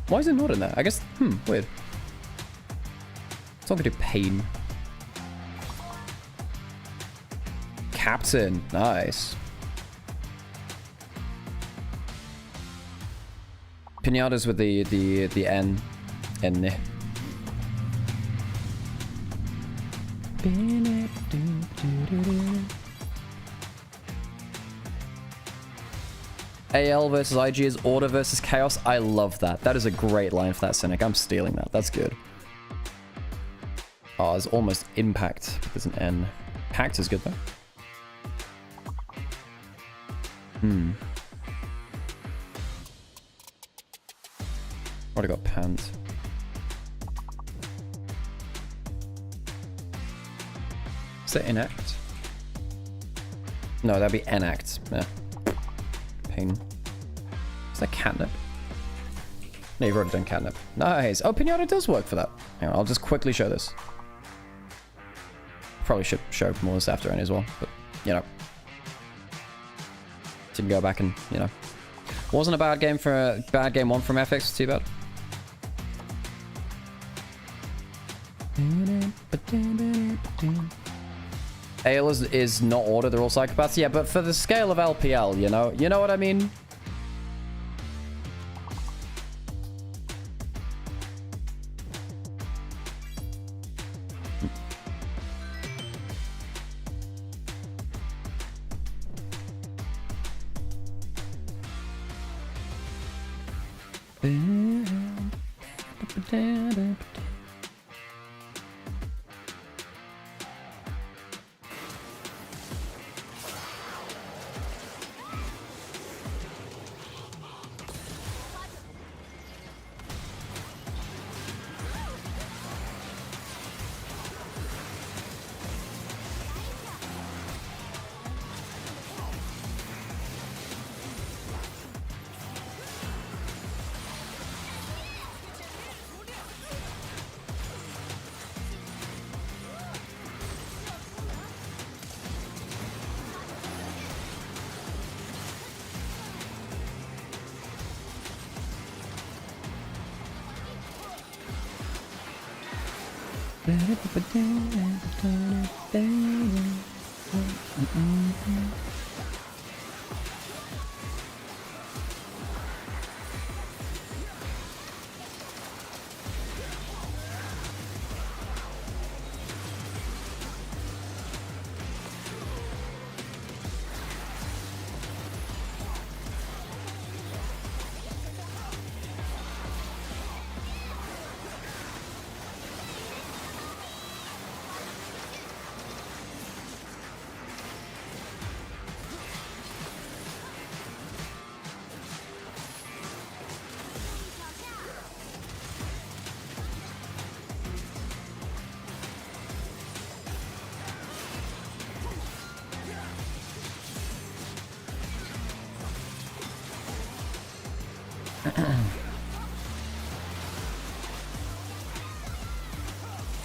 Why is it not in there? I guess, weird. Someone can do pain. Captain, nice. Pinatas with the N. N. AL versus IG is Order versus Chaos. I love that. That is a great line for that Cynic. I'm stealing that. That's good. Oh, there's almost Impact. There's an N. Pact is good though. Already got Pant. Is that Enact? No, that'd be Enact. Yeah. Pain. Is that Catnip? No, you've already done Catnip. Nice. Oh, Pinata does work for that. Hang on, I'll just quickly show this. Probably should show more of this after any as well, but, you know. Didn't go back and, you know. Wasn't a bad game one from FX, too bad. AL is not Order, they're all psychopaths. Yeah, but for the scale of LPL, you know what I mean?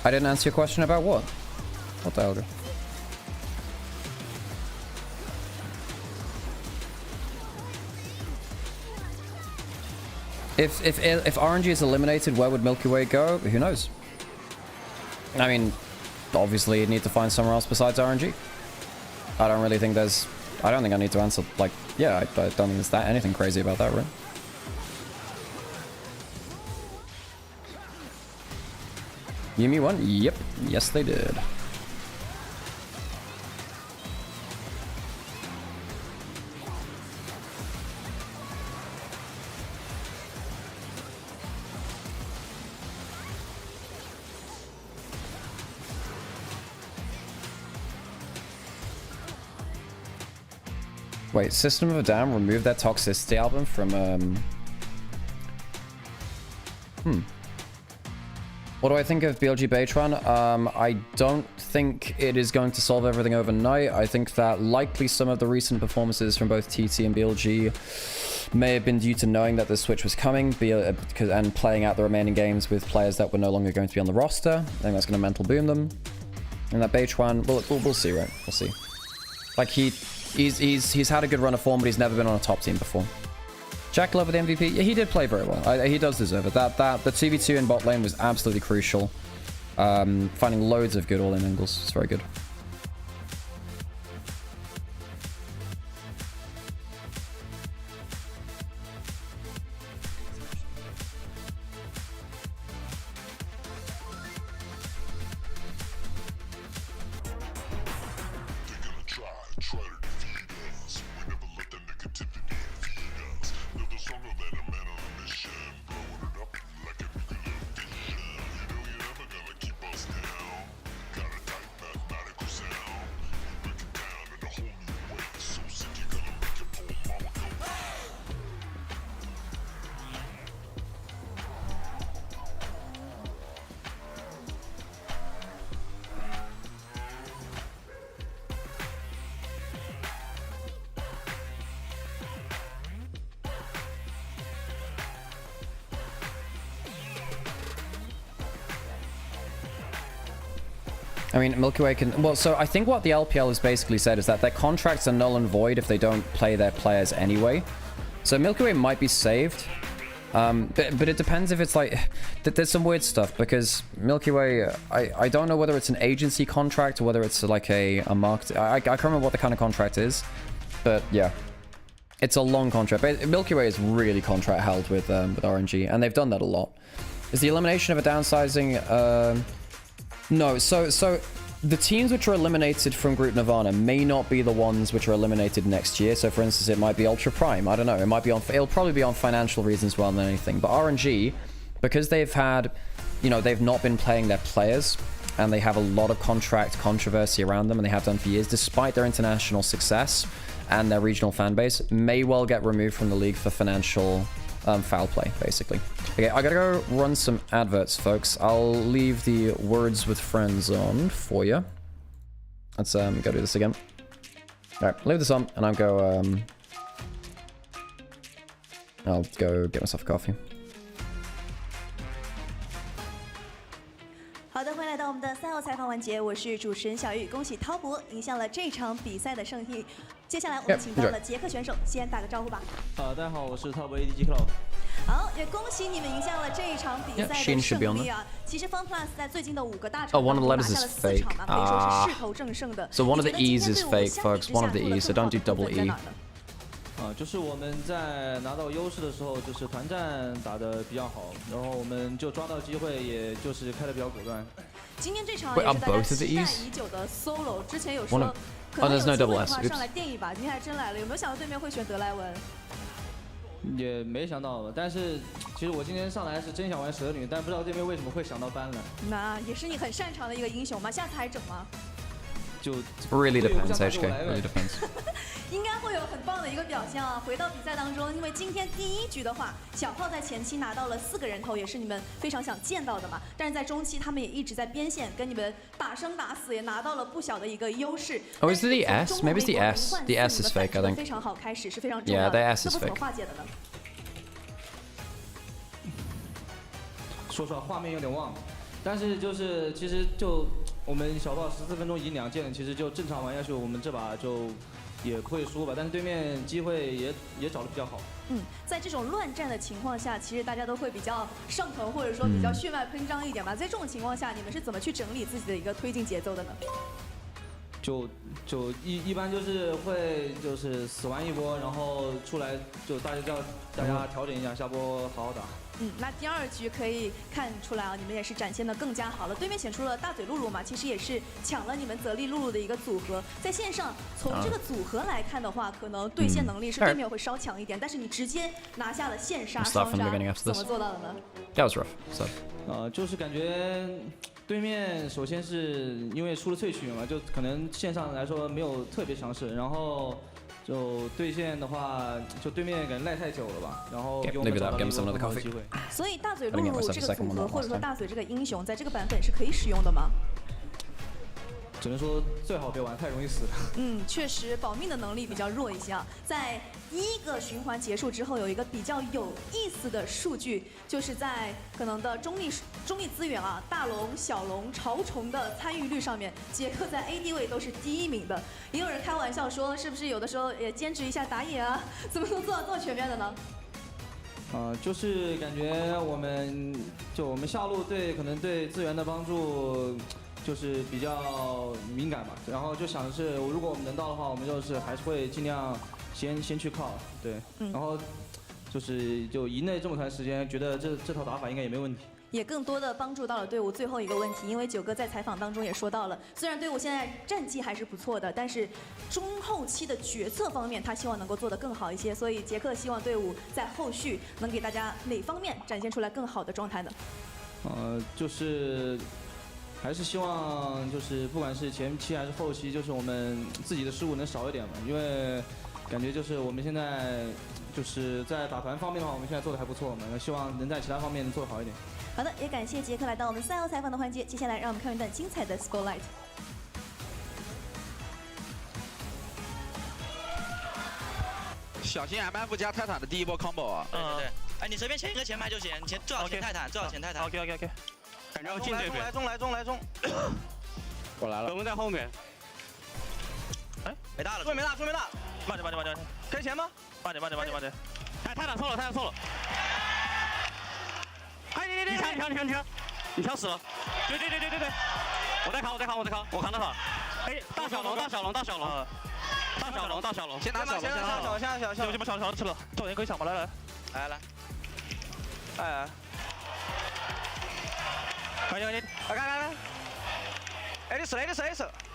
I didn't answer your question about what? What the hell? If RNG is eliminated, where would Milky Way go? Who knows? I mean, obviously you'd need to find somewhere else besides RNG. I don't really think there's... I don't think I need to answer, like... Yeah, I don't think there's anything crazy about that, right? Yumi won? Yep. Yes, they did. Wait, System of a Down removed that Toxicity album from, What do I think of BLG Baytran? I don't think it is going to solve everything overnight. I think that likely some of the recent performances from both TT and BLG may have been due to knowing that the switch was coming and playing out the remaining games with players that were no longer going to be on the roster. I think that's going to mental boom them. And that Baytran, we'll see, right? We'll see. Like, he's had a good run of form, but he's never been on a top team before. Jack Love with the MVP. Yeah, he did play very well. He does deserve it. The 2v2 in bot lane was absolutely crucial. Finding loads of good all-in angles. It's very good. I mean, Milky Way can... Well, so I think what the LPL has basically said is that their contracts are null and void if they don't play their players anyway. So Milky Way might be saved. But it depends if it's like... There's some weird stuff because Milky Way... I don't know whether it's an agency contract or whether it's like a market... I can't remember what the kind of contract is. But yeah. It's a long contract. Milky Way is really contract held with RNG. And they've done that a lot. Is the elimination of a downsizing... No, so the teams which are eliminated from Group Nirvana may not be the ones which are eliminated next year. So for instance, it might be Ultra Prime. I don't know. It'll probably be on financial reasons rather than anything. But RNG, because they've had, they've not been playing their players and they have a lot of contract controversy around them and they have done for years, despite their international success and their regional fan base, may well get removed from the league for financial foul play, basically. Okay, I gotta go run some adverts, folks. I'll leave the words with friends on for you. Let's go do this again. Alright, leave this on, and I'll go get myself a coffee. 好的，欢迎来到我们的赛后采访环节，我是主持人小玉。恭喜滔博赢下了这场比赛的胜利。接下来我们请到了捷克选手，先打个招呼吧。大家好，我是滔博 ADG Club。好，也恭喜你们赢下了这一场比赛的胜利啊！其实 FunPlus 在最近的5个大场当中拿下了4场嘛，可以说是势头正盛的。So one of the E's is fake, folks. One of the E's, so don't do double E. 就是我们在拿到优势的时候，就是团战打得比较好，然后我们就抓到机会，也就是开得比较果断。今天这场也是大家期待已久的 solo， 之前有说可能有机会的话上来垫一把，今天还真来了。有没有想到对面会选德莱文？也没想到吧，但是其实我今天上来是真想玩蛇女，但不知道对面为什么会想到搬了。那也是你很擅长的一个英雄嘛，下次还整吗？就 Really depends, HK. Really depends. 应该会有很棒的一个表现啊！回到比赛当中，因为今天第一局的话，小炮在前期拿到了4个人头，也是你们非常想见到的嘛。但是在中期，他们也一直在边线跟你们打生打死，也拿到了不小的一个优势。Oh, is it the S? Maybe it's the S. The S is fake, I think. 非常好，开始是非常重要的。Yeah, the S is fake. 怎么化解的呢？说实话，画面有点忘。但是就是其实就我们小到14分钟赢2件，其实就正常玩下去，我们这把就也不会输吧。但是对面机会也找得比较好。在这种乱战的情况下，其实大家都会比较上头，或者说比较血脉喷张一点吧。在这种情况下，你们是怎么去整理自己的一个推进节奏的呢？一般就是会就是死完一波，然后出来就大家调整一下，下波好好打。那第2局可以看出来啊，你们也是展现的更加好了。对面选出了大嘴露露嘛，其实也是抢了你们泽立露露的一个组合。在线上从这个组合来看的话，可能对线能力是对面会稍强一点，但是你直接拿下了线杀双杀，怎么做到的呢？ That was rough. 就是感觉对面首先是因为出了萃取嘛，就可能线上来说没有特别强势，然后就对线的话，就对面感觉赖太久了吧，然后给我们找到了一个很好的机会。所以大嘴露露这个组合，或者说大嘴这个英雄，在这个版本是可以使用的吗？只能说最好别玩，太容易死了。确实保命的能力比较弱一些啊。在第1个循环结束之后，有一个比较有意思的数据，就是在可能的中立资源啊，大龙、小龙、潮虫的参与率上面，杰克在 AD 位都是第1名的。也有人开玩笑说，是不是有的时候也兼职一下打野啊？怎么能做到这么全面的呢？就是感觉我们下路可能对资源的帮助。就是比较敏感吧，然后就想的是，如果我们能到的话，我们就是还是会尽量先去靠，对，然后就赢了这么长时间，觉得这套打法应该也没问题。也更多的帮助到了队伍最后一个问题，因为九哥在采访当中也说到了，虽然队伍现在战绩还是不错的，但是中后期的决策方面，他希望能够做得更好一些，所以杰克希望队伍在后续能给大家哪方面展现出来更好的状态呢？还是希望就是不管是前期还是后期，就是我们自己的失误能少一点嘛，因为感觉就是我们现在就是在打团方面的话，我们现在做的还不错嘛，希望能在其他方面做得好一点。好的，也感谢杰克来到我们赛后采访的环节，接下来让我们看一段精彩的 Spotlight。小心 MF 加泰坦的第1波 combo 啊！对，哎，你随便前一个前排就行，最好前泰坦，最好前泰坦。OK。感觉要进这边。来中。我来了。我们在后面。哎，没大了。出没大。慢点。可以前吗？慢点。哎，泰坦错了。哎，你抢死了。对。我在扛，我扛得好。哎，大小龙。先拿小龙。现在把小龙吃了，赵岩可以抢吗？来。哎。快！哎，你死！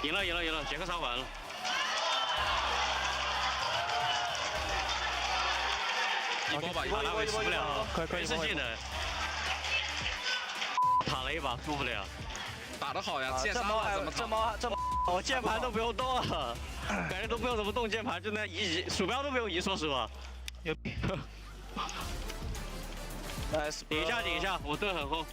赢了，杰克杀完了。一波吧，输不了，没自信的。躺了一把，输不了。打得好呀，剑杀怎么这我键盘都不用动了，感觉都不用怎么动键盘，就那移鼠标都不用移，说实话。牛逼！顶一下，我盾很厚。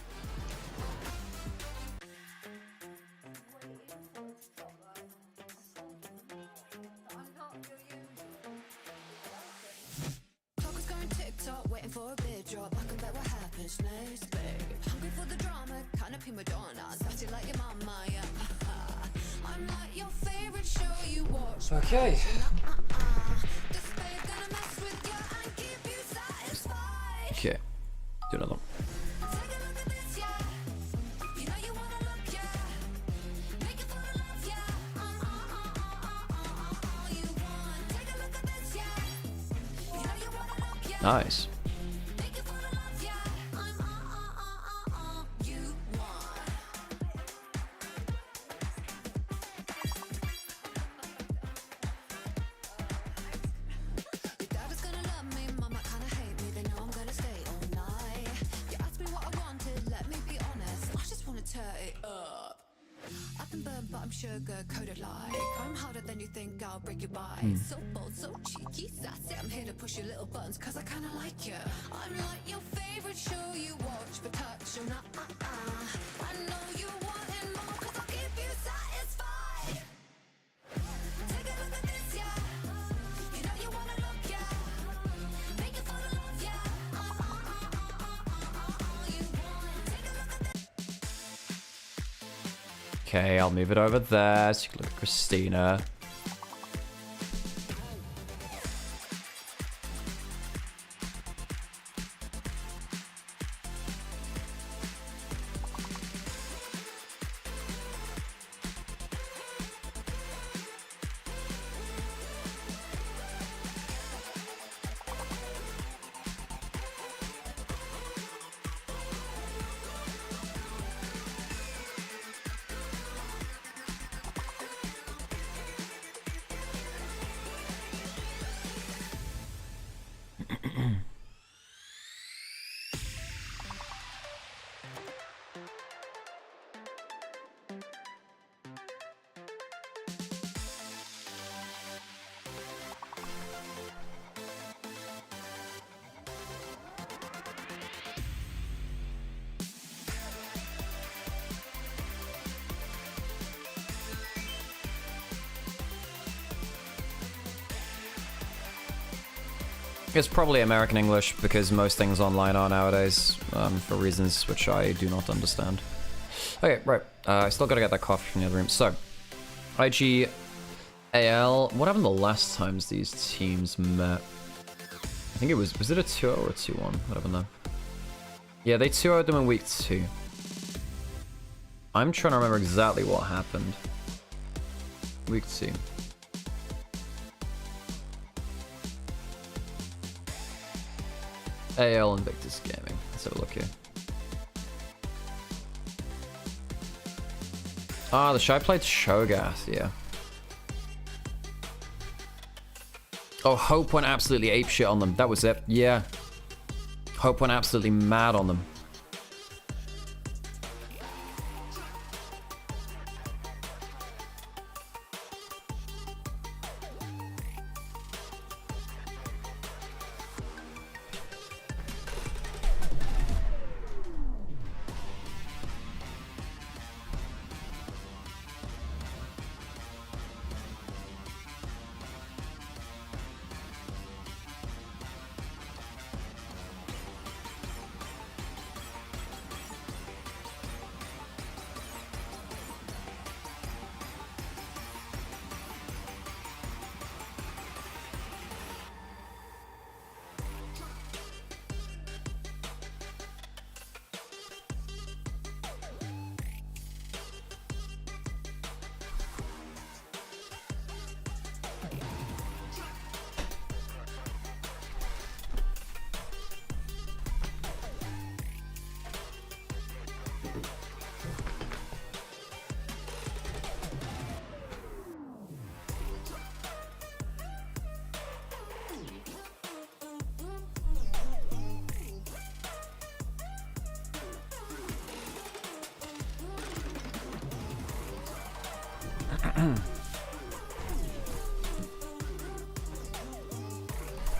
Okay. Okay. Do another one. Nice. Sugar-coated like I'm harder than you think, I'll break your bite. So bold, so cheeky, sassy, I'm here to push your little buttons cause I kinda like you. I'm like your favorite show you watch but touch you not I know you wanting more cause I'll keep you satisfied. Take a look at this, yeah. You know you wanna look, yeah. Make it fall in love, yeah. All you want. Take a look at this. Okay, I'll move it over there so you can look at Christina. It's probably American English because most things online are nowadays, for reasons which I do not understand. Okay, right. I still gotta get that coffee from the other room. So, IGAL. What happened the last times these teams met? I think it was it a 2-0 or a 2-1? What happened there? Yeah, they 2-0'd them in week 2. I'm trying to remember exactly what happened. Week 2. AL Invictus Gaming. Let's have a look here. Ah, the Shy played Shogath, yeah. Oh, Hope went absolutely apeshit on them. That was it. Yeah. Hope went absolutely mad on them.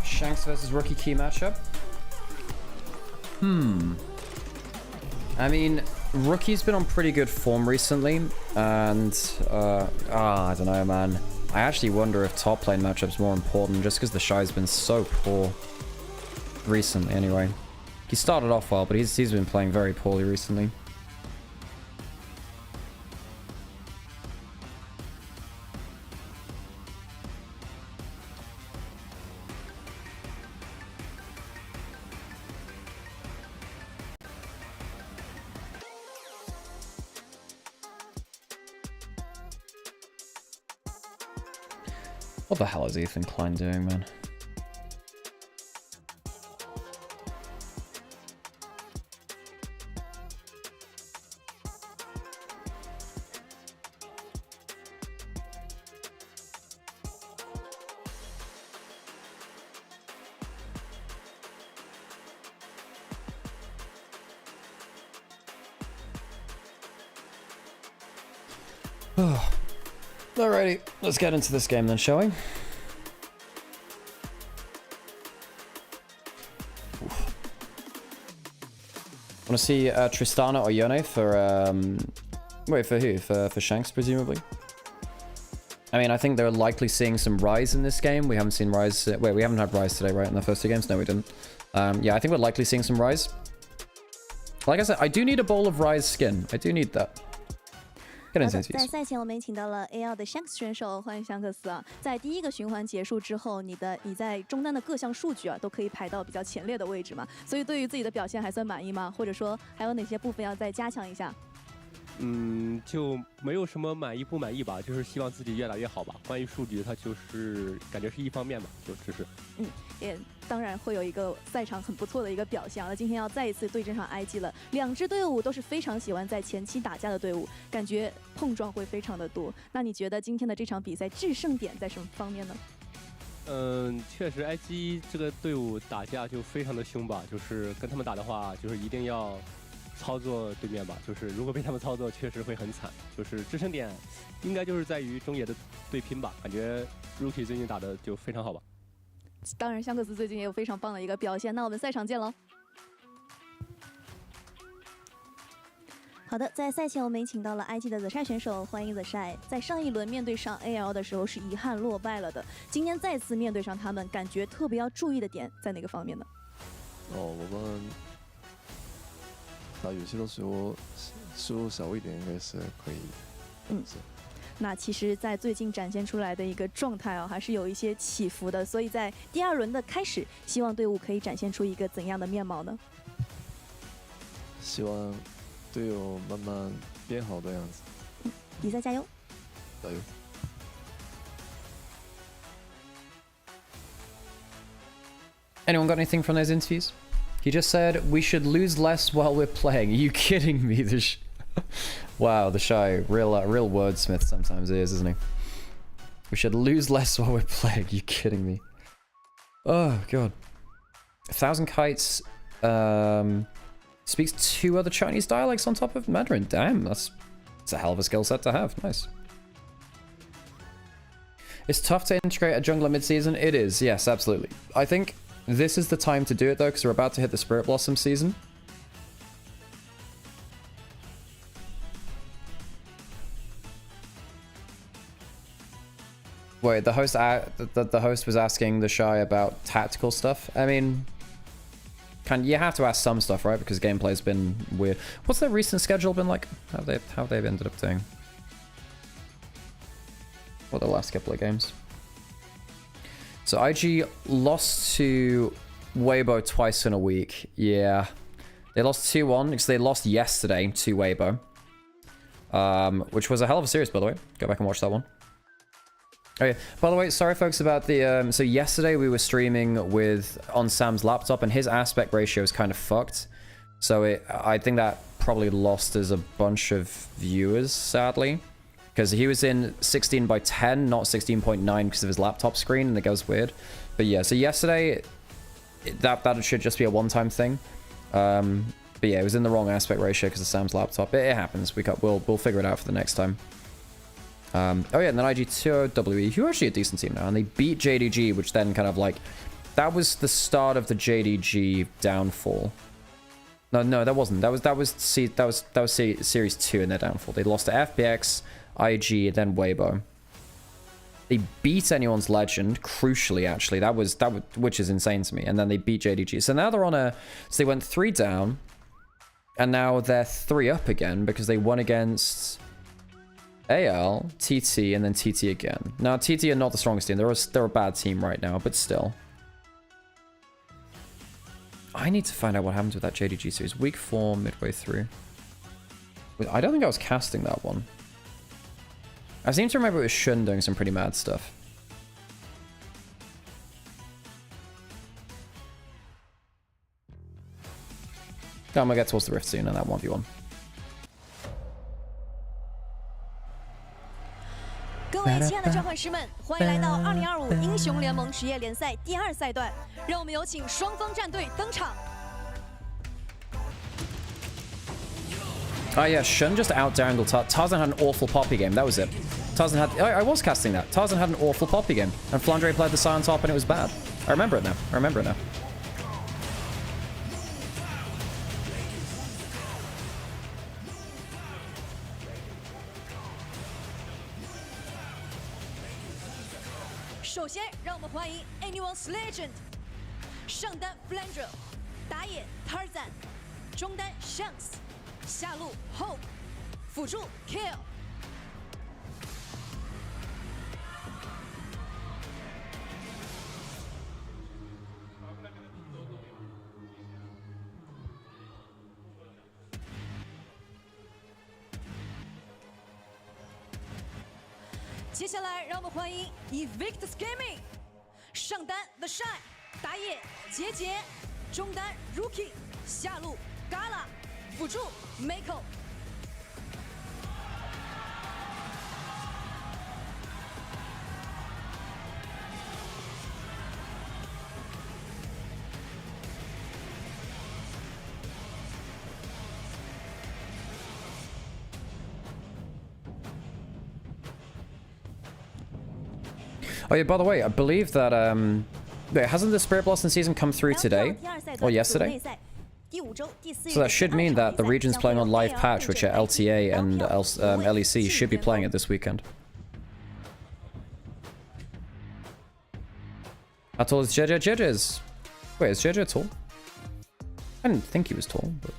Shanks versus Rookie Key matchup. I mean, Rookie's been on pretty good form recently, and I don't know, man. I actually wonder if top lane matchup's more important, just because the Shy's been so poor recently. Anyway, he started off well, but he's been playing very poorly recently. What the hell is Ethan Klein doing, man? Alrighty, let's get into this game then, shall we? Want to see Tristana or Yone for wait, for who? For Shanks, presumably. I mean, I think they're likely seeing some Rise in this game. We haven't seen Rise. Wait, we haven't had Rise today, right? In the first 2 games? No, we didn't. Yeah, I think we're likely seeing some Rise. Like I said, I do need a bowl of Rise skin. I do need that. 在赛前我们请到了 AL 的 Shanks 选手，欢迎香克斯啊！在第一个循环结束之后，你在中单的各项数据啊都可以排到比较前列的位置嘛，所以对于自己的表现还算满意吗？或者说还有哪些部分要再加强一下？就没有什么满意不满意吧，就是希望自己越来越好吧。关于数据，它就是感觉是一方面吧，就只是。也当然会有一个赛场很不错的一个表现啊。那今天要再一次对阵上 IG 了，两支队伍都是非常喜欢在前期打架的队伍，感觉碰撞会非常的多。那你觉得今天的这场比赛制胜点在什么方面呢？确实 IG 这个队伍打架就非常的凶吧，就是跟他们打的话，就是一定要操作对面吧，就是如果被他们操作，确实会很惨。就是制胜点应该就是在于中野的对拼吧，感觉 Rookie 最近打的就非常好吧。当然，香克斯最近也有非常棒的一个表现。那我们赛场见喽。好的，在赛前我们也请到了 IG 的 The Shy 选手，欢迎 The Shy。在上一轮面对上 AL 的时候是遗憾落败了的，今天再次面对上他们，感觉特别要注意的点在哪个方面呢？我们打游戏的时候失误少一点，应该是可以。那其实，在最近展现出来的一个状态啊，还是有一些起伏的。所以在第二轮的开始，希望队伍可以展现出一个怎样的面貌呢？希望队友慢慢变好的样子。比赛加油！加油！ Anyone got anything from those interviews? He just said we should lose less while we're playing. Are you kidding me? Wow, the Shy, real wordsmith sometimes is, isn't he? We should lose less while we're playing. Are you kidding me? Oh god. 1,000 Kites speaks 2 other Chinese dialects on top of Mandarin. Damn, that's a hell of a skill set to have. Nice. It's tough to integrate a jungler mid-season. It is, yes, absolutely. I think this is the time to do it though, because we're about to hit the Spirit Blossom season. Wait, the host was asking the Shy about tactical stuff. I mean, you have to ask some stuff, right? Because gameplay's been weird. What's their recent schedule been like? How have they ended up doing? What the last couple of games? So IG lost to Weibo twice in a week. Yeah, they lost 2-1 because they lost yesterday to Weibo, which was a hell of a series, by the way. Go back and watch that one. Okay, by the way, sorry folks about the, so yesterday we were streaming on Sam's laptop and his aspect ratio is kind of fucked. So I think that probably lost us a bunch of viewers, sadly. Because he was in 16:10, not 16:9 because of his laptop screen and it goes weird. But yeah, so yesterday, that should just be a one-time thing. But yeah, it was in the wrong aspect ratio because of Sam's laptop. It happens, we'll figure it out for the next time. Oh yeah, and then IG2OWE, who are actually a decent team now, and they beat JDG, which then kind of like, that was the start of the JDG downfall. No, that wasn't. That was Series 2 in their downfall. They lost to FPX, IG, then Weibo. They beat anyone's legend, crucially actually. That was which is insane to me. And then they beat JDG. So now they're on so they went 3 down, and now they're 3 up again because they won against AL, TT, and then TT again. Now, TT are not the strongest team. They're a bad team right now, but still. I need to find out what happened with that JDG series. Week 4, midway through. I don't think I was casting that one. I seem to remember it was Shun doing some pretty mad stuff. I'm gonna get towards the Rift soon on that 1v1. 各位亲爱的召唤师们，欢迎来到2025英雄联盟职业联赛第2赛段，让我们有请双方战队登场。Oh yeah, Shun just out-dangled Tarzan had an awful Poppy game, that was it. Tarzan had... I was casting that. Tarzan had an awful Poppy game, and Flandre played the Scion top and it was bad. I remember it now. I remember it now. First, 让我们欢迎 Anyone's Legend 上单 Flandre 打野 Tarzan 中单 Shanks 下路 Hope 辅助 Kill 接下来让我们欢迎 Evictus Gaming 上单 The Shine 打野杰杰，中单 Rookie 下路 Gala 辅助 Mako。Oh yeah, by the way, I believe that wait, hasn't the Spirit Blossom season come through today or yesterday? So that should mean that the regions playing on live patch, which are LTA and LEC, should be playing it this weekend. How tall is JJ? JJ's... Wait, is JJ tall? I didn't think he was tall, but...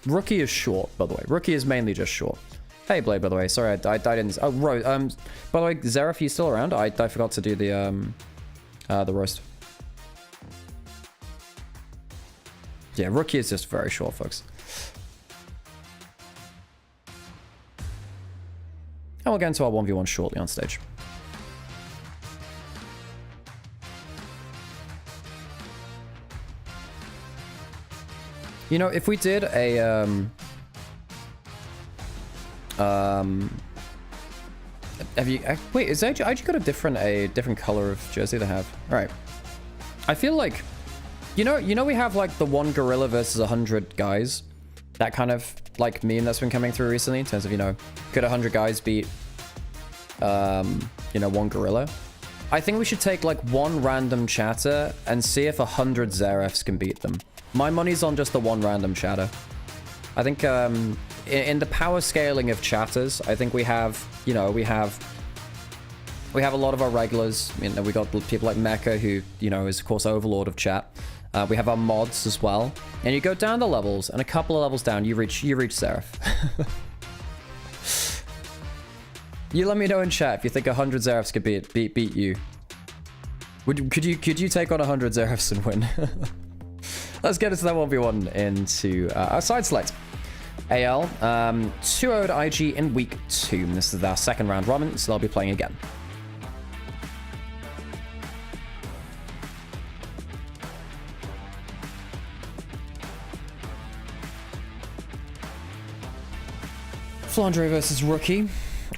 Rookie is short, by the way. Rookie is mainly just short. Hey, Blade, by the way. Sorry, I didn't... Oh, Rose. By the way, Xerath, you still around? I forgot to do the roast. Yeah, Rookie is just very short, folks. And we'll get into our 1v1 shortly on stage. You know, if we did a... have you... wait, is IG got a different color of jersey they have? Alright. I feel like... You know we have, like, the one gorilla versus 100 guys? That kind of, like, meme that's been coming through recently in terms of, you know, could 100 guys beat, you know, one gorilla? I think we should take, like, one random chatter and see if 100 Xeraths can beat them. My money's on just the one random chatter. I think, in the power scaling of chatters, I think we have, you know, we have a lot of our regulars. You know, we got people like Mecha, who, you know, is of course overlord of chat. We have our mods as well, and you go down the levels, and a couple of levels down, you reach Xerath. You let me know in chat if you think 100 Xeraths could beat you. Could you take on 100 Xeraths and win? Let's get into that 1v1 into our side select. AL 2-0'd IG in week 2. This is our second round robin, so they'll be playing again. Flandre versus Rookie.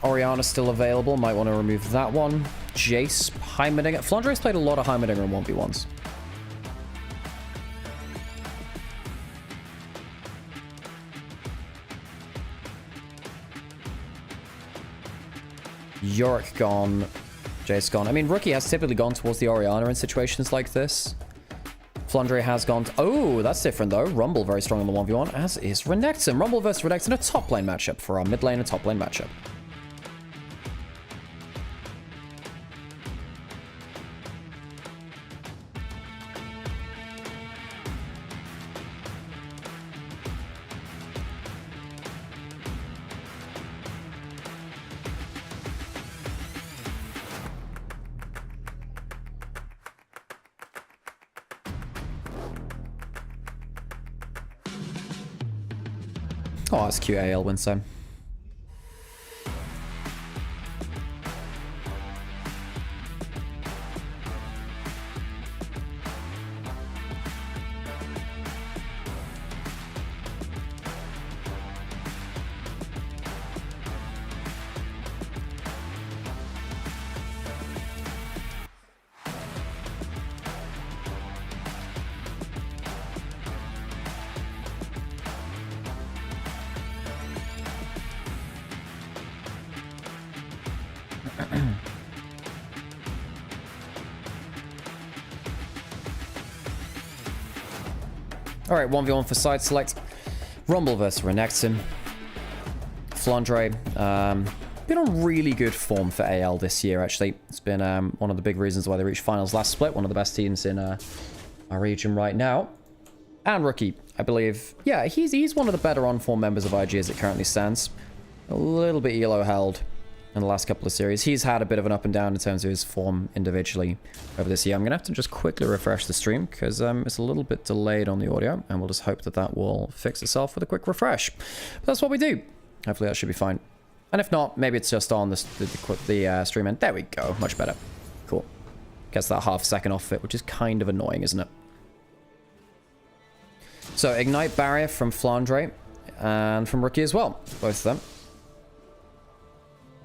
Orianna still available. Might want to remove that one. Jace, Heimerdinger. Flandre's played a lot of Heimerdinger in 1v1s. Yorick gone. Jace gone. I mean, Rookie has typically gone towards the Orianna in situations like this. Flandre has gone... Oh, that's different, though. Rumble very strong in the 1v1, as is Renekton. Rumble versus Renekton, a top lane matchup for our mid lane and top lane matchup. Oh, that's cute. AL wins time. Alright, 1v1 for side select. Rumble versus Renekton. Flandre, been on really good form for AL this year, actually. It's been one of the big reasons why they reached finals last split. One of the best teams in our region right now. And Rookie, I believe. Yeah, he's one of the better on-form members of IG as it currently stands. A little bit ELO held in the last couple of series. He's had a bit of an up and down in terms of his form individually over this year. I'm going to have to just quickly refresh the stream because it's a little bit delayed on the audio, and we'll just hope that that will fix itself with a quick refresh. But that's what we do. Hopefully that should be fine. And if not, maybe it's just on the stream end. There we go. Much better. Cool. Gets that half second off it, which is kind of annoying, isn't it? So, Ignite Barrier from Flandre and from Rookie as well. Both of them.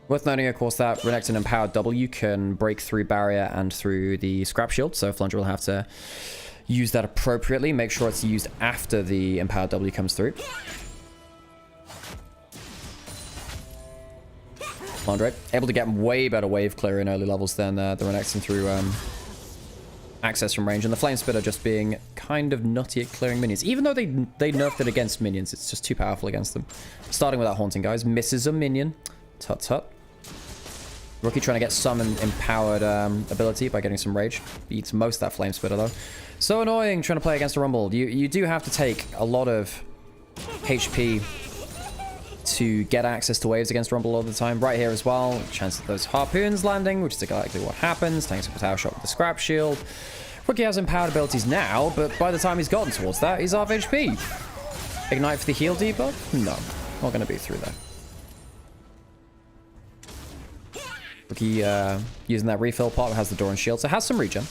Worth noting, of course, that Renekton Empowered W can break through Barrier and through the Scrap Shield, so Flandre will have to use that appropriately. Make sure it's used after the Empowered W comes through. Flandre, able to get way better wave clear in early levels than the Renekton through access from range. And the Flame Spitter just being kind of nutty at clearing minions. Even though they nerfed it against minions, it's just too powerful against them. Starting with that Haunting, guys. Misses a minion. Tut tut. Rookie trying to get some empowered ability by getting some rage. Beats most of that Flame Spitter, though. So annoying trying to play against a Rumble. You do have to take a lot of HP to get access to waves against Rumble all the time. Right here as well. Chance of those harpoons landing, which is exactly what happens. Thanks for Tower Shot with the Scrap Shield. Rookie has empowered abilities now, but by the time he's gotten towards that, he's half HP. Ignite for the heal debuff? No. Not going to be through there. Rookie using that refill pot, has the door and shield, so has some regen.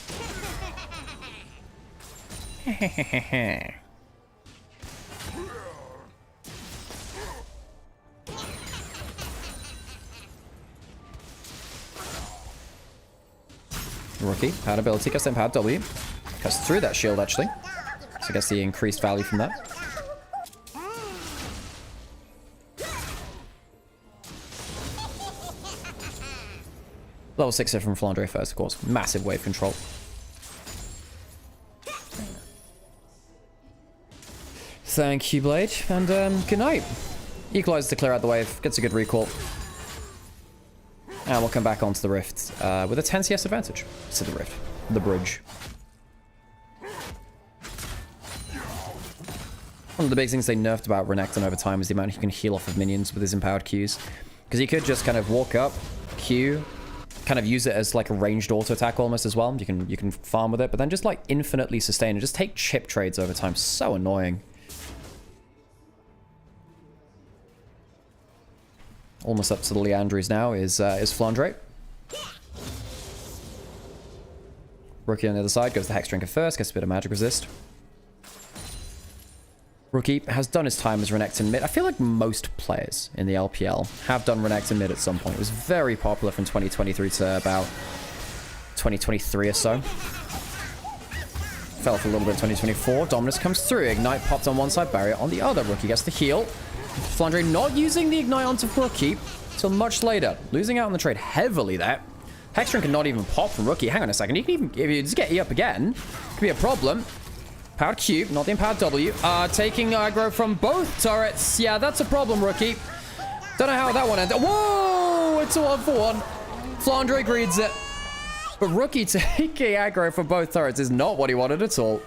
Rookie, powered ability, gets the empowered W. Cuts through that shield, actually. So gets the increased value from that. Level 6 hit from Flandre first, of course. Massive wave control. Thank you, Blade. And good night. Equalizes to clear out the wave. Gets a good recall. And we'll come back onto the Rift with a 10 CS advantage. To the Rift. The bridge. One of the big things they nerfed about Renekton over time is the amount he can heal off of minions with his empowered Qs. Because he could just kind of walk up, Q, kind of use it as like a ranged auto attack almost as well. You can farm with it, but then just like infinitely sustain and just take chip trades over time. So annoying. Almost up to the Liandry's now is Flandre. Rookie on the other side goes the Hex Drinker first, gets a bit of magic resist. Rookie has done his time as Renekton mid. I feel like most players in the LPL have done Renekton mid at some point. It was very popular from 2023 to about 2023 or so. Fell off a little bit in 2024. Dominus comes through. Ignite popped on one side, Barrier on the other. Rookie gets the heal. Flandre not using the Ignite onto Rookie till much later. Losing out on the trade heavily there. Hextron can not even pop from Rookie. Hang on a second. You can even, if you just get E up again, could be a problem. Powered Q, not the empowered W. Taking aggro from both turrets. Yeah, that's a problem, Rookie. Don't know how that one ended. Whoa! It's a 1-for-1. Flandre greeds it. But Rookie taking aggro from both turrets is not what he wanted at all.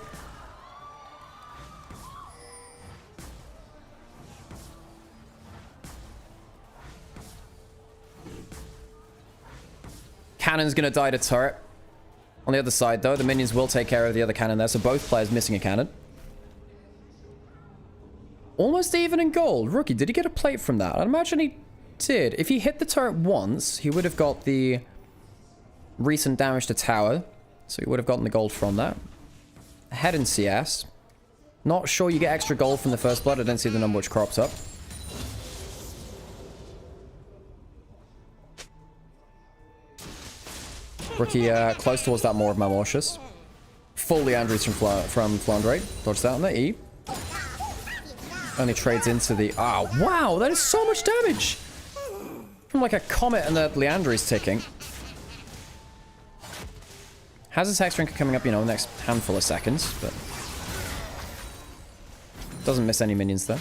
Cannon's gonna die to turret. On the other side, though, the minions will take care of the other cannon there, so both players missing a cannon. Almost even in gold. Rookie, did he get a plate from that? I'd imagine he did. If he hit the turret once, he would have got the recent damage to tower, so he would have gotten the gold from that. Head in CS. Not sure you get extra gold from the first blood. I didn't see the number which crops up. Rookie close towards that more of Malmortius. Full Liandry's from Flandre. Dodge that on the E. Only trades into the... Ah, wow, that is so much damage! From like a comet and the Liandry's ticking. Has his Hex Drinker coming up, you know, next handful of seconds, but... Doesn't miss any minions there.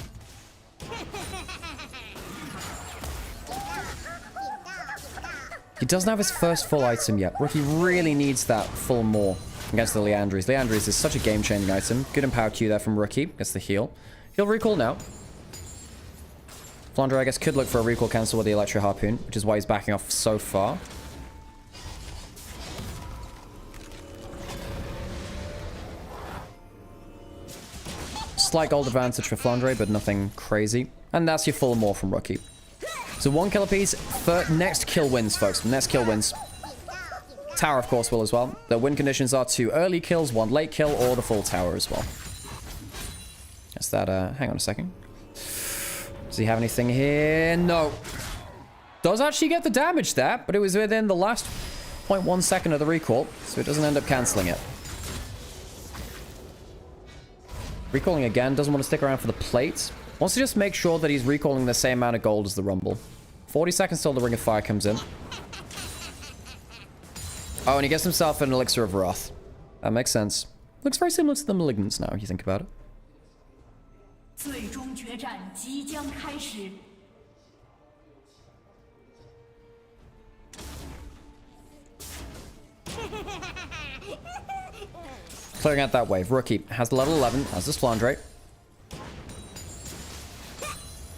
He doesn't have his first full item yet. Rookie really needs that full more against the Liandry's. Liandry's is such a game-changing item. Good empowered Q there from Rookie. Gets the heal. He'll recall now. Flandre, I guess, could look for a recall cancel with the Electro Harpoon, which is why he's backing off so far. Slight gold advantage for Flandre, but nothing crazy. And that's your full more from Rookie. So 1 kill apiece. Next kill wins, folks. Next kill wins. Tower, of course, will as well. The win conditions are 2 early kills, 1 late kill, or the full tower as well. Is that, hang on a second. Does he have anything here? No. Does actually get the damage there, but it was within the last 0.1 second of the recall, so it doesn't end up cancelling it. Recalling again, doesn't want to stick around for the plate. Wants to just make sure that he's recalling the same amount of gold as the Rumble. 40 seconds till the Ring of Fire comes in. Oh, and he gets himself an Elixir of Wrath. That makes sense. Looks very similar to the Malignants now, if you think about it. Clearing out that wave. Rookie has level 11, as does Flandre.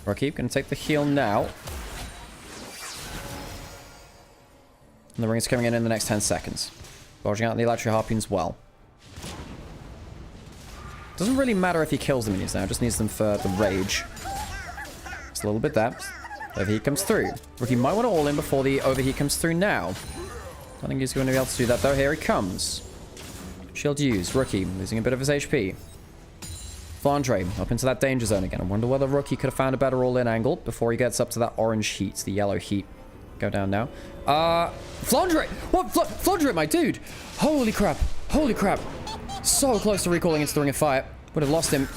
Rookie gonna take the heal now. And the ring is coming in the next 10 seconds. Dodging out the Electro Harpoons well. Doesn't really matter if he kills the minions now, just needs them for the rage. Just a little bit there. Overheat comes through. Rookie might want to all in before the overheat comes through now. I think he's going to be able to do that though. Here he comes. Shield used. Rookie losing a bit of his HP. Flandre up into that danger zone again. I wonder whether Rookie could have found a better all-in angle before he gets up to that orange heat, the yellow heat. Go down now. Flandre! What? Flandre, my dude! Holy crap. Holy crap. So close to recalling into the Ring of Fire. Would have lost him.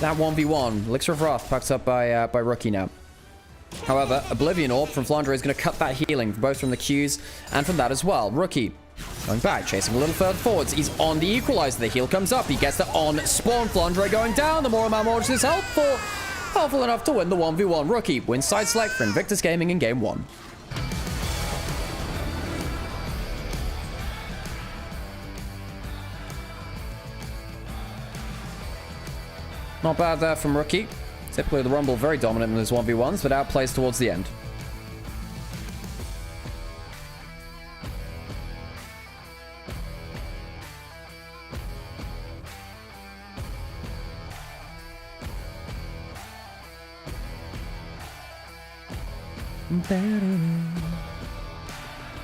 That 1v1. Elixir of Wrath packed up by Rookie now. However, Oblivion Orb from Flandre is going to cut that healing, both from the Qs and from that as well. Rookie going back, chasing a little further forwards. He's on the equalizer. The heal comes up. He gets the on spawn. Flandre going down. The Moral Malmortis is helpful enough to win the 1v1. Rookie wins side select for Invictus Gaming in game 1. Not bad there from Rookie. Typically the Rumble very dominant in his 1v1s, but outplays towards the end.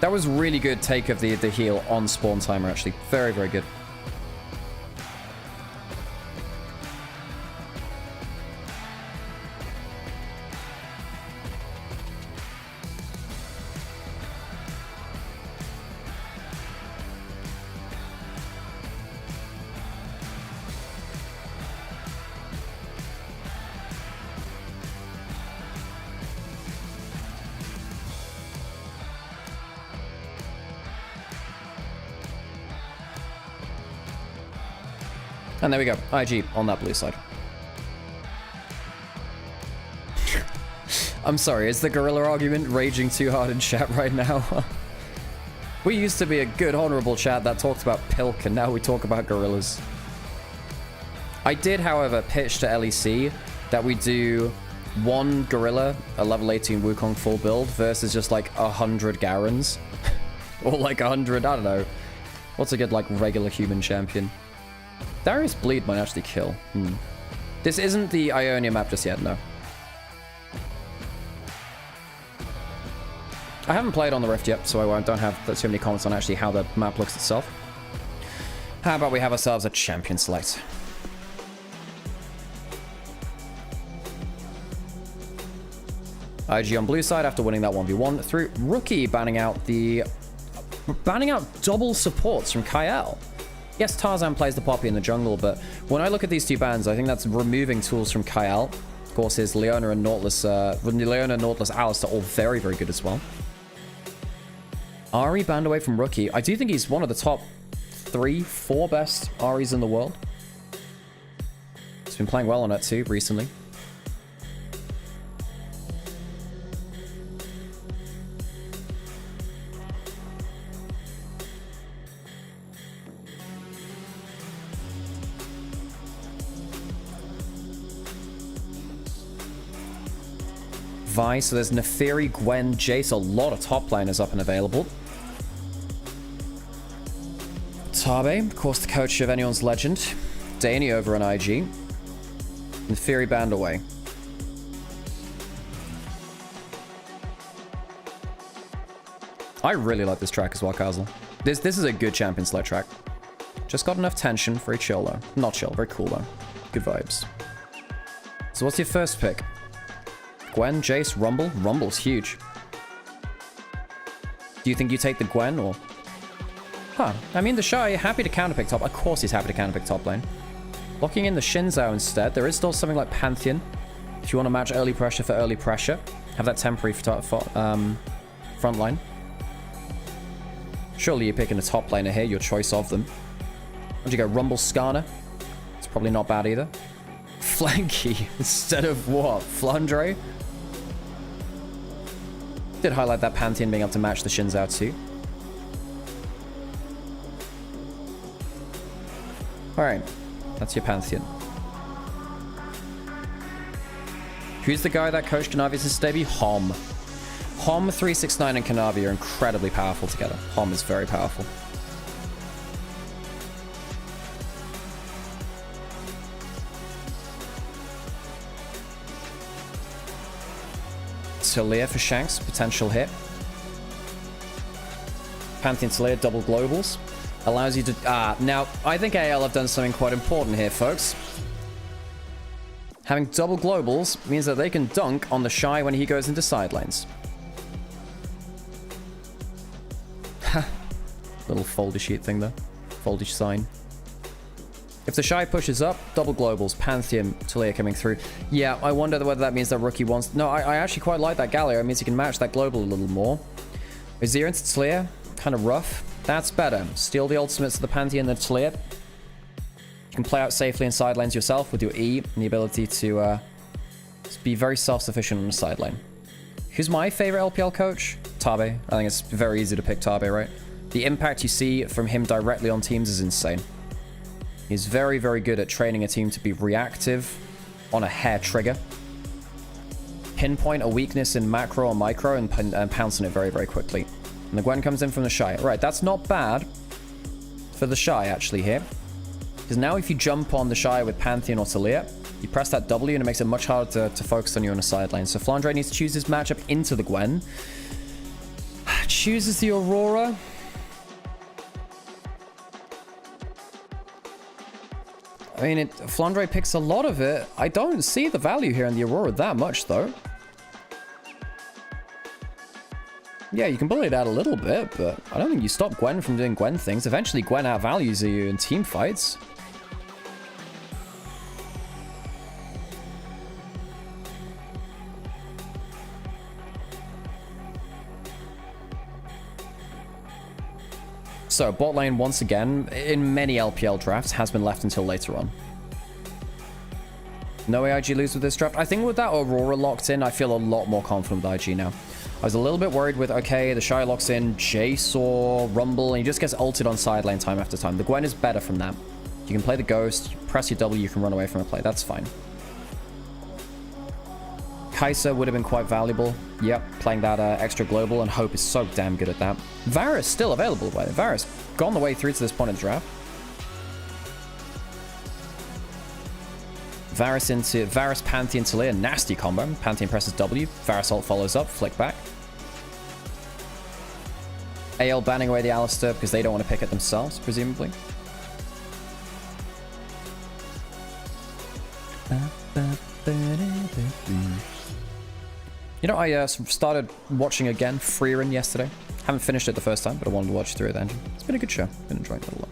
That was really good take of the heal on spawn timer, actually. Very, very good. And there we go. IG on that blue side. I'm sorry, is the gorilla argument raging too hard in chat right now? We used to be a good, honorable chat that talked about Pilk, and now we talk about gorillas. I did, however, pitch to LEC that we do 1 gorilla, a level 18 Wukong full build, versus just like 100 Garens. Or like 100, I don't know. What's a good, like, regular human champion? Darius Bleed might actually kill. This isn't the Ionia map just yet, no. I haven't played on the Rift yet, so I don't have too many comments on actually how the map looks itself. How about we have ourselves a champion select? IG on blue side after winning that 1v1 through Rookie banning out double supports from Kyle. Yes, Tarzan plays the Poppy in the jungle, but when I look at these two bans, I think that's removing tools from Kyle. Of course, his Leona and Nautilus, Alice are all very, very good as well. Ahri banned away from Rookie. I do think he's one of the top 3-4 best Ahris in the world. He's been playing well on it too recently. Vi, so there's Neferi, Gwen, Jace, a lot of top laners up and available. Tabe, of course, the coach of anyone's legend. Danny over on IG. Neferi banned away. I really like this track as well, Kazel. This is a good champion select track. Just got enough tension, very chill though. Not chill, very cool though. Good vibes. So what's your first pick? Gwen, Jace, Rumble? Rumble's huge. Do you think you take the Gwen or... Huh, I mean the Shy, happy to counterpick top. Of course he's happy to counterpick top lane. Locking in the Xin Zhao instead. There is still something like Pantheon. If you want to match early pressure for early pressure. Have that temporary front line. Surely you're picking a top laner here, your choice of them. Where'd you go? Rumble Skarner? It's probably not bad either. Flanky instead of what? Flandre? Did highlight that Pantheon being able to match the Xin Zhao too. Alright, that's your Pantheon. Who's the guy that coached Kanavi's debut? Hom. Hom, 369 and Kanavi are incredibly powerful together. Hom is very powerful. Talia for Shanks, potential hit. Pantheon Talia, double globals. Allows you to... now, I think AL have done something quite important here, folks. Having double globals means that they can dunk on the Shy when he goes into side lanes. Little foldy sheet thing there. Foldish sign. If the Shy pushes up, double globals, Pantheon, Talia coming through. Yeah, I wonder whether that means that Rookie wants... No, I actually quite like that Galio. It means he can match that global a little more. Azir into Talia, kind of rough. That's better. Steal the ultimates of the Pantheon and the Talia. You can play out safely in side lanes yourself with your E and the ability to be very self-sufficient on the side lane. Who's my favorite LPL coach? Tabe. I think it's very easy to pick Tabe, right? The impact you see from him directly on teams is insane. He's very, very good at training a team to be reactive on a hair trigger. Pinpoint a weakness in macro or micro and pounce on it very, very quickly. And the Gwen comes in from the Shy. Right, that's not bad for the Shy, actually, here. Because now if you jump on the Shy with Pantheon or Talia, you press that W and it makes it much harder to focus on you on a side lane. So Flandre needs to choose his matchup into the Gwen. Chooses the Aurora. I mean, Flandre picks a lot of it. I don't see the value here in the Aurora that much, though. Yeah, you can bully it out a little bit, but I don't think you stop Gwen from doing Gwen things. Eventually, Gwen outvalues you in team fights. So, bot lane, once again, in many LPL drafts, has been left until later on. No AIG lose with this draft. I think with that Aurora locked in, I feel a lot more confident with IG now. I was a little bit worried with, okay, the Shy locks in Jace or Rumble, and he just gets ulted on side lane time after time. The Gwen is better from that. You can play the Ghost, you press your W, you can run away from a play. That's fine. Kai'Sa would have been quite valuable. Yep, playing that extra global, and Hope is so damn good at that. Varus still available, by the way. Varus gone the way through to this point in the draft. Varus into Varus, Pantheon, Talia, nasty combo. Pantheon presses W, Varus ult follows up, flick back. AL banning away the Alistar because they don't want to pick it themselves, presumably. You know, I started watching again Freerin yesterday. Haven't finished it the first time, but I wanted to watch through the engine. It's been a good show. Been enjoying it a lot.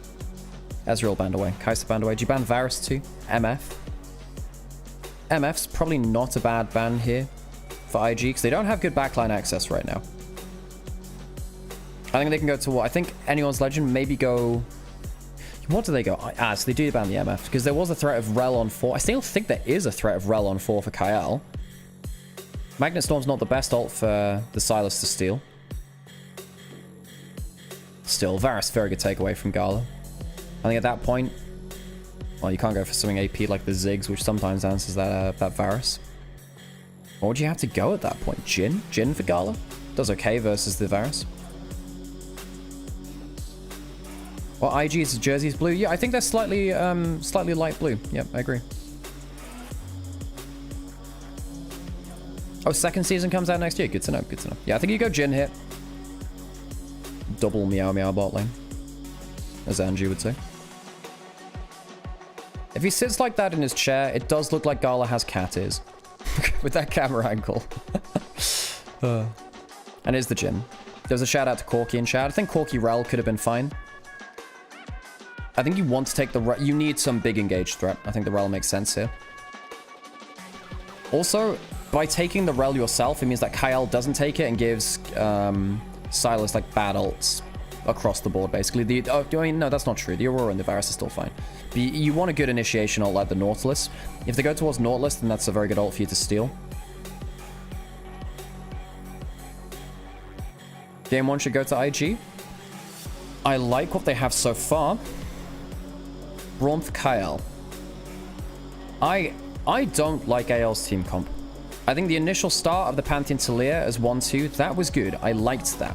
Ezreal banned away. Kai'Sa banned away. Do you ban Varus too? MF. MF's probably not a bad ban here for IG because they don't have good backline access right now. I think they can go to what? I think anyone's legend maybe go... What do they go? So they do ban the MF because there was a threat of Rel on 4. I still think there is a threat of Rel on 4 for Kyle. Magnet Storm's not the best ult for the Sylas to steal. Still, Varus, very good takeaway from Gala. I think at that point, well, you can't go for something AP like the Ziggs, which sometimes answers that Varus. What would you have to go at that point? Jhin? Jhin for Gala? Does okay versus the Varus. Well, IG's jerseys blue. Yeah, I think they're slightly light blue. Yep, I agree. Oh, second season comes out next year. Good to know, good to know. Yeah, I think you go Jhin here. double meow meow bot lane, as Angie would say. If he sits like that in his chair, it does look like Gala has cat ears. With that camera angle. And here's the Jhin. There's a shout out to Corki in chat. I think Corki Rel could have been fine. I think you want to take the... You need some big engaged threat. I think the Rel makes sense here. Also, by taking the Rel yourself, it means that Kyle doesn't take it and gives Silas like bad ults across the board, basically. I mean, no, that's not true. The Aurora and the Varus are still fine. But you want a good initiation ult like the Nautilus. If they go towards Nautilus, then that's a very good ult for you to steal. Game 1 should go to IG. I like what they have so far. Braum for Kyle. I don't like AL's team comp. I think the initial start of the Pantheon Talia as 1-2, that was good. I liked that.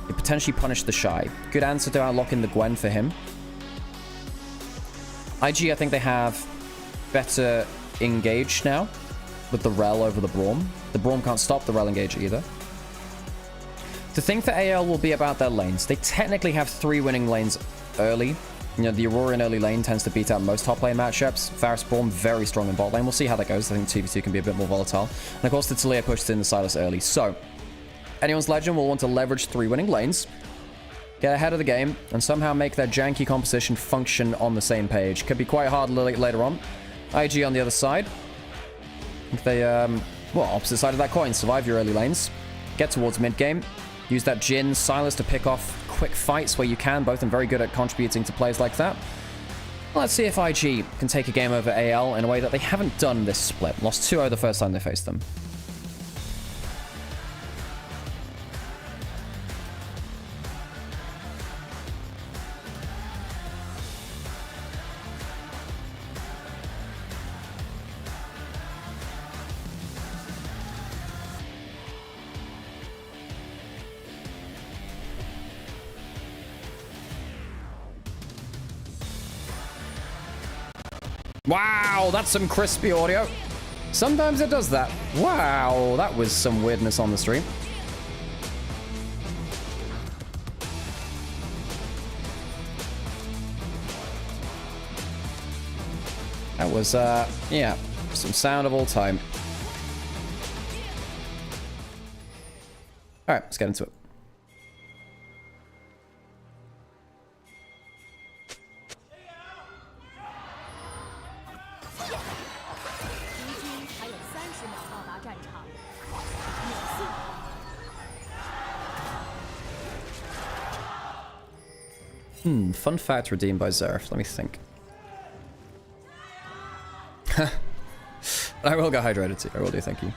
It potentially punished the Shy. Good answer to outlock in the Gwen for him. IG, I think they have better engage now with the Rel over the Braum. The Braum can't stop the Rel engage either. The thing for AL will be about their lanes. They technically have 3 winning lanes early. You know, the Aurora in early lane tends to beat out most top lane matchups. Varus Braum, very strong in bot lane. We'll see how that goes. I think 2v2 can be a bit more volatile. And of course, the Talia pushes in the Silas early. So, anyone's Legend will want to leverage 3 winning lanes, get ahead of the game, and somehow make their janky composition function on the same page. Could be quite hard later on. IG on the other side. If they, well, opposite side of that coin. Survive your early lanes. Get towards mid-game. Use that Jhin, Silas to pick off quick fights where you can. Both of them very good at contributing to plays like that. Let's see if IG can take a game over AL in a way that they haven't done this split. Lost 2-0 the first time they faced them. Wow, that's some crispy audio. Sometimes it does that. Wow, that was some weirdness on the stream. That was, yeah, some sound of all time. All right, let's get into it. Fun fact redeemed by Zerif. Let me think. I will get hydrated too. I will do, thank you.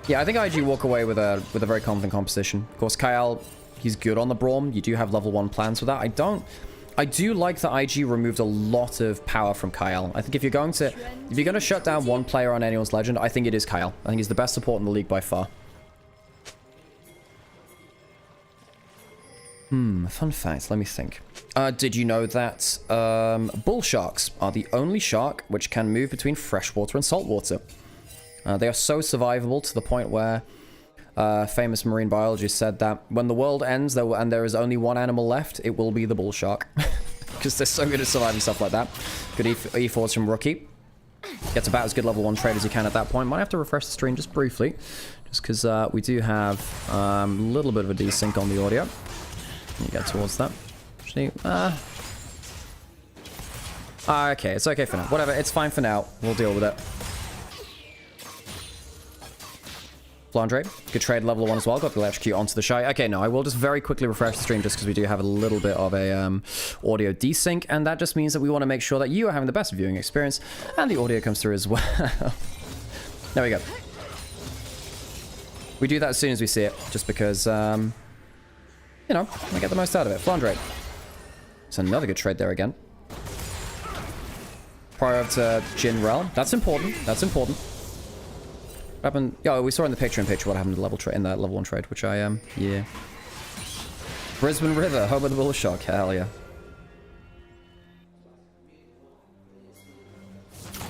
Yeah, I think IG walk away with a very confident composition. Of course, Kyle, he's good on the Braum. You do have level 1 plans for that. I do like that IG removed a lot of power from Kyle. I think if you're going to shut down one player on anyone's Legend, I think it is Kyle. I think he's the best support in the league by far. Fun fact, let me think. Did you know that bull sharks are the only shark which can move between freshwater and saltwater? They are so survivable to the point where famous marine biologist said that when the world ends and there is only one animal left, it will be the bull shark. Because they're so good at surviving stuff like that. Good E4s from Rookie. Gets about as good level 1 trade as you can at that point. Might have to refresh the stream just briefly. Just because we do have a little bit of a desync on the audio. You get towards that. Actually, okay, it's okay for now. Whatever, it's fine for now. We'll deal with it. Flandre, good trade level 1 as well. Got the electrocute onto the Shy. Okay, no, I will just very quickly refresh the stream just because we do have a little bit of a audio desync, and that just means that we want to make sure that you are having the best viewing experience, and the audio comes through as well. There we go. We do that as soon as we see it, just because, you know, we get the most out of it. Flandre. It's another good trade there again. Prior to Jhin Rel. That's important. That's important. What happened? Oh, we saw in the picture what happened to that level 1 trade, which I yeah. Brisbane River, home of the Bull Shark. Hell yeah.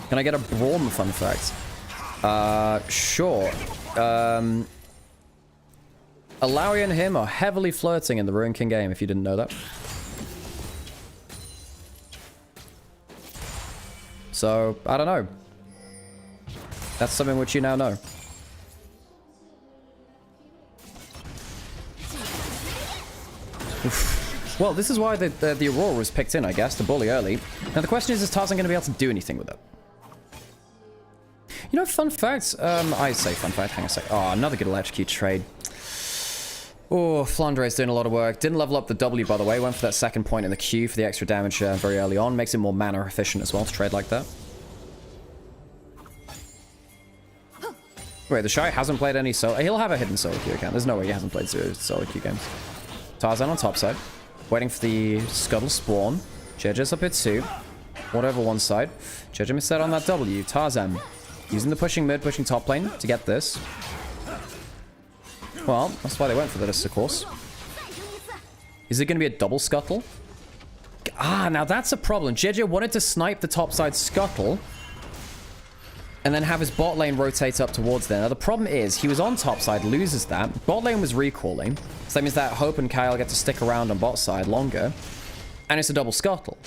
Can I get a Braum fun fact? Sure. Alawi and him are heavily flirting in the Ruin King game, if you didn't know that. So, I don't know. That's something which you now know. Oof. Well, this is why the Aurora was picked in, I guess, to bully early. Now, the question is Tarzan going to be able to do anything with it? You know, fun fact, I say fun fact, hang on a sec. Oh, another good electrocute trade. Oh, Flandre's doing a lot of work. Didn't level up the W, by the way. Went for that second point in the Q for the extra damage very early on. Makes it more mana efficient as well to trade like that. Wait, the Shy hasn't played any solo... He'll have a hidden solo queue account. There's no way he hasn't played solo queue games. Tarzan on top side. Waiting for the Scuttle spawn. JJ's up here too. Whatever one side. JJ missed out on that W. Tarzan using the pushing mid, pushing top lane to get this. Well, that's why they went for this, of course. Is it going to be a double Scuttle? Ah, now that's a problem. JJ wanted to snipe the topside Scuttle and then have his bot lane rotate up towards there. Now, the problem is he was on topside, loses that. Bot lane was recalling. So that means that Hope and Kyle get to stick around on bot side longer. And it's a double Scuttle.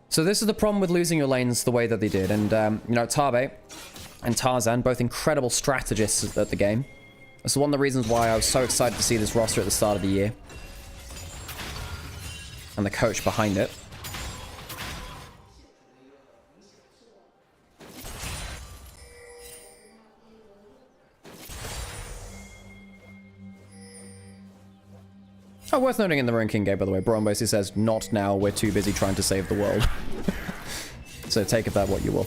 So this is the problem with losing your lanes the way that they did. And, you know, Tabe and Tarzan, both incredible strategists at the game. That's one of the reasons why I was so excited to see this roster at the start of the year. And the coach behind it. Oh, worth noting in the Ruin King game, by the way, Braun basically says, not now, we're too busy trying to save the world. So take of that what you will.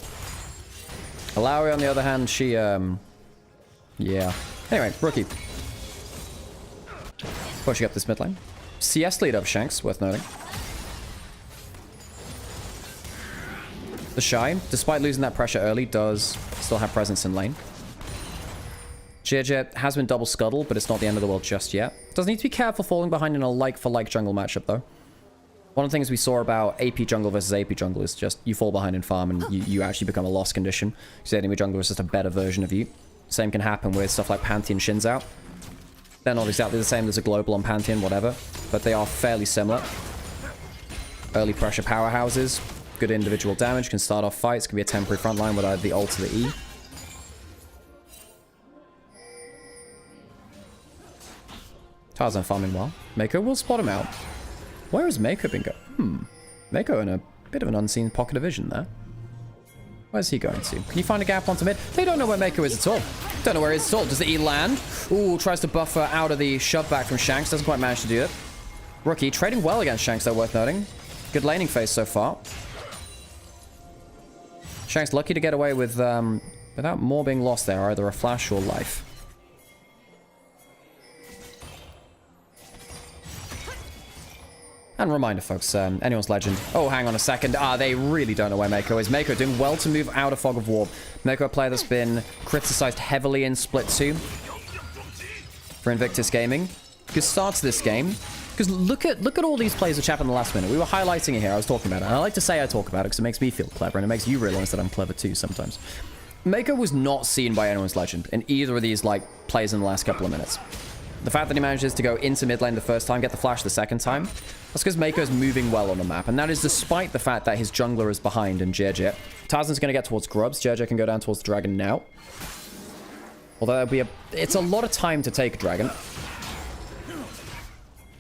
Alawi, on the other hand, she, yeah. Anyway, Rookie. Pushing up this mid lane. CS lead up Shanks, worth noting. The Shy, despite losing that pressure early, does still have presence in lane. JJ has been double Scuttle, but it's not the end of the world just yet. Does need to be careful falling behind in a like-for-like jungle matchup, though. One of the things we saw about AP jungle versus AP jungle is just you fall behind in farm and you actually become a lost condition. Because the enemy jungler is just a better version of you. Same can happen with stuff like Pantheon Shin Out. They're not exactly the same. There's a global on Pantheon, whatever. But they are fairly similar. Early pressure powerhouses. Good individual damage. Can start off fights. Can be a temporary frontline with either the ult or the E. Tarzan farming well. Mako will spot him out. Where has Mako been going? Mako in a bit of an unseen pocket of vision there. Where's he going to? Can you find a gap onto mid? They don't know where Mako is at all. Don't know where he is at all. Does the E land? Ooh, tries to buffer out of the shove back from Shanks. Doesn't quite manage to do it. Rookie trading well against Shanks, though, worth noting. Good laning phase so far. Shanks lucky to get away with, without more being lost there, either a flash or life. And reminder, folks, anyone's legend. Oh, hang on a second. They really don't know where Mako is. Mako doing well to move out of Fog of War. Mako, a player that's been criticized heavily in Split 2 for Invictus Gaming. Good start to this game. Because look at all these plays which happened in the last minute. We were highlighting it here. I was talking about it. And I like to say I talk about it because it makes me feel clever. And it makes you realize that I'm clever too sometimes. Mako was not seen by anyone's legend in either of these, like, plays in the last couple of minutes. The fact that he manages to go into mid lane the first time, get the flash the second time, that's because Mako is moving well on the map. And that is despite the fact that his jungler is behind in JJ. Tarzan's going to get towards Grubs. JJ can go down towards the dragon now. Although it's a lot of time to take a dragon.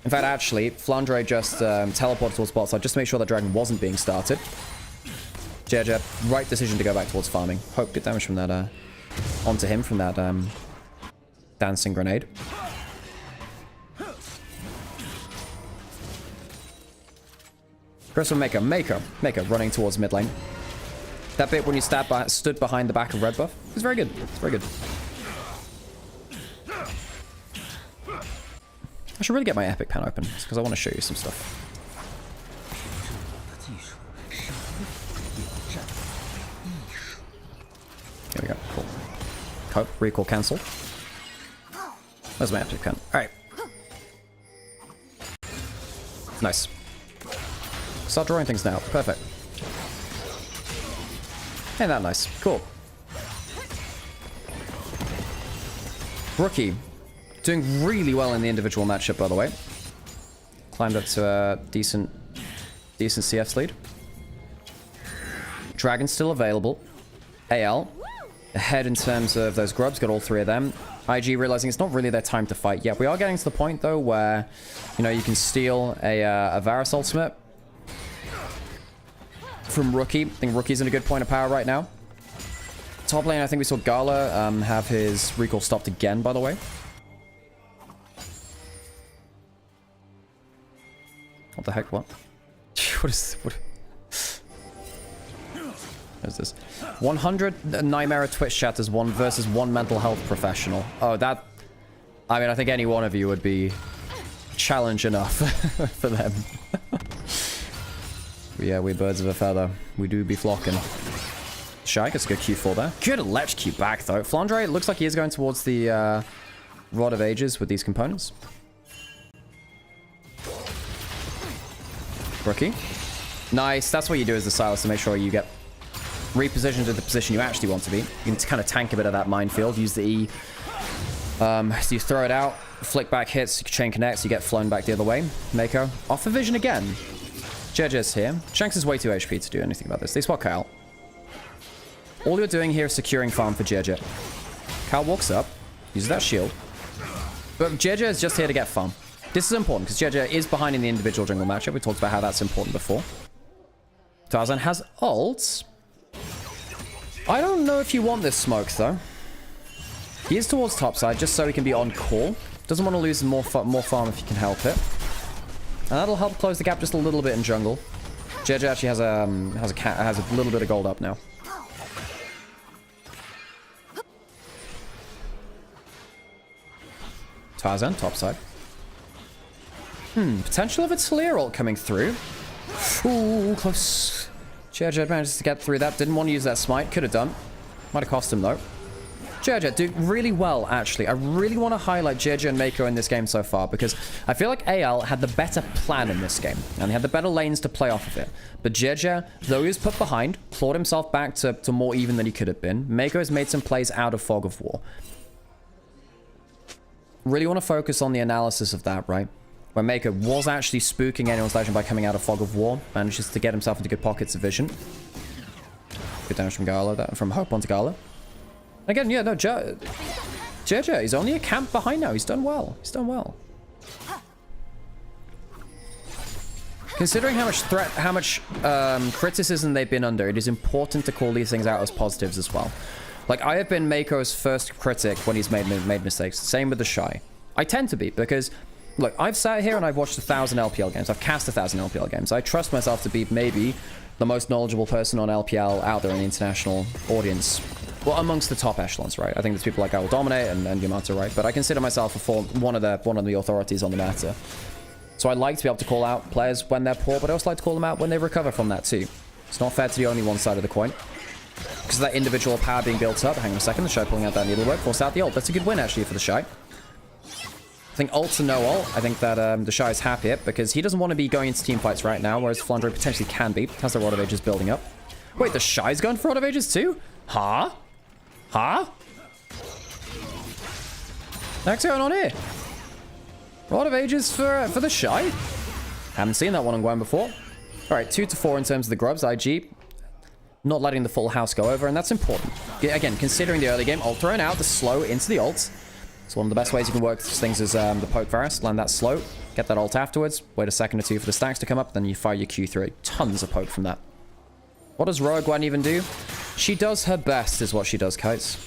In fact, actually, Flandre just teleported towards bot side just to make sure that dragon wasn't being started. JJ, right decision to go back towards farming. Hope good damage from that onto him from that dancing grenade. Chris from Mako running towards mid lane. That bit when you stood behind the back of red buff was very good. It's very good. I should really get my epic pen open because I want to show you some stuff. Here we go. Cool. Cope, recall, cancel. Where's my epic pen? All right. Nice. Start drawing things now. Perfect. Ain't that nice? Cool. Rookie Doing really well in the individual matchup, by the way. Climbed up to a decent CF's lead. Dragon's still available. AL ahead in terms of those grubs, got all 3 of them. IG realizing it's not really their time to fight yet. We are getting to the point, though, where, you know, you can steal a Varus ultimate from Rookie. I think Rookie's in a good point of power right now. Top lane, I think we saw Gala have his recall stopped again, by the way. What the heck, what? What is this? 100 Nymaera Twitch chatters, 1 versus 1 mental health professional. Oh, that... I mean, I think any one of you would be challenge enough for them. Yeah, we birds of a feather. We do be flocking. Shy gets a good Q4 there. Good ledge Q back, though. Flandre looks like he is going towards the Rod of Ages with these components. Rookie. Nice. That's what you do as the Silas to make sure you get repositioned to the position you actually want to be. You can kind of tank a bit of that minefield. Use the E. So you throw it out. Flick back hits. Chain connects. You get flown back the other way. Mako. Off for vision again. JJ's here. Shanks is way too HP to do anything about this. They spot Kyle. All you're doing here is securing farm for JJ. Kyle walks up. Uses that shield. But JJ is just here to get farm. This is important because JJ is behind in the individual jungle matchup. We talked about how that's important before. Tarzan has ults. I don't know if you want this smoke, though. He is towards topside just so he can be on call. Doesn't want to lose more farm if you can help it. And that'll help close the gap just a little bit in jungle. JJ actually has a little bit of gold up now. Tarzan, topside. Potential of a Talir ult coming through. Ooh, close. JJ manages to get through that. Didn't want to use that smite. Could have done. Might have cost him, though. JJ did really well, actually. I really want to highlight JJ and Mako in this game so far because I feel like AL had the better plan in this game. And they had the better lanes to play off of it. But JJ, though he was put behind, clawed himself back to more even than he could have been. Mako has made some plays out of Fog of War. Really want to focus on the analysis of that, right? Where Mako was actually spooking anyone's legend by coming out of Fog of War. Manages to get himself into good pockets of vision. Good damage from Gala, from Hope onto Gala. Again, yeah, no, JJ, he's only a camp behind now. He's done well. He's done well. Considering how much criticism they've been under, it is important to call these things out as positives as well. Like, I have been Mako's first critic when he's made mistakes. Same with the Shy. I tend to be, because, look, I've sat here and I've watched 1,000 LPL games. I've cast 1,000 LPL games. I trust myself to be maybe the most knowledgeable person on LPL out there in the international audience. Well, amongst the top echelons, right? I think there's people like I Will Dominate and Yamato, right? But I consider myself one of the authorities on the matter. So I like to be able to call out players when they're poor, but I also like to call them out when they recover from that too. It's not fair to be only one side of the coin. Because of that individual power being built up. Hang on a second, the Shy pulling out that needlework, forced out the ult. That's a good win, actually, for the Shy. I think ult to no ult. I think that the Shy is happy because he doesn't want to be going into team fights right now, whereas Flandre potentially can be. Has the Rod of Ages building up. Wait, the Shy's going for Rod of Ages too? Huh? Huh? What's going on here? Rod of Ages for the Shy? Haven't seen that one on Gwen before. Alright, 2 to 4 in terms of the grubs. IG not letting the full house go over, and that's important. Again, considering the early game, ult thrown out, the slow into the ult. It's one of the best ways you can work things is the poke Varus, land that slow, get that ult afterwards, wait a second or two for the stacks to come up, then you fire your Q3. Tons of poke from that. What does Roa Gwen even do? She does her best, is what she does, Kites.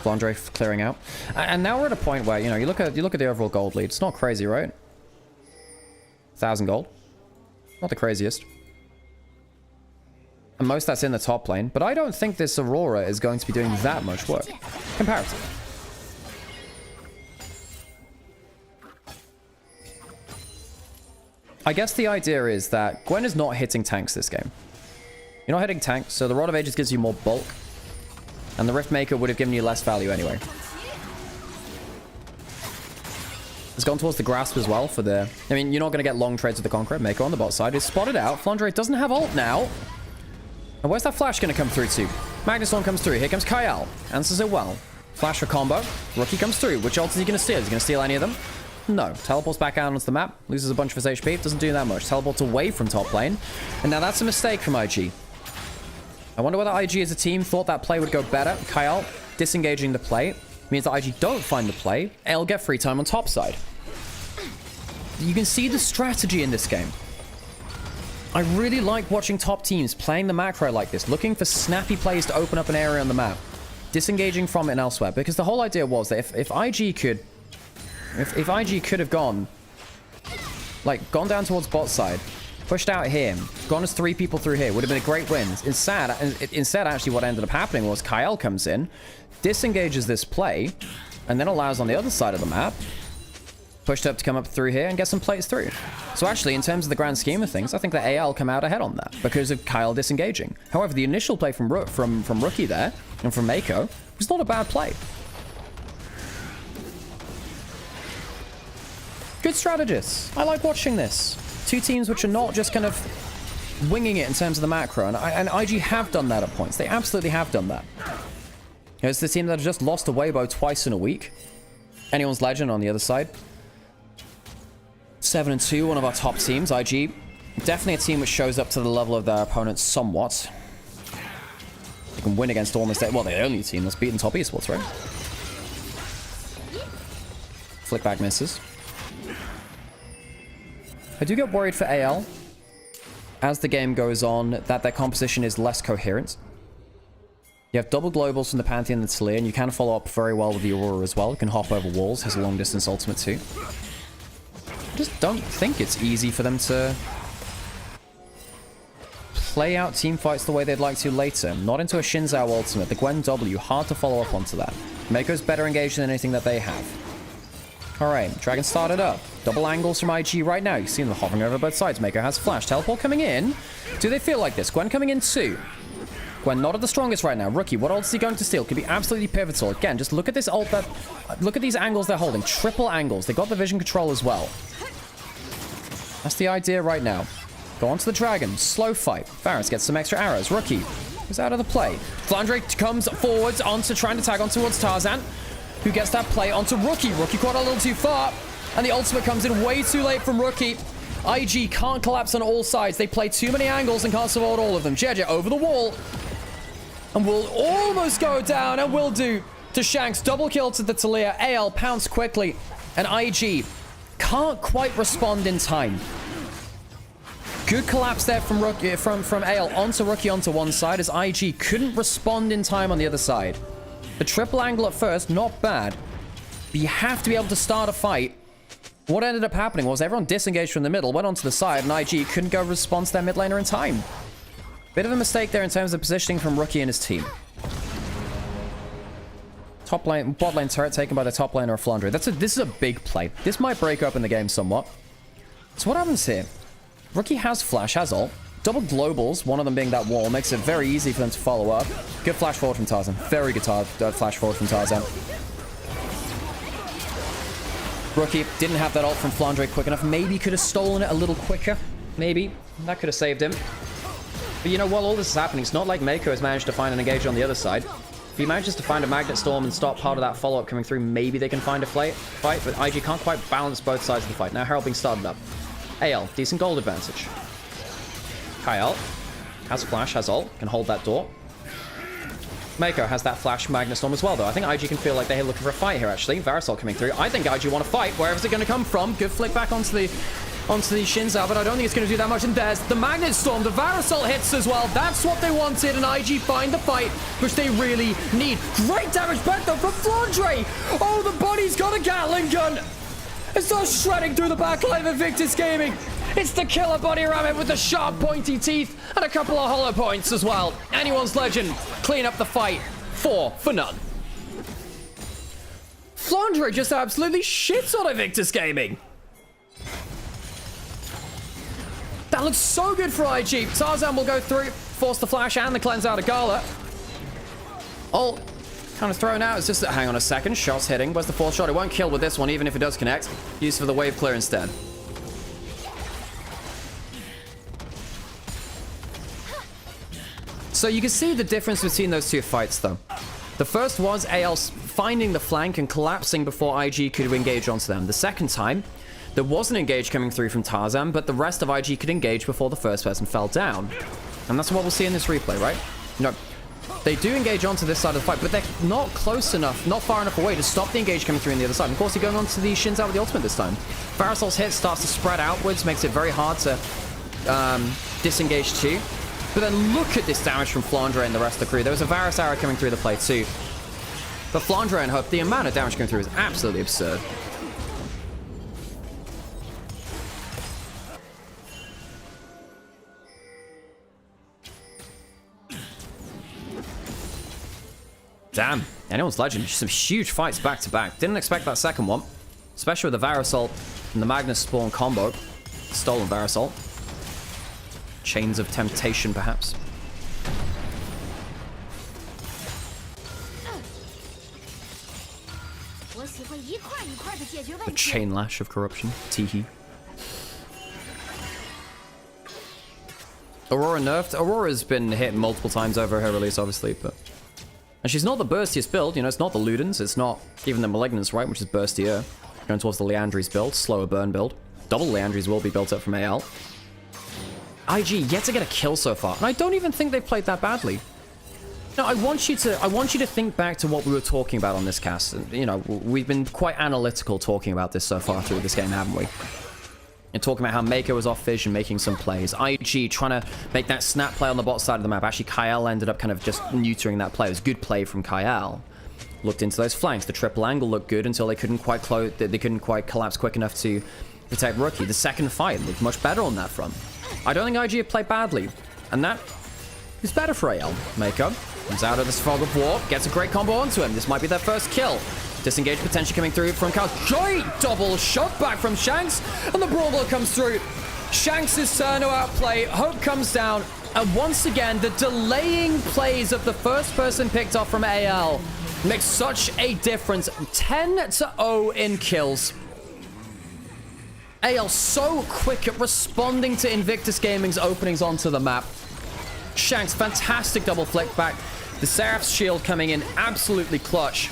Flandre clearing out. And now we're at a point where, you know, you look at the overall gold lead. It's not crazy, right? 1,000 gold. Not the craziest. And most that's in the top lane. But I don't think this Aurora is going to be doing that much work. Comparatively. I guess the idea is that Gwen is not hitting tanks this game. You're not hitting tanks, so the Rod of Ages gives you more bulk. And the Rift Maker would have given you less value anyway. It's gone towards the Grasp as well for the... I mean, you're not going to get long trades with the Conqueror. Maker on the bot side is spotted out. Flandre doesn't have ult now. And where's that flash going to come through to? Magnus Storm comes through. Here comes Kyle. Answers it well. Flash for combo. Rookie comes through. Which ult is he going to steal? Is he going to steal any of them? No. Teleports back out onto the map. Loses a bunch of his HP. Doesn't do that much. Teleports away from top lane. And now that's a mistake from IG. I wonder whether IG as a team thought that play would go better. Kyle disengaging the play means that IG don't find the play. They'll get free time on top side. You can see the strategy in this game. I really like watching top teams playing the macro like this, looking for snappy plays to open up an area on the map, disengaging from it and elsewhere. Because the whole idea was that if IG could have gone down towards bot side, pushed out here, gone as 3 people through here, would have been a great win. Instead, actually, what ended up happening was Kyle comes in, disengages this play, and then allows on the other side of the map, pushed up to come up through here and get some plays through. So actually, in terms of the grand scheme of things, I think that AL come out ahead on that because of Kyle disengaging. However, the initial play from Rookie there and from Mako was not a bad play. Good strategists. I like watching this. 2 teams which are not just kind of winging it in terms of the macro. And IG have done that at points. They absolutely have done that. It's the team that have just lost a Weibo twice in a week. Anyone's Legend on the other side. 7-2, one of our top teams. IG, definitely a team which shows up to the level of their opponents somewhat. They can win against almost... Well, they're the only team that's beaten top esports, right? Flick back misses. I do get worried for AL as the game goes on that their composition is less coherent. You have double globals from the Pantheon and the Taliyah, and you can follow up very well with the Aurora as well. You can hop over walls, has a long distance ultimate too. I just don't think it's easy for them to play out team fights the way they'd like to later. Not into a Xin Zhao ultimate. The Gwen W, hard to follow up onto that. Mako's better engaged than anything that they have. Alright, Dragon started up. Double angles from IG right now. You see them hovering over both sides. Mako has flash. Teleport coming in. Do they feel like this? Gwen coming in too. Gwen not at the strongest right now. Rookie, what ult is he going to steal? Could be absolutely pivotal. Again, just look at this ult that... Look at these angles they're holding. Triple angles. They got the vision control as well. That's the idea right now. Go on to the Dragon. Slow fight. Varus gets some extra arrows. Rookie is out of the play. Flandre comes forwards onto trying to tag on towards Tarzan, who gets that play onto Rookie. Rookie caught a little too far, and the ultimate comes in way too late from Rookie. IG can't collapse on all sides. They play too many angles and can't support all of them. Jeje over the wall, and will almost go down, and will do to Shanks. Double kill to the Taliyah. AL pounce quickly, and IG can't quite respond in time. Good collapse there from Rookie, from AL onto Rookie onto one side, as IG couldn't respond in time on the other side. The triple angle at first, not bad. But you have to be able to start a fight. What ended up happening was everyone disengaged from the middle, went onto the side, and IG couldn't go respond to their mid laner in time. Bit of a mistake there in terms of positioning from Rookie and his team. Top lane, bot lane turret taken by the top laner of Flandre. This is a big play. This might break up in the game somewhat. So what happens here? Rookie has flash, has ult. Double globals, one of them being that wall, makes it very easy for them to follow up. Good flash forward from Tarzan. Very good flash forward from Tarzan. Rookie didn't have that ult from Flandre quick enough. Maybe could have stolen it a little quicker. Maybe. That could have saved him. But you know, while all this is happening, it's not like Mako has managed to find an engage on the other side. If he manages to find a Magnet Storm and stop part of that follow-up coming through, maybe they can find a fight, but IG can't quite balance both sides of the fight. Now Herald being started up. AL, decent gold advantage. Kyle has flash, has ult, can hold that door. Mako has that flash Magnet Storm as well, though. I think IG can feel like they're looking for a fight here, actually. Varus ult coming through. I think IG want to fight. Wherever's it going to come from? Good flick back onto the Xin Zhao, but I don't think it's going to do that much. And there's the Magnet Storm. The Varus ult hits as well. That's what they wanted, and IG find the fight, which they really need. Great damage back, though, from Flandre. Oh, the body's got a Gatling gun. It starts shredding through the backline of Invictus Gaming. It's the killer body rabbit with the sharp, pointy teeth and a couple of hollow points as well. Anyone's Legend clean up the fight. 4 for none. Flandre just absolutely shits on Invictus Gaming. That looks so good for IG. Tarzan will go through, force the flash and the cleanse out of Gala. Ult kind of thrown out. It's just that, hang on a second. Shots hitting. Where's the 4th shot? It won't kill with this one, even if it does connect. Used for the wave clear instead. So you can see the difference between those two fights, though. The first was AL finding the flank and collapsing before IG could engage onto them. The second time, there was an engage coming through from Tarzan, but the rest of IG could engage before the first person fell down. And that's what we'll see in this replay, right? No, they do engage onto this side of the fight, but they're not close enough, not far enough away to stop the engage coming through on the other side. And of course, you're going on to the Shins out with the ultimate this time. Varasol's hit starts to spread outwards, makes it very hard to disengage too. But then look at this damage from Flandre and the rest of the crew. There was a Varus arrow coming through the play too. But Flandre and Hope, the amount of damage coming through is absolutely absurd. Damn, anyone's legend. Some huge fights back to back. Didn't expect that second one, especially with the Varusol and the Magnus Spawn combo. Stolen Varusol. Chains of Temptation, perhaps. The Chain Lash of Corruption. Teehee. Aurora nerfed. Aurora's been hit multiple times over her release, obviously, but... And she's not the burstiest build, you know, it's not the Ludens, it's not even the Malignance, right, which is burstier. Going towards the Leandries build, slower burn build. Double Leandries will be built up from AL. IG yet to get a kill so far, and I don't even think they've played that badly. No, I want you to think back to what we were talking about on this cast. And, you know, we've been quite analytical talking about this so far through this game, haven't we? And talking about how Mako was off vision, making some plays. IG trying to make that snap play on the bot side of the map. Actually, Kyle ended up kind of just neutering that play. It was good play from Kyle. Looked into those flanks. The triple angle looked good until they couldn't quite collapse quick enough to protect Rookie. The second fight looked much better on that front. I don't think IG have played badly, and that is better for AL. Mako comes out of this fog of war, gets a great combo onto him. This might be their first kill. Disengage potentially coming through from Kyle. Great double shot back from Shanks, and the Brawler comes through. Shanks' turn to outplay. Hope comes down, and once again, the delaying plays of the first person picked off from AL makes such a difference. 10-0 in kills. AL so quick at responding to Invictus Gaming's openings onto the map. Shanks, fantastic double flick back. The Seraph's shield coming in absolutely clutch.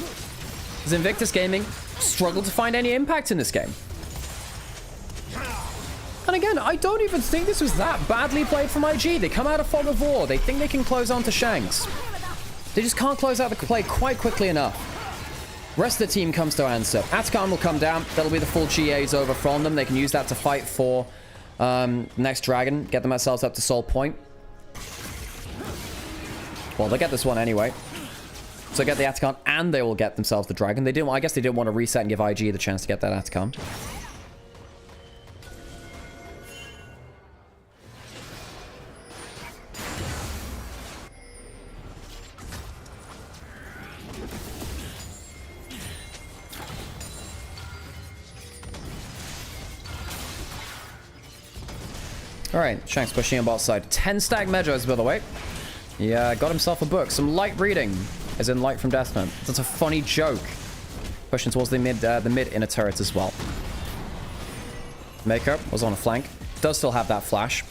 As Invictus Gaming struggled to find any impact in this game. And again, I don't even think this was that badly played from IG. They come out of Fog of War. They think they can close on to Shanks. They just can't close out the play quite quickly enough. Rest of the team comes to answer. Atakan will come down. That'll be the full GAs over from them. They can use that to fight for next Dragon. Get themselves up to Soul Point. Well, they'll get this one anyway. So get the Atakan and they will get themselves the Dragon. They didn't. I guess they didn't want to reset and give IG the chance to get that Atakan. Alright, Shanks pushing on bot side. 10 stack Medjos, by the way. Yeah, got himself a book. Some light reading, as in light from Deathman. That's a funny joke. Pushing towards the mid inner turret as well. Mako was on a flank. Does still have that flash.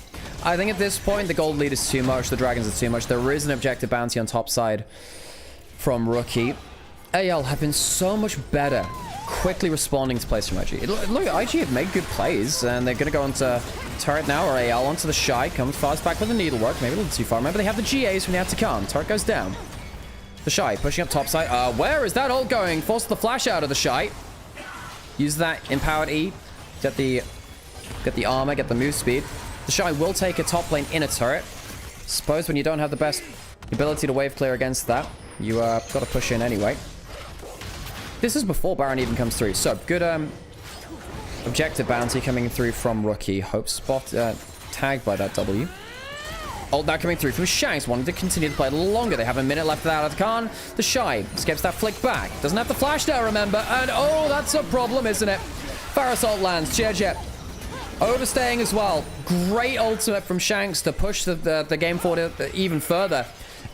I think at this point, the gold lead is too much. The dragons are too much. There is an objective bounty on top side from Rookie. AL have been so much better quickly responding to plays from IG. Look, IG have made good plays, and they're going to go onto turret now, or AL onto the Shy. Comes fast back with the needlework, maybe a little too far. Remember, they have the GAs from the Atakan. Turret goes down. The Shy pushing up top side. Where is that ult going? Force the flash out of the Shy. Use that empowered E. Get the armor, get the move speed. The Shy will take a top lane inner turret. Suppose when you don't have the best ability to wave clear against that, you got to push in anyway. This is before Baron even comes through. So, good objective bounty coming through from Rookie. Hope spot tagged by that W. Ult now coming through from Shanks. Wanted to continue to play a little longer. They have a minute left without Atakan. The Shy skips that flick back. Doesn't have the flash now, remember. And oh, that's a problem, isn't it? Farasol lands. Jet. Overstaying as well. Great ultimate from Shanks to push the game forward even further.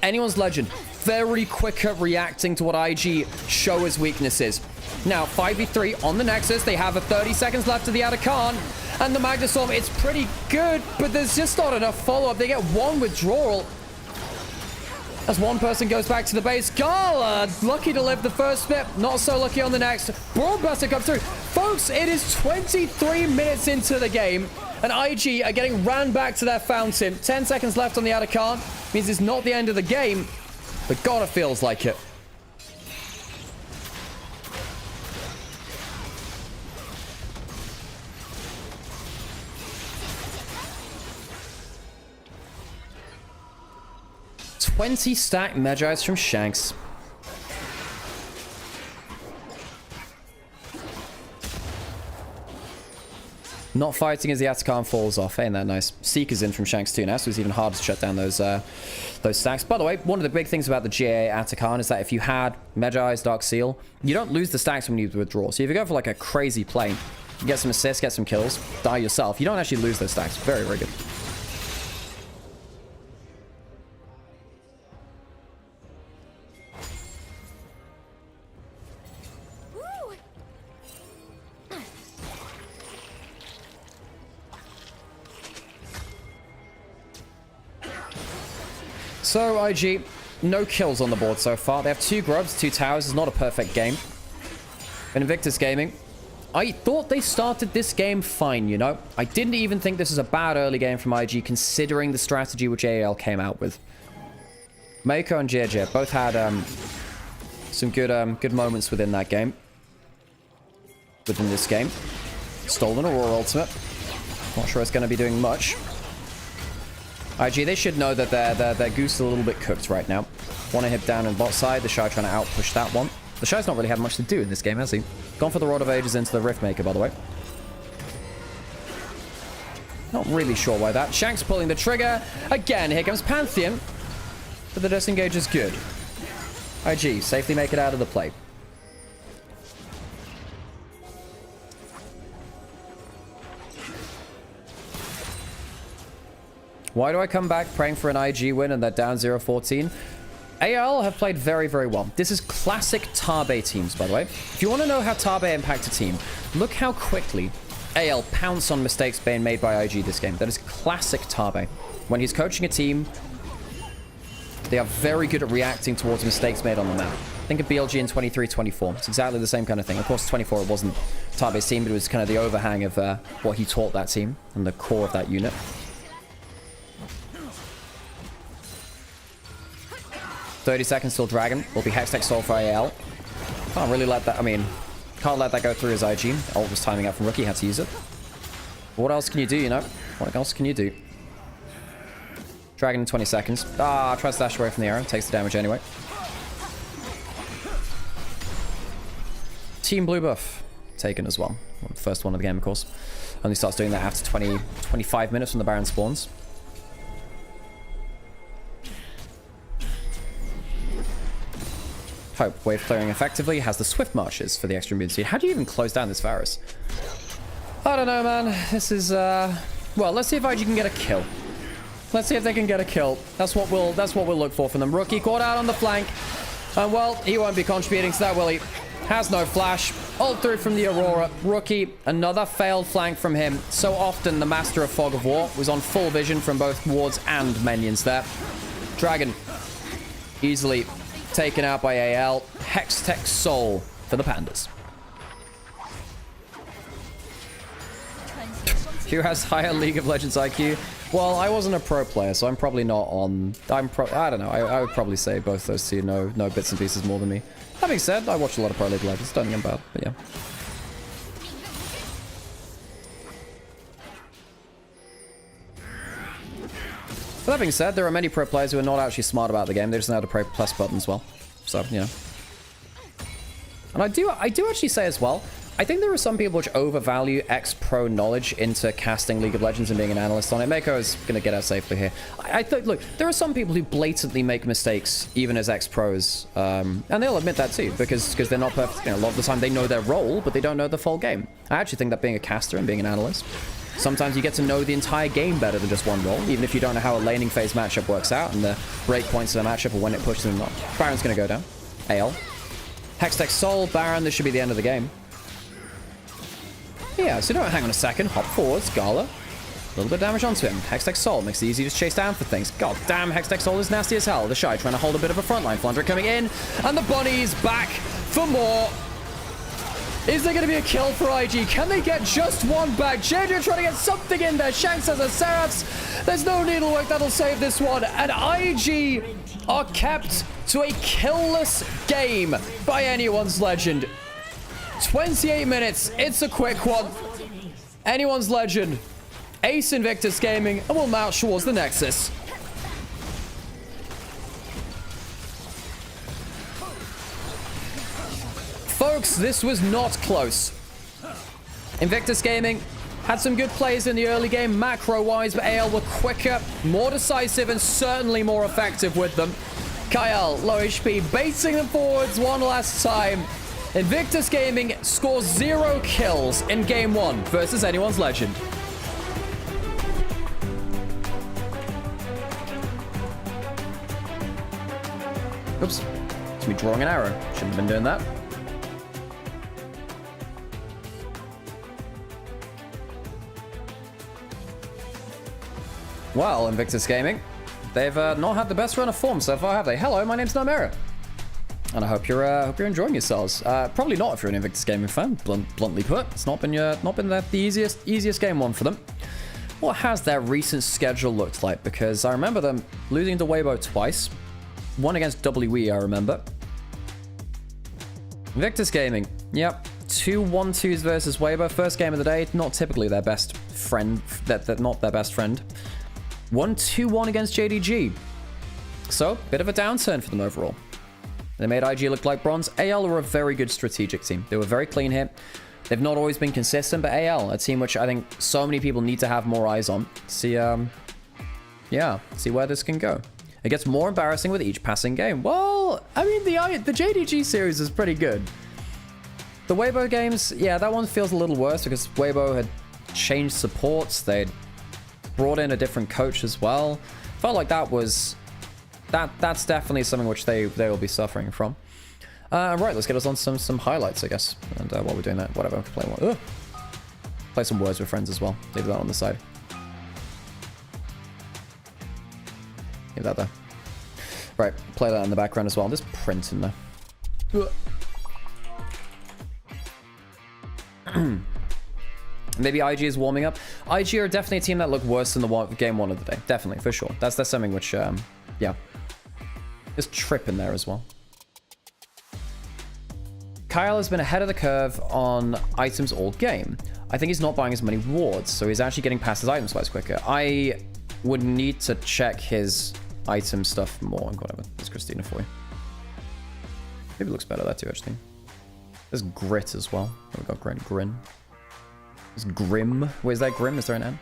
Anyone's legend. Very quick at reacting to what IG show as weaknesses. Now, 5v3 on the Nexus. They have 30 seconds left to the Atakan. And the Magnustorm, it's pretty good, but there's just not enough follow-up. They get one withdrawal. As one person goes back to the base. Gala, lucky to live the first bit. Not so lucky on the next. Broadbuster comes through. Folks, it is 23 minutes into the game. And IG are getting ran back to their fountain. 10 seconds left on the outer card. Means it's not the end of the game. But God, it feels like it. $20 stack Magi's from Shanks. Not fighting as the Atakan falls off. Ain't that nice? Seeker's in from Shanks too now, so it's even harder to shut down those stacks. By the way, one of the big things about the GA Atakan is that if you had Magi's Dark Seal, you don't lose the stacks when you withdraw. So if you go for like a crazy play, you get some assists, get some kills, die yourself, you don't actually lose those stacks. Very, very good. So, IG, no kills on the board so far. They have 2 grubs, 2 towers. It's not a perfect game. Invictus Gaming. I thought they started this game fine, you know? I didn't even think this was a bad early game from IG, considering the strategy which AL came out with. Mako and JJ both had some good moments within that game. Within this game. Stolen Aurora Ultimate. Not sure it's going to be doing much. IG, they should know that their goose is a little bit cooked right now. Want to hit down on bot side. The Shy trying to outpush that one. The Shy's not really had much to do in this game, has he? Gone for the Rod of Ages into the Riftmaker, by the way. Not really sure why that. Shanks pulling the trigger. Again, here comes Pantheon. But the disengage is good. IG, safely make it out of the play. Why do I come back praying for an IG win and they're down 0-14? AL have played very, very well. This is classic Tabe teams, by the way. If you want to know how Tabe impact a team, look how quickly AL pounce on mistakes being made by IG this game. That is classic Tabe. When he's coaching a team, they are very good at reacting towards mistakes made on the map. Think of BLG in 23-24. It's exactly the same kind of thing. Of course, 24, it wasn't Tabe's team, but it was kind of the overhang of what he taught that team and the core of that unit. 30 seconds till Dragon. Will be Hextech Soul for AL. Can't really let that, I mean, can't let that go through his IG. Ult was timing out from Rookie, had to use it. What else can you do, you know? What else can you do? Dragon in 20 seconds. Ah, tries to dash away from the arrow. Takes the damage anyway. Team Blue buff. Taken as well. First one of the game, of course. Only starts doing that after 25 minutes when the Baron spawns. Hope wave clearing effectively, has the swift marches for the extra immunity. How do you even close down this Varus? I don't know, man. This is well, let's see if IG can get a kill. Let's see if they can get a kill. That's what we'll look for from them. Rookie caught out on the flank. And well, he won't be contributing to that, will he? Has no flash. Ult through from the Aurora. Rookie, another failed flank from him. So often the Master of Fog of War was on full vision from both wards and minions there. Dragon easily taken out by AL. Hextech Soul for the Pandas. Who has higher League of Legends IQ? Well, I wasn't a pro player, so I'm probably not on... I don't know. I would probably say both those two know bits and pieces more than me. That being said, I watch a lot of Pro League of Legends. Don't think I'm bad, but yeah. But that being said, there are many pro players who are not actually smart about the game. They just know how to play plus button as well. So, you know. And I do actually say as well, I think there are some people which overvalue ex-pro knowledge into casting League of Legends and being an analyst on it. Mako is going to get out safely here. I think, look, there are some people who blatantly make mistakes, even as ex-pros. And they'll admit that too, because they're not perfect. You know, a lot of the time they know their role, but they don't know the full game. I actually think that being a caster and being an analyst, sometimes you get to know the entire game better than just one role, even if you don't know how a laning phase matchup works out and the break points of the matchup or when it pushes them up. Baron's going to go down. AL. Hextech Soul, Baron, this should be the end of the game. Yeah, so don't hang on a second. Hop forwards, Gala. little bit of damage onto him. Hextech Soul makes it easy to chase down for things. God damn, Hextech Soul is nasty as hell. The Shy trying to hold a bit of a frontline. Flandre coming in, and the Bunny's back for more. Is there going to be a kill for IG? Can they get just one back? JJ trying to get something in there. Shanks has a Seraphs. There's no needlework that'll save this one. And IG are kept to a killless game by anyone's legend. 28 minutes. It's a quick one. Anyone's legend. Ace Invictus Gaming, and we'll march towards the Nexus. Folks, this was not close. Invictus Gaming had some good plays in the early game, macro-wise, but AL were quicker, more decisive, and certainly more effective with them. Kyle, low HP, baiting them forwards one last time. Invictus Gaming scores 0 kills in game 1 versus anyone's legend. Oops. It's me drawing an arrow. Shouldn't have been doing that. Well, Invictus Gaming, they've not had the best run of form so far, have they? Hello, my name's Nymaera, and I hope you're enjoying yourselves. Probably not if you're an Invictus Gaming fan. Bluntly put, it's not been the easiest game one for them. What has their recent schedule looked like? Because I remember them losing to Weibo twice. One against WE, I remember. Invictus Gaming, yep. 2 1-2s versus Weibo. First game of the day. Not typically their best friend. They're not their best friend. 1-2-1 against JDG. So, bit of a downturn for them overall. They made IG look like bronze. AL were a very good strategic team. They were very clean here. They've not always been consistent, but AL, a team which I think so many people need to have more eyes on. See, see where this can go. It gets more embarrassing with each passing game. Well, I mean, the JDG series is pretty good. The Weibo games, yeah, that one feels a little worse because Weibo had changed supports. They'd brought in a different coach as well. Felt like that's definitely something which they will be suffering from. Right, let's get us on some highlights, I guess. And while we're doing that, whatever, play some Words with Friends as well. Leave that on the side. Leave that there. Right, play that in the background as well. There's print in there. Maybe IG is warming up. IG are definitely a team that look worse than the game 1 of the day. Definitely, for sure. That's something which, yeah. There's Trip in there as well. Kyle has been ahead of the curve on items all game. I think he's not buying as many wards, so he's actually getting past his item spice quicker. I would need to check his item stuff more. Whatever. There's Christina for you. Maybe it looks better there too, actually. There's Grit as well. Oh, we got Grin. There's Grim. Where's that Grim? Is there an N?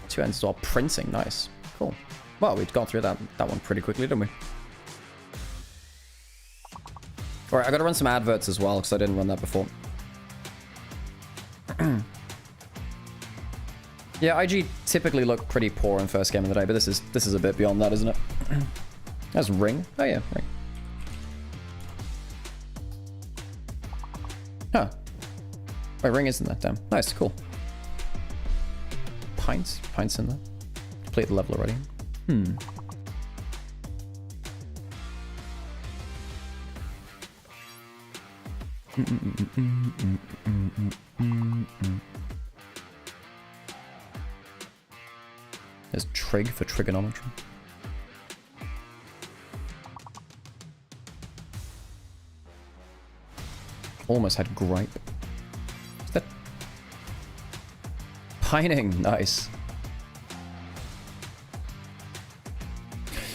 2 N's as well. Printing. Nice. Cool. Well, we'd gone through that one pretty quickly, didn't we? Alright, I gotta run some adverts as well, because I didn't run that before. Yeah, IG typically look pretty poor in first game of the day, but this is a bit beyond that, isn't it? That's Ring. Oh yeah, Ring. Huh. Wait, Ring isn't that damn. Nice, cool. Pints in there. Complete the level already. There's Trig for trigonometry. Almost had Gripe. Is that Pining? Nice.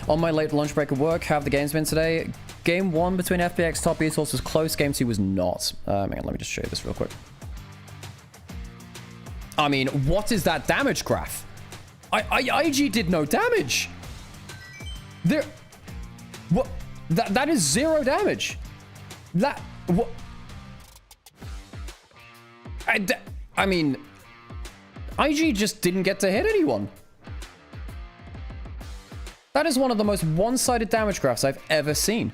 On my late lunch break at work, how have the games been today? Game 1 between FPX Top Esports was close. Game 2 was not. Hang on, let me just show you this real quick. I mean, what is that damage graph? IG did no damage. There. What? That is 0 damage. That. What? I mean, IG just didn't get to hit anyone. That is one of the most one-sided damage graphs I've ever seen.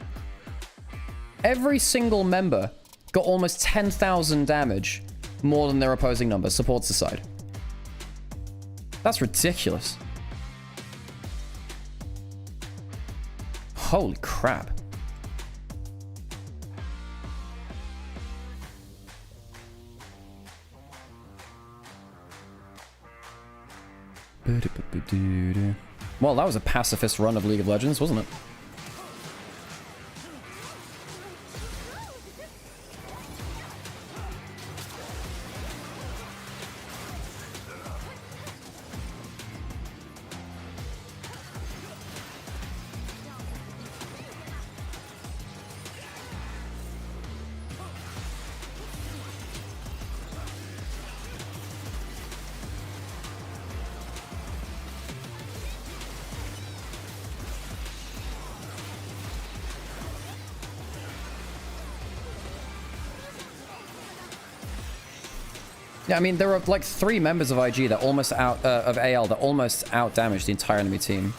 Every single member got almost 10,000 damage more than their opposing number, supports aside. That's ridiculous. Holy crap. Well, that was a pacifist run of League of Legends, wasn't it? Yeah, I mean, there were like 3 members of IG that almost of AL that almost out-damaged the entire enemy team.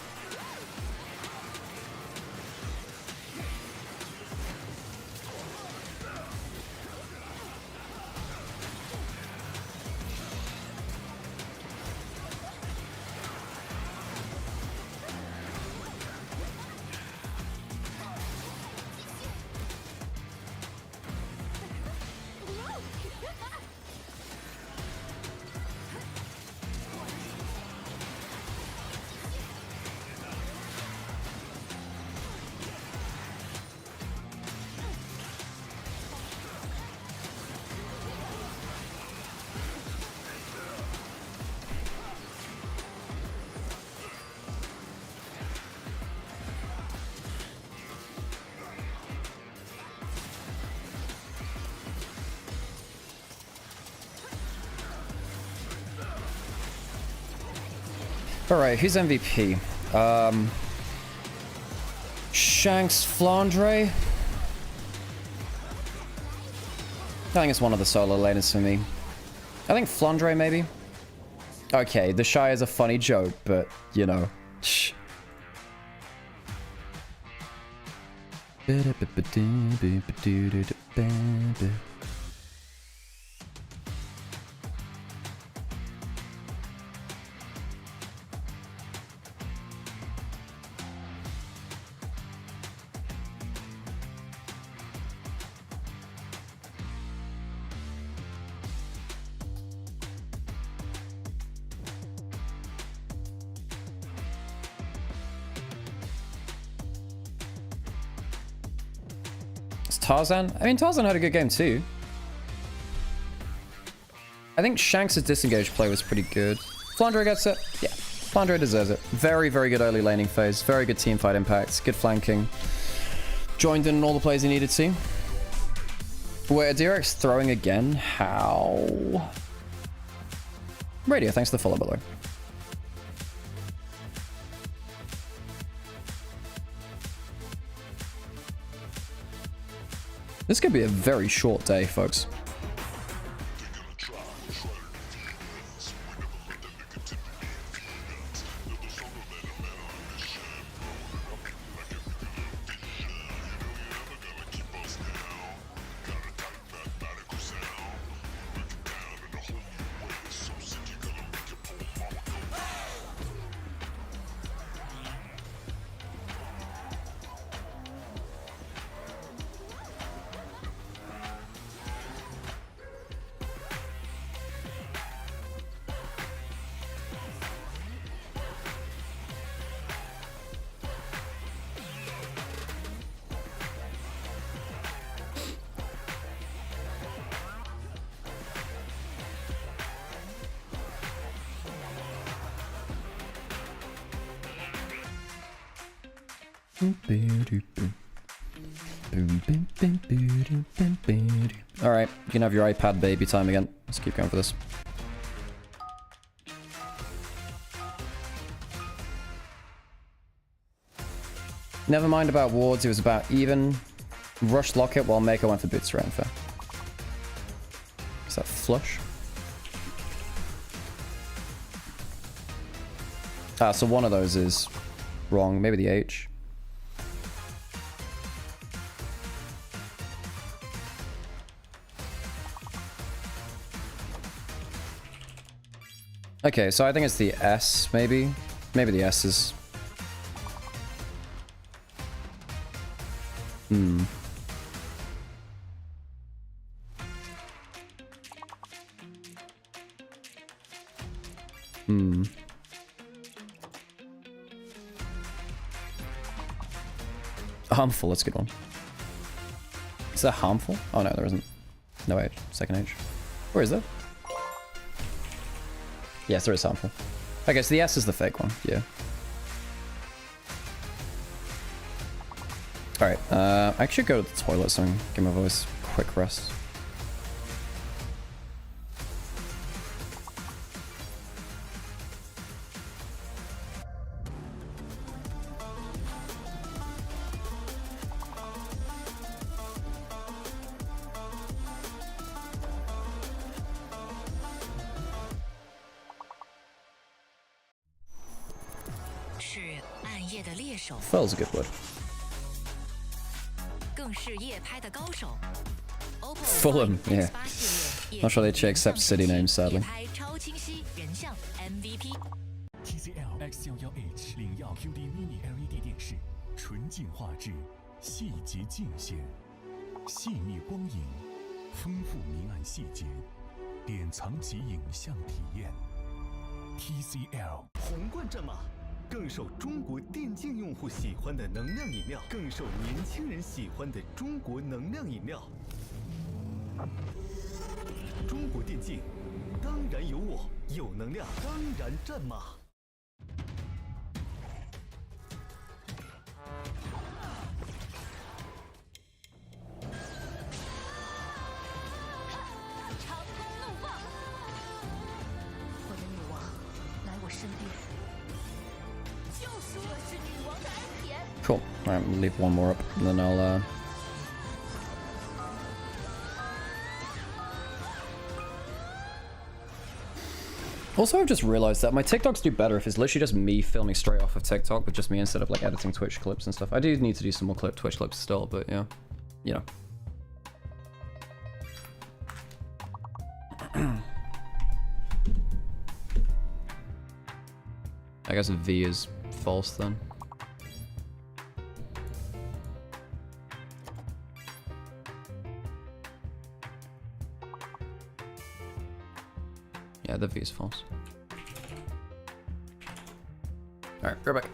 Alright, who's MVP? Shanks Flandre? I think it's one of the solo laners for me. I think Flandre, maybe? Okay, the Shy is a funny joke, but, you know. Shh. Tarzan? I mean, Tarzan had a good game too. I think Shanks' disengage play was pretty good. Flandre gets it? Yeah. Flandre deserves it. Very, very good early laning phase. Very good teamfight impact. Good flanking. Joined in all the plays he needed to. Wait, Adirek's throwing again? How? Radio, thanks for the follow below. This could be a very short day, folks. Alright, you can have your iPad baby time again. Let's keep going for this. Never mind about wards, it was about even. Rush Locket while Mako went for boots around fair. Is that flush? Ah, so one of those is wrong. Maybe the H. Okay, so I think it's the S, maybe? Maybe the S is... Hmm. Hmm. Harmful, that's a good one. Is that harmful? Oh no, there isn't. No H, second H. Where is that? Yes, there is harmful. Okay, so the S is the fake one, yeah. Alright, I should go to the toilet so I can give my voice a quick rest. Fell's a good word. Fulham, yeah. Not sure they accept city names, sadly. TCL X11H 领耀 QD Mini LED 电视，纯净画质，细节尽显，细腻光影，丰富明暗细节，典藏级影像体验。TCL 红冠战马。 更受中国电竞用户喜欢的能量饮料，更受年轻人喜欢的中国能量饮料。中国电竞，当然有我，有能量，当然战马。长弓怒放，我的女王，来我身边。 Cool. Alright, we'll leave one more up, and then I'll, Also, I've just realized that my TikToks do better if it's literally just me filming straight off of TikTok, with just me instead of, like, editing Twitch clips and stuff. I do need to do some more Twitch clips still, but, yeah. You know. I guess V is false, then. Yeah, the V is false. Alright, go back.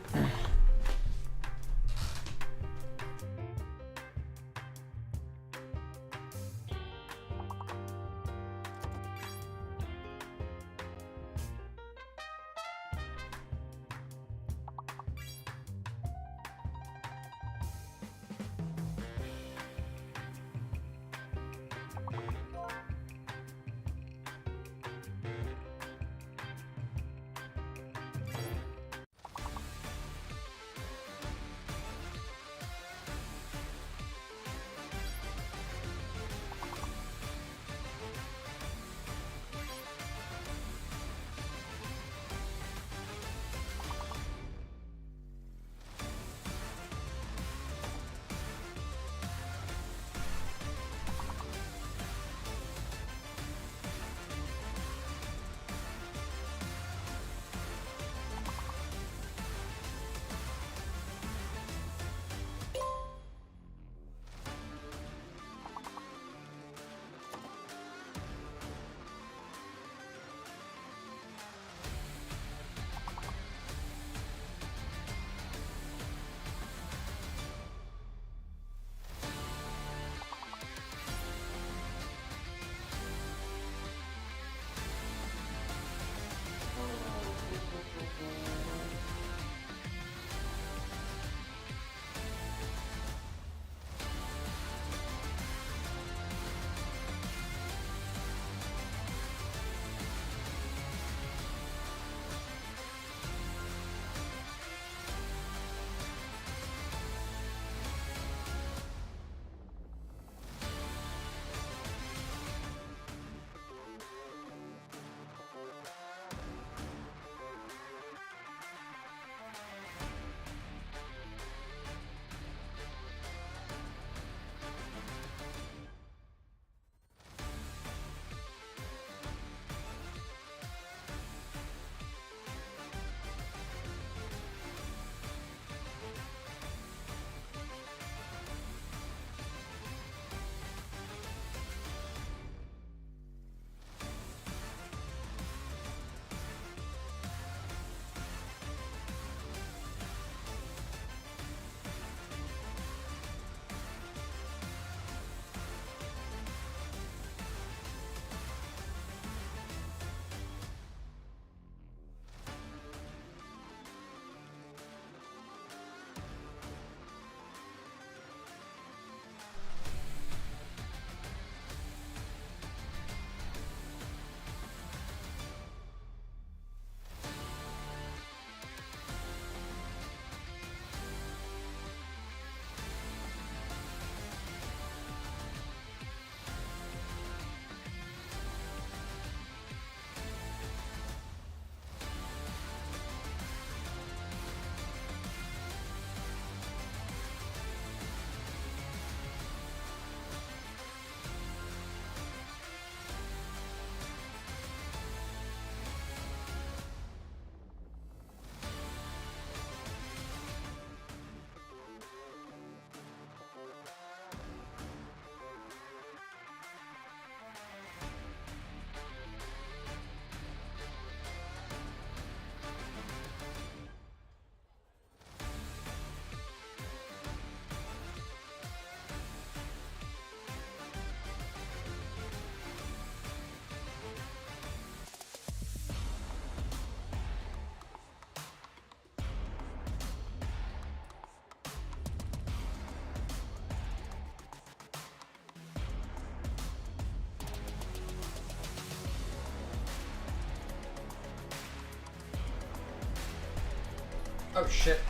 Oh shit.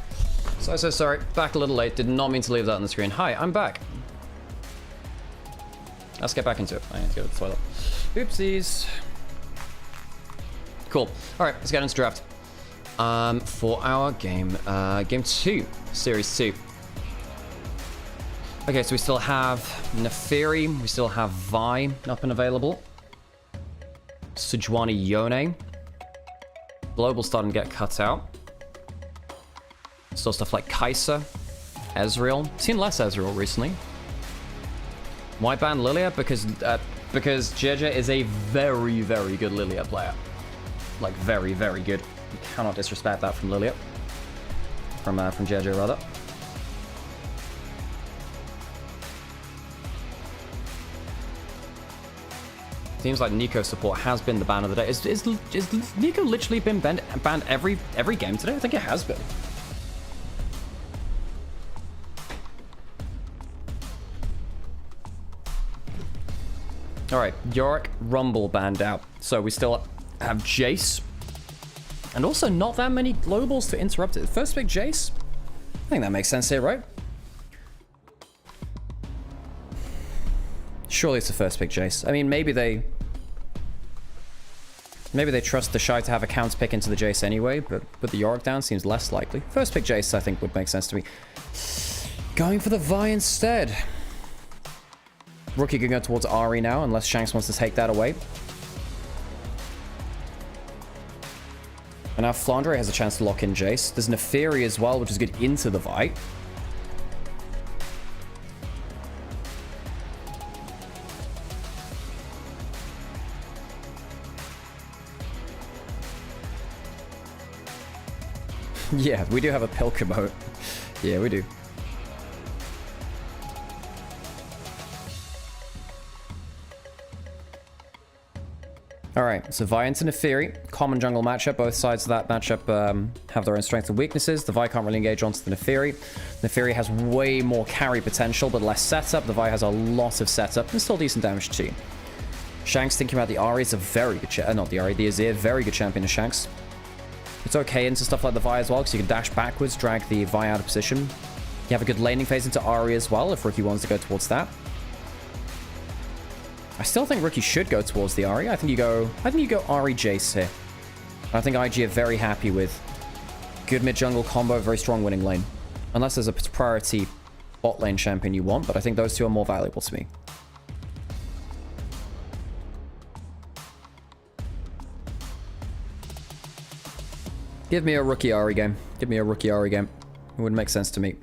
So sorry. Back a little late. Did not mean to leave that on the screen. Hi, I'm back. Let's get back into it. I need to go to the toilet. Oopsies. Cool. Alright, let's get into draft. For our game, game 2, series 2. Okay, so we still have Neferi, we still have Vi up and available. Sejuani Yone. Global starting to get cut out. Still stuff like Kai'Sa, Ezreal. Seen less Ezreal recently. Why ban Lilia? Because JJ is a very, very good Lilia player. Like, very, very good. You cannot disrespect that from Lilia. From JJ, rather. Seems like Nico support has been the ban of the day. Is Nico literally been banned every game today? I think it has been. Alright, Yorick, Rumble banned out. So we still have Jace. And also not that many globals to interrupt it. First pick Jace? I think that makes sense here, right? Surely it's the first pick Jace. I mean, maybe they trust the Shy to have a counter pick into the Jace anyway, but with the Yorick down seems less likely. First pick Jace, I think, would make sense to me. Going for the Vi instead. Rookie can go towards Ahri now, unless Shanks wants to take that away. And now Flandre has a chance to lock in Jace. There's Neferi as well, which is good into the Vi. Yeah, we do have a Pilker mode. Yeah, we do. Alright, so Vi into Neferi. Common jungle matchup. Both sides of that matchup have their own strengths and weaknesses. The Vi can't really engage onto the Neferi. Neferi has way more carry potential, but less setup. The Vi has a lot of setup and still decent damage too. Shanks thinking about the Ahri is a very good not the Ahri, the Azir, very good champion to Shanks. It's okay into stuff like the Vi as well, because you can dash backwards, drag the Vi out of position. You have a good laning phase into Ahri as well, if Rookie wants to go towards that. I still think Rookie should go towards the Ahri. I think you go Ahri Jace here. I think IG are very happy with good mid jungle combo, very strong winning lane. Unless there's a priority bot lane champion you want, but I think those two are more valuable to me. Give me a Rookie Ahri game. Give me a Rookie Ahri game. It would make sense to me.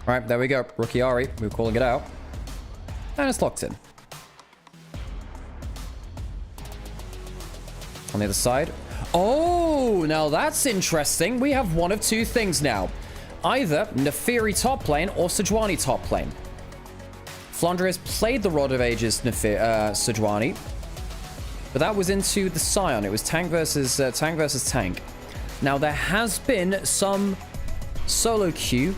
Right, there we go. Rookie Ahri. We're calling it out. And it's locked in. On the other side. Oh, now that's interesting. We have one of two things now. Either Neferi top lane or Sejuani top lane. Flandre has played the Rod of Ages Sejuani. But that was into the Scion. It was tank versus tank. Now there has been some solo queue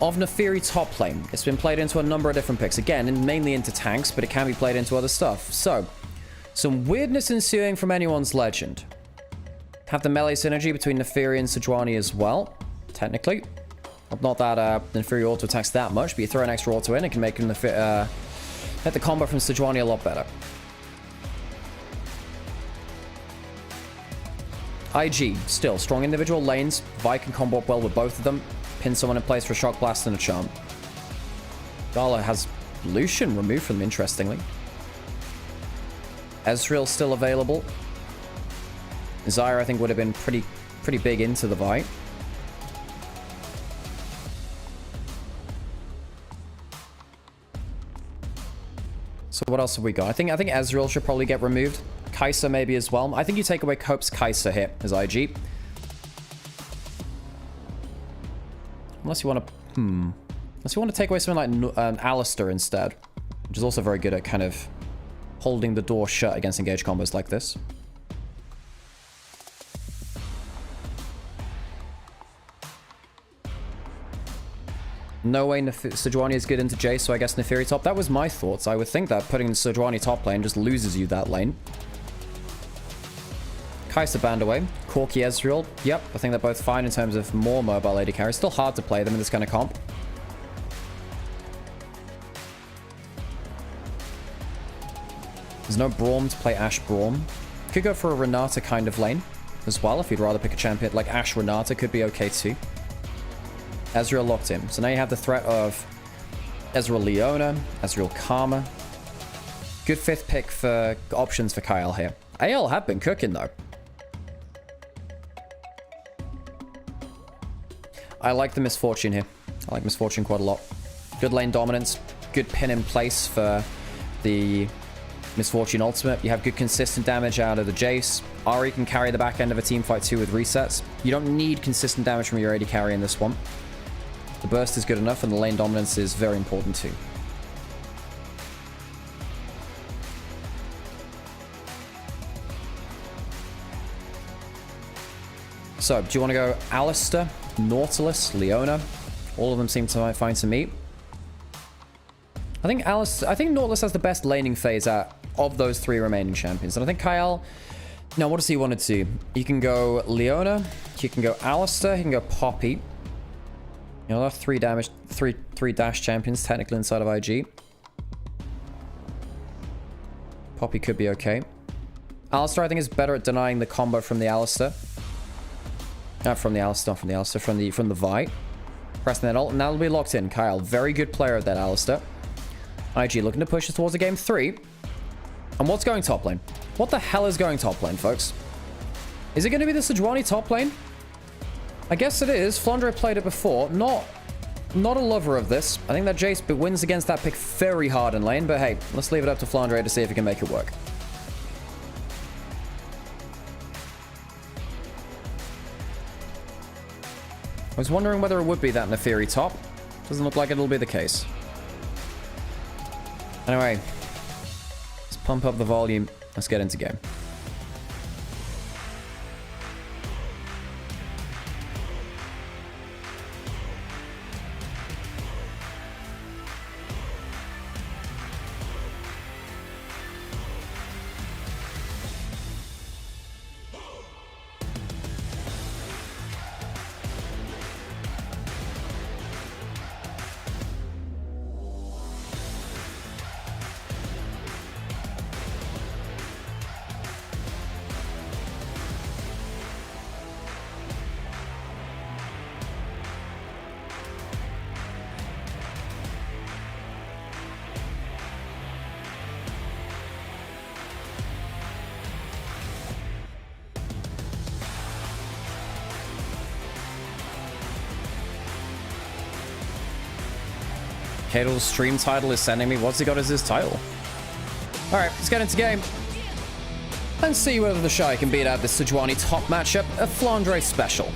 of Neferi top lane. It's been played into a number of different picks. Again, and mainly into tanks, but it can be played into other stuff. So, some weirdness ensuing from anyone's legend. Have the melee synergy between Neferi and Sejuani as well, technically. Not that Neferi auto attacks that much, but you throw an extra auto in, it can make hit the combo from Sejuani a lot better. IG, still, strong individual lanes. Vi can combo up well with both of them. Pin someone in place for a Shock Blast and a Charm. Gala has Lucian removed from them, interestingly. Ezreal still available. Zyra, I think, would have been pretty big into the Vi. So what else have we got? I think Ezreal should probably get removed. Kai'Sa maybe as well. I think you take away Cope's Kai'Sa here as IG. Unless you want to take away something like an Alistar instead, which is also very good at kind of holding the door shut against engaged combos like this. No way Sejuani is good into Jace, so I guess Neferi top. That was my thoughts. I would think that putting Sejuani top lane just loses you that lane. Kai'Sa banned away. Corki Ezreal. Yep, I think they're both fine in terms of more mobile AD carries. Still hard to play them in this kind of comp. There's no Braum to play Ashe Braum. Could go for a Renata kind of lane as well if you'd rather pick a champion. Like Ashe Renata could be okay too. Ezreal locked in. So now you have the threat of Ezreal Leona, Ezreal Karma. Good 5th pick for options for Kyle here. AL have been cooking though. I like the Misfortune here. I like Misfortune quite a lot. Good lane dominance. Good pin in place for the Misfortune ultimate. You have good consistent damage out of the Jace. Ahri can carry the back end of a team fight too with resets. You don't need consistent damage from your AD carry in this one. The burst is good enough and the lane dominance is very important too. So, do you want to go Alistar, Nautilus, Leona? All of them seem to find to meet. I think Nautilus has the best laning phase out of those 3 remaining champions. And I think Kyle... Now, what does he want to do? You can go Leona, you can go Alistar, he can go Poppy. You know, there are 3 dash champions technically inside of IG. Poppy could be okay. Alistar, I think, is better at denying the combo from the Alistar. From the Vi. Pressing that ult, and that'll be locked in. Kyle, very good player at that Alistar. IG looking to push us towards a game 3. And what's going top lane? What the hell is going top lane, folks? Is it going to be the Sejuani top lane? I guess it is. Flandre played it before. Not a lover of this. I think that Jace wins against that pick very hard in lane, but hey, let's leave it up to Flandre to see if he can make it work. I was wondering whether it would be that Neferi top. Doesn't look like it'll be the case. Anyway, let's pump up the volume. Let's get into game. Cato's stream title is sending me. What's he got as his title? Alright, let's get into game. And see whether the Shy can beat out this Sejuani top matchup, a Flandre special.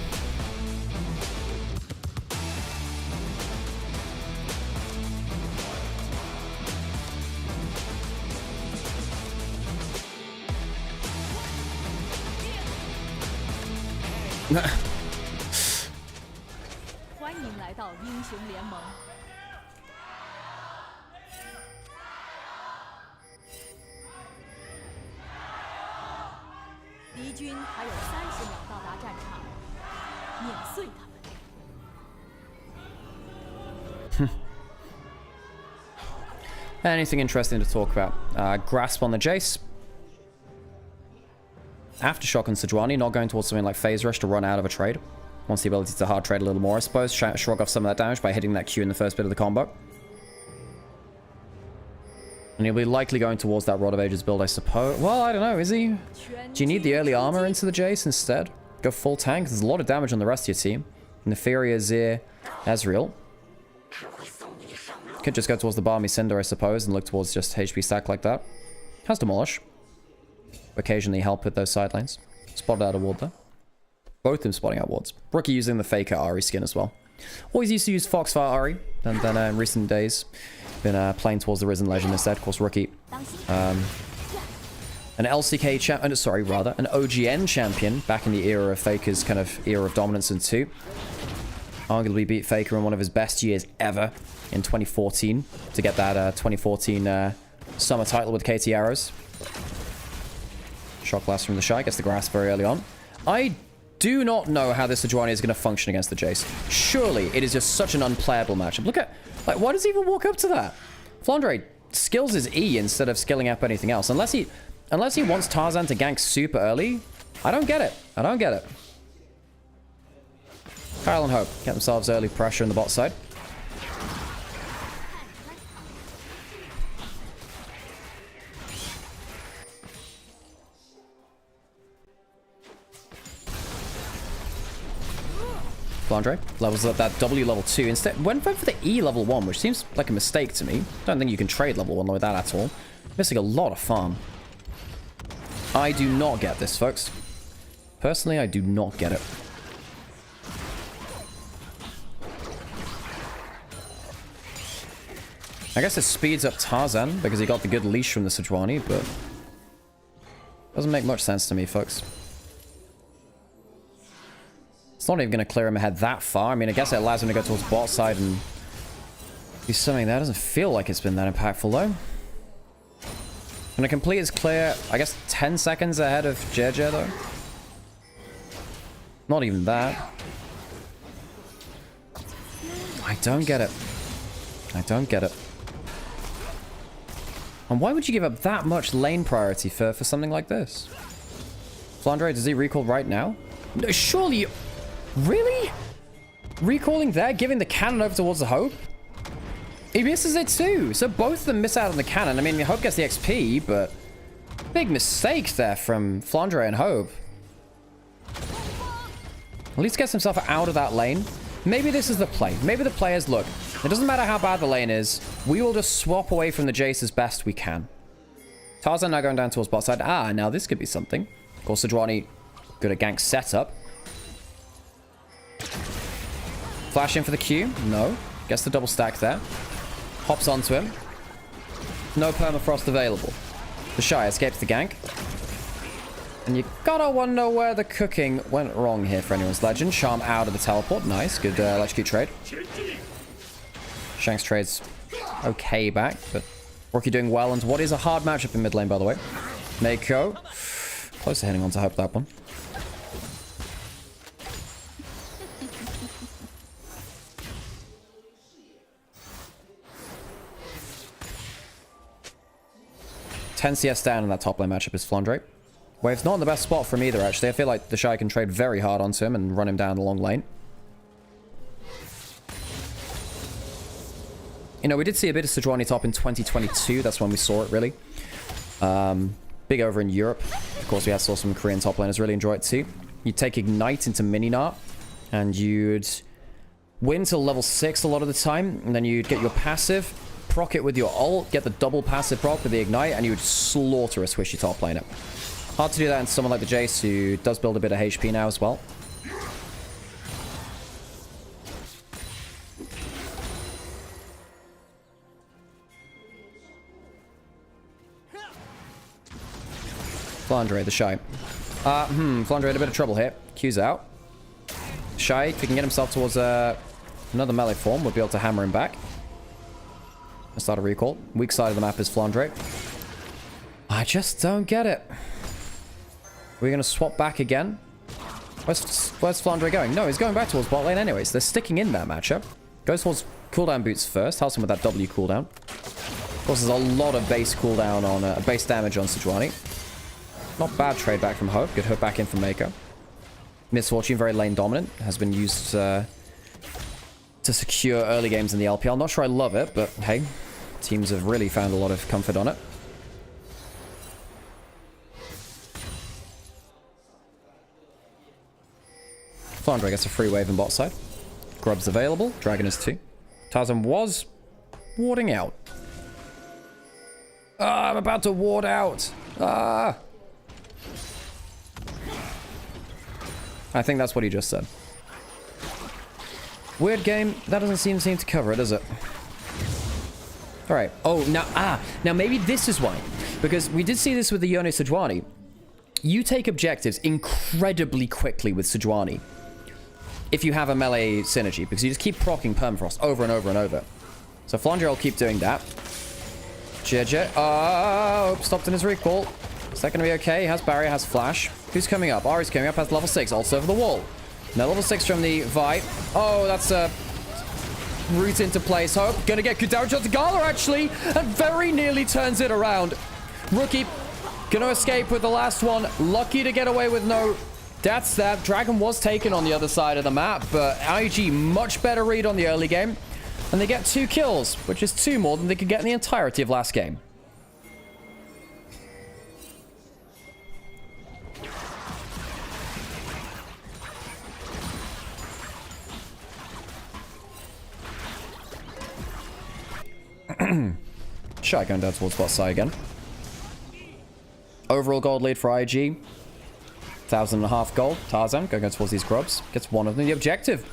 Anything interesting to talk about? Grasp on the Jace. Aftershock on Sejuani, not going towards something like Phase Rush to run out of a trade. Wants the ability to hard trade a little more, I suppose. Shrug off some of that damage by hitting that Q in the first bit of the combo. And he'll be likely going towards that Rod of Ages build, I suppose. Well, I don't know, is he? Do you need the early armor into the Jace instead? Go full tank? There's a lot of damage on the rest of your team. Neferi, Azir, Ezreal. Could just go towards the Barmy Cinder, I suppose, and look towards just HP stack like that. Has Demolish. Occasionally help with those side lanes. Spotted out a ward there. Both of them spotting out wards. Rookie using the Faker Ahri skin as well. Always used to use Foxfire Ahri, and then in recent days, been playing towards the Risen Legend instead. Of course, Rookie. An LCK champion, sorry, rather, an OGN champion back in the era of Faker's kind of era of dominance in 2. Arguably beat Faker in one of his best years ever in 2014 to get that 2014 summer title with KT Arrows. Shock blast from the Shy, gets the grass very early on. I do not know how this Sejuani is going to function against the Jace. Surely it is just such an unplayable matchup. Look at, like, why does he even walk up to that? Flandre skills his E instead of skilling up anything else. Unless he wants Tarzan to gank super early. I don't get it. I don't get it. Kyle and Hope get themselves early pressure in the bot side. Flandre levels up that W level 2. Instead, went for the E level 1, which seems like a mistake to me. Don't think you can trade level 1 with that at all. Missing a lot of farm. I do not get this, folks. Personally, I do not get it. I guess it speeds up Tarzan because he got the good leash from the Sejuani, but doesn't make much sense to me, folks. It's not even going to clear him ahead that far. I mean, I guess it allows him to go towards bot side and do something there. Doesn't feel like it's been that impactful, though. Gonna complete his clear, I guess, 10 seconds ahead of JJ, though. Not even that. I don't get it. I don't get it. And why would you give up that much lane priority for something like this? Flandre, does he recall right now? No, surely... Really? Recalling there, giving the cannon over towards the Hope? He misses it too. So both of them miss out on the cannon. I mean, Hope gets the XP, but... Big mistake there from Flandre and Hope. At least gets himself out of that lane. Maybe this is the play. Maybe the play is, look, it doesn't matter how bad the lane is. We will just swap away from the Jace as best we can. Tarzan now going down towards bot side. Ah, now this could be something. Of course, Sejuani good at gank setup. Flash in for the Q. No. Gets the double stack there. Hops onto him. No permafrost available. The Shy escapes the gank. And you gotta wonder where the cooking went wrong here for anyone's legend. Charm out of the teleport. Nice. Good electrocute trade. Shanks trades okay back, but Rocky doing well into what is a hard matchup in mid lane, by the way. Mako. Close to hitting on to Hope that one. CS down in that top lane matchup is Flandre. Wave's not in the best spot for him either, actually. I feel like the Shy can trade very hard onto him and run him down the long lane. You know, we did see a bit of Sejuani top in 2022. That's when we saw it, really. Big over in Europe. Of course, we saw some Korean top laners really enjoy it too. You'd take Ignite into Mini-Nart, and you'd win till level 6 a lot of the time, and then you'd get your passive, proc it with your ult, get the double passive proc with the Ignite, and you would slaughter a squishy top laner. Hard to do that in someone like the Jace, who does build a bit of HP now as well. Flandre, the Shy. Flandre had a bit of trouble here. Q's out. Shy, if he can get himself towards another melee form, would be able to hammer him back. Let's start a recall. Weak side of the map is Flandre. I just don't get it. We're going to swap back again. Where's Flandre going? No, he's going back towards bot lane anyways. They're sticking in that matchup. Goes towards cooldown boots first. Helps him with that W cooldown. Of course, there's a lot of base cooldown on base damage on Sejuani. Not bad trade back from Hope. Good hook back in from Mako. Misfortune, very lane dominant. Has been used to secure early games in the LPL. Not sure I love it, but hey, teams have really found a lot of comfort on it. Flandre gets a free wave in bot side. Grub's available. Dragon is too. Tarzan was warding out. Ah, I'm about to ward out. Ah. I think that's what he just said. Weird game. That doesn't seem to cover it, does it? All right. Oh, now maybe this is why. Because we did see this with the Yone Sejuani. You take objectives incredibly quickly with Sejuani. if you have a melee synergy, because you just keep proccing permafrost over and over and over. So Flandre will keep doing that. JJ. Oh, stopped in his recall. Is that going to be okay? He has barrier, has flash. Who's coming up? Ari's coming up, has level 6, also over the wall. No level 6 from the Vi. Oh, that's a route into place. Hope gonna get good damage onto Gala, actually, and very nearly turns it around. Rookie gonna escape with the last one. Lucky to get away with no death stab. Dragon was taken on the other side of the map, but IG much better read on the early game. And they get 2 kills, which is 2 more than they could get in the entirety of last game. Shy going down towards bot side again. Overall gold lead for IG. 1,500 gold. Tarzan going towards these grubs. Gets one of them. The objective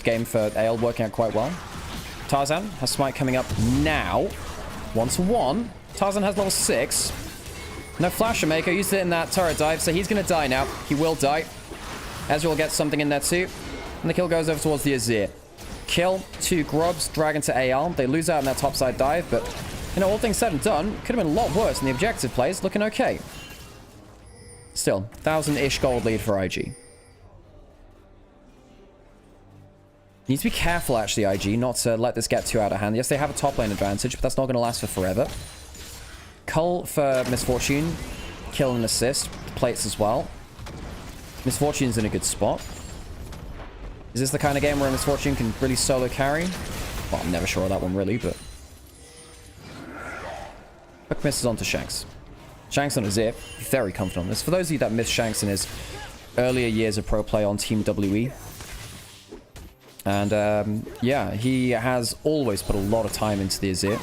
game for AL working out quite well. Tarzan has smite coming up now. 1-to-1. Tarzan has level 6. No flasher maker. Used it in that turret dive, so he's going to die now. He will die. Ezreal will get something in there too. And the kill goes over towards the Azir. Kill 2 grubs, dragon to AL. They lose out in that topside dive, but you know, all things said and done, could have been a lot worse, and the objective plays looking okay. Still, 1,000-ish gold lead for IG. Need to be careful, actually, IG, not to let this get too out of hand. Yes, they have a top lane advantage, but that's not going to last for forever. Cull for Misfortune. Kill and assist. Plates as well. Misfortune's in a good spot. Is this the kind of game where Misfortune can really solo carry? Well, I'm never sure of that one, really, but... Hook misses onto Shanks. Shanks on Azir. Very confident on this. For those of you that missed Shanks in his earlier years of pro play on Team WE. And, yeah, he has always put a lot of time into the Azir.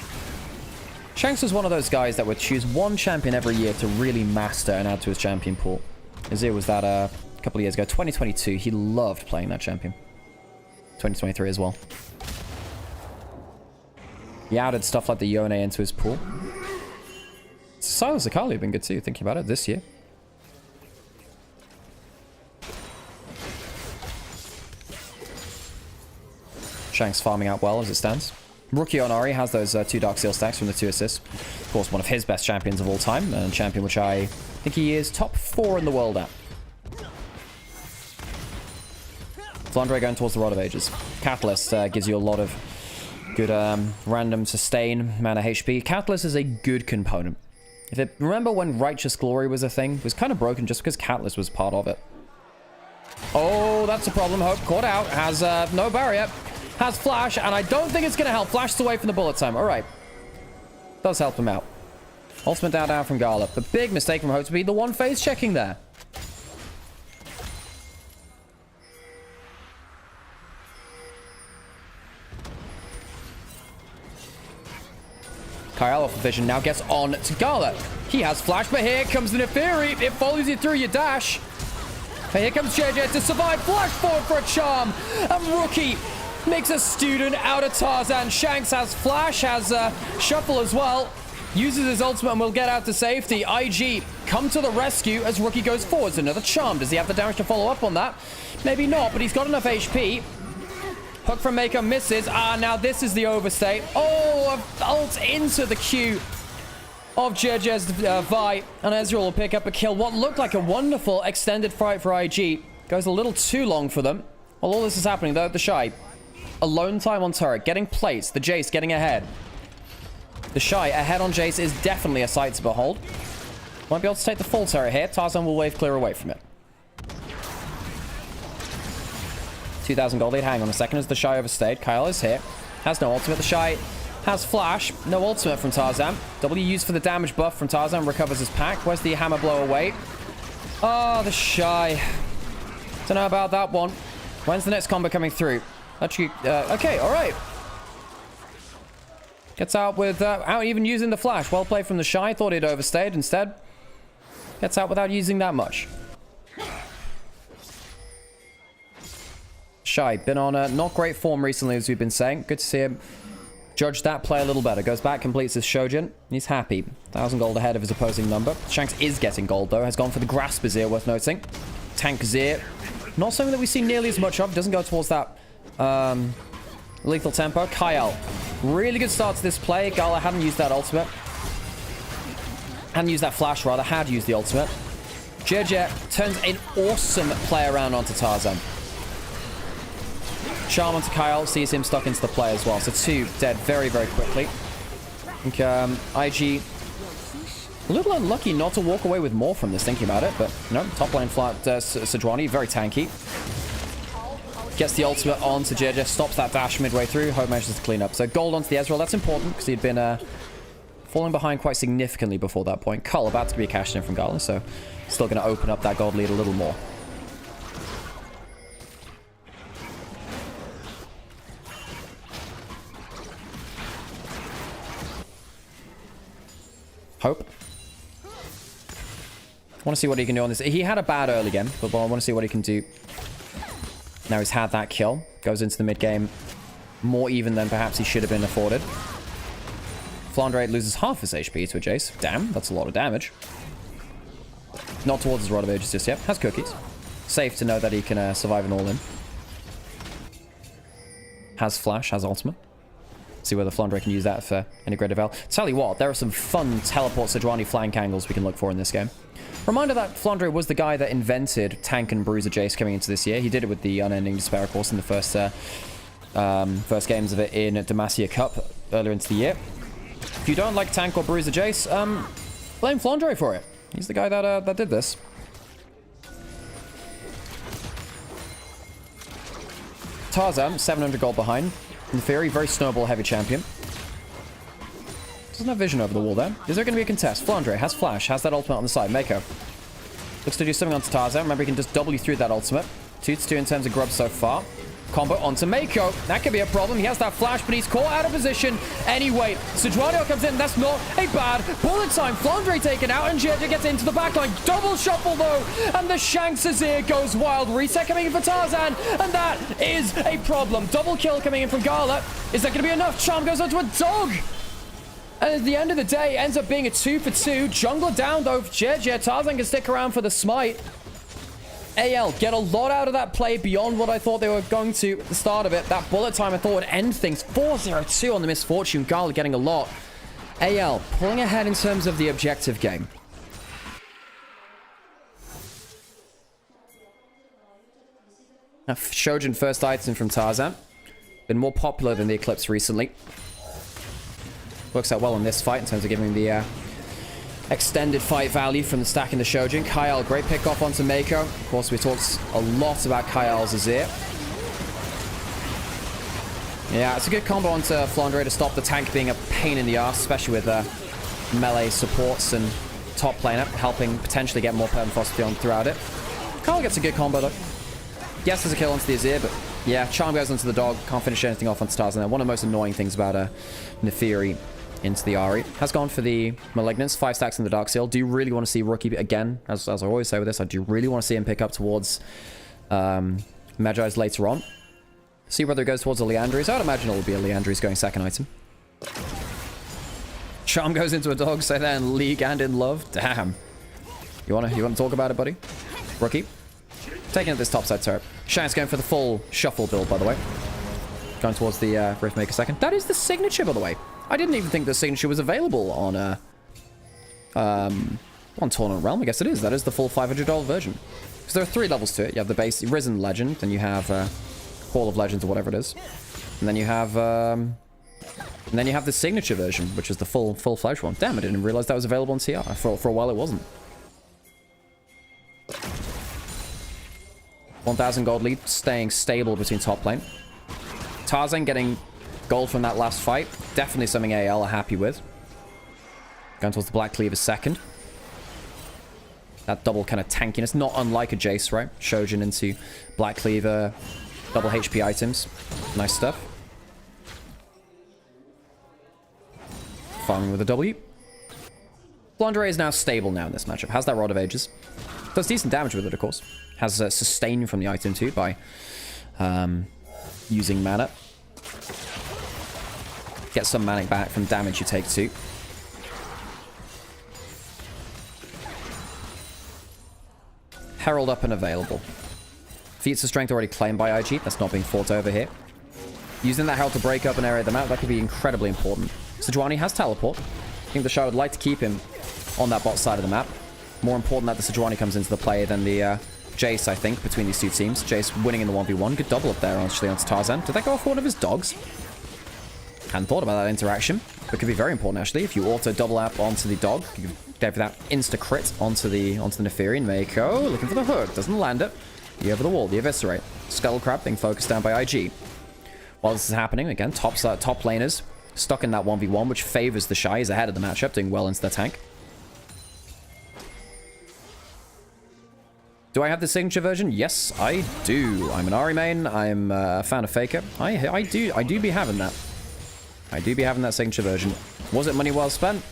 Shanks was one of those guys that would choose one champion every year to really master and add to his champion pool. Azir was that a couple of years ago. 2022, he loved playing that champion. 2023 as well. He added stuff like the Yone into his pool. Silas Akali have been good too, thinking about it, this year. Shanks farming out well as it stands. Rookie on Ari has those 2 Dark Seal stacks from the 2 assists. Of course, one of his best champions of all time, and a champion which I think he is top 4 in the world at. Flandre going towards the Rod of Ages. Catalyst gives you a lot of good random sustain, mana HP. Catalyst is a good component. Remember when Righteous Glory was a thing? It was kind of broken just because Catalyst was part of it. Oh, that's a problem. Hope caught out. Has no barrier. Has flash, and I don't think it's going to help. Flashes away from the bullet time. All right. Does help him out. Ultimate down from Gala. The big mistake from Hope to be the one phase checking there. Kyle off the vision now gets on to Gala. He has flash, but here comes the Neferi. It follows you through your dash. And here comes JJ to survive. Flash forward for a charm. And Rookie makes a student out of Tarzan. Shanks has flash, has shuffle as well. Uses his ultimate and will get out to safety. IG come to the rescue as Rookie goes forwards. Another charm. Does he have the damage to follow up on that? Maybe not, but he's got enough HP. Hook from Maker misses. Ah, now this is the overstay. Oh, ult into the Q of JJ's Vi. And Ezreal will pick up a kill. What looked like a wonderful extended fight for IG. Goes a little too long for them. While all this is happening, though, the Shy. Alone time on turret. Getting plates. The Jace getting ahead. The Shy ahead on Jace is definitely a sight to behold. Won't be able to take the full turret here. Tarzan will wave clear away from it. 2,000 gold lead. Hang on a second as the Shy overstayed. Kyle is here. Has no ultimate. The Shy has flash. No ultimate from Tarzan. W used for the damage buff from Tarzan. Recovers his pack. Where's the hammer blow away? Oh, the Shy. Don't know about that one. When's the next combo coming through? Actually, okay, all right. Gets out without even using the flash. Well played from the Shy. Thought he'd overstayed instead. Gets out without using that much. Shy, been on a not great form recently, as we've been saying. Good to see him judge that play a little better. Goes back, completes his Shojin. He's happy. 1,000 gold ahead of his opposing number. Shanks is getting gold, though. Has gone for the Grasp Azir, worth noting. Tank Azir Not something that we see nearly as much of. Doesn't go towards that lethal tempo. Kyle, really good start to this play. Gala hadn't used that ultimate. Hadn't used that flash, rather. Had used the ultimate. JJ turns an awesome play around onto Tarzan. Charm onto Kyle. Sees him stuck into the play as well. So 2 dead very, very quickly. I think IG a little unlucky not to walk away with more from this, thinking about it. But no, top lane flat Sejuani, very tanky. Gets the ultimate onto JJ. Stops that dash midway through. Hope manages to clean up. So gold onto the Ezreal. That's important because he'd been falling behind quite significantly before that point. Cull about to be cashed in from Gala, so still going to open up that gold lead a little more. Hope. I want to see what he can do on this. He had a bad early game, but I want to see what he can do. Now he's had that kill. Goes into the mid game more even than perhaps he should have been afforded. Flandre loses half his HP to a Jace. Damn, that's a lot of damage. Not towards his Rod of Ages just yet. Has cookies. Safe to know that he can survive an all-in. Has flash, has ultimate. See whether Flandre can use that for integrated Val. Tell you what, there are some fun teleport Sejuani flank angles we can look for in this game. Reminder that Flandre was the guy that invented tank and bruiser Jace coming into this year. He did it with the Unending Despair, of course, in the first games of it in Demacia Cup earlier into the year. If you don't like tank or bruiser Jace, blame Flandre for it. He's the guy that did this. Tarzan, 700 gold behind. In theory, very snowball heavy champion. Doesn't have vision over the wall there. Is there going to be a contest? Flandre has flash, has that ultimate on the side. Mako looks to do something onto Tarzan. Remember, he can just W through that ultimate. 2-2 in terms of grub so far. Combo onto Mako. That could be a problem. He has that flash, but he's caught out of position. Anyway, Sejuani comes in. That's not a bad bullet time. Flandre taken out, and JJ gets into the backline. Double shuffle, though, and the Shanks Azir goes wild. Reset coming in for Tarzan, and that is a problem. Double kill coming in from Gala. Is that going to be enough? Charm goes onto a dog. And at the end of the day, ends up being a 2-for-2. Jungler down, though, for JJ. Tarzan can stick around for the smite. AL get a lot out of that play beyond what I thought they were going to at the start of it. That bullet time I thought would end things. 4-0-2 on the Misfortune. Gala getting a lot. AL pulling ahead in terms of the objective game. Now, Shojin first item from Tarzan. Been more popular than the Eclipse recently. Works out well in this fight in terms of giving the extended fight value from the stack in the Shojin. Kyle, great pick off onto Mako. Of course, we talked a lot about Kyle's Azir. Yeah, it's a good combo onto Flandre to stop the tank being a pain in the ass, especially with melee supports and top laner, helping potentially get more permafrost beyond throughout it. Kyle gets a good combo, though. Yes, there's a kill onto the Azir, but yeah, Charm goes onto the dog. Can't finish anything off onto Tarzan. One of the most annoying things about Nefiri into the Ahri. Has gone for the Malignance. 5 stacks in the Dark Seal. Do you really want to see Rookie again? As I always say with this, I do really want to see him pick up towards Magi's later on. See whether it goes towards a Leandries. I would imagine it will be a Leandries going second item. Charm goes into a dog, so then League and in love. Damn. You wanna talk about it, buddy? Rookie. Taking out this topside turret. Shank's going for the full shuffle build, by the way. Going towards the Riftmaker second. That is the signature, by the way. I didn't even think the signature was available on Tournament Realm. I guess it is. That is the full $500 version. Because there are 3 levels to it. You have the base Risen Legend, then you have Hall of Legends or whatever it is, and then you have the signature version, which is the full-fledged one. Damn, I didn't realize that was available on TR. For a while, it wasn't. 1,000 gold lead, staying stable between top lane. Tarzan getting gold from that last fight. Definitely something AL are happy with. Going towards the Black Cleaver second. That double kind of tankiness. Not unlike a Jace, right? Shojin into Black Cleaver. Double HP items. Nice stuff. Farming with a W. Flandre is now stable now in this matchup. Has that Rod of Ages. Does decent damage with it, of course. Has sustain from the item too by using mana. Get some manic back from damage you take too. Herald up and available. Feats of strength already claimed by IG. That's not being fought over here. Using that Herald to break up an area of the map, that could be incredibly important. Sejuani has teleport. I think the Shy would like to keep him on that bot side of the map. More important that the Sejuani comes into the play than the Jace, I think, between these two teams. Jace winning in the 1v1. Good double up there, actually, onto Tarzan. Did that go off one of his dogs? Hadn't thought about that interaction. But could be very important, actually. If you auto double up onto the dog, you go for that insta-crit onto the Neferi. And Mako looking for the hook. Doesn't land it. The over the wall, the eviscerate. Scuttle Crab being focused down by IG. While this is happening, again, top laners stuck in that 1v1, which favors the Shy. He's ahead of the matchup, doing well into the tank. Do I have the signature version? Yes, I do. I'm an Ahri main. I'm a fan of Faker. I do be having that. I do be having that signature version. Was it money well spent?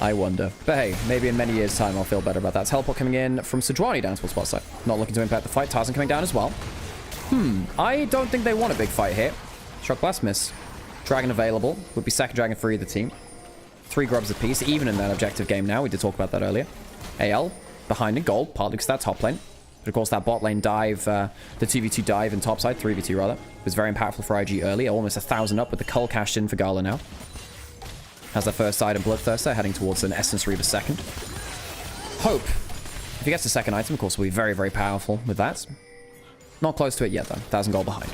I wonder. But hey, maybe in many years' time I'll feel better about that. Teleport coming in from Sejuani down towards bot side. Not looking to impact the fight. Tarzan coming down as well. I don't think they want a big fight here. Shock Blast miss. Dragon available. Would be second dragon for either team. 3 grubs apiece, even in that objective game now. We did talk about that earlier. AL behind in gold, partly because that top lane. But of course that bot lane dive, the 2v2 dive in top side, 3v2 rather, was very impactful for IG early. Almost 1,000 up with the cull cashed in for Gala now. Has their first item, Bloodthirster, heading towards an Essence Reaver second. Hope. If he gets the second item, of course, will be very, very powerful with that. Not close to it yet, though. 1,000 gold behind.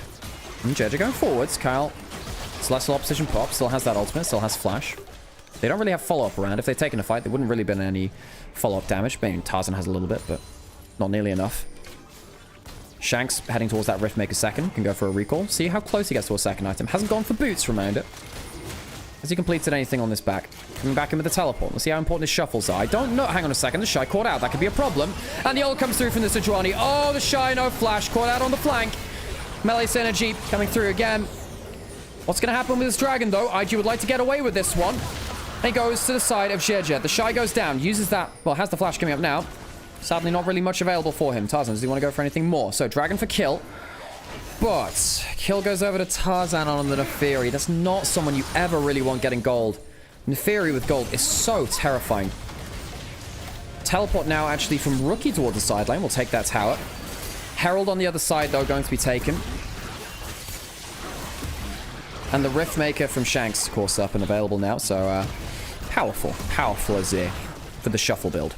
And Jeja going forwards. Kyle, Celestial Opposition pop. Still has that ultimate. Still has flash. They don't really have follow-up around. If they'd taken a fight, there wouldn't really been any follow-up damage. Maybe Tarzan has a little bit, but not nearly enough. Shanks heading towards that Riftmaker second. Can go for a recall. See how close he gets to a second item. Hasn't gone for boots, remind it. Has he completed anything on this back? Coming back in with the teleport. Let's see how important his shuffles are. I don't know. Hang on a second. The Shy caught out. That could be a problem. And the ult comes through from the Sejuani. Oh, the Shy, no flash. Caught out on the flank. Melee synergy coming through again. What's going to happen with this dragon, though? IG would like to get away with this one. He goes to the side of Jeja. The Shy goes down. Uses that. Well, has the flash coming up now. Sadly, not really much available for him. Tarzan, does he want to go for anything more? So, dragon for kill. But kill goes over to Tarzan on the Neferi. That's not someone you ever really want getting gold. Neferi with gold is so terrifying. Teleport now actually from Rookie towards the side lane. We'll take that tower. Herald on the other side, though, going to be taken. And the Riftmaker from Shanks, of course, up and available now. So, powerful Azir for the shuffle build.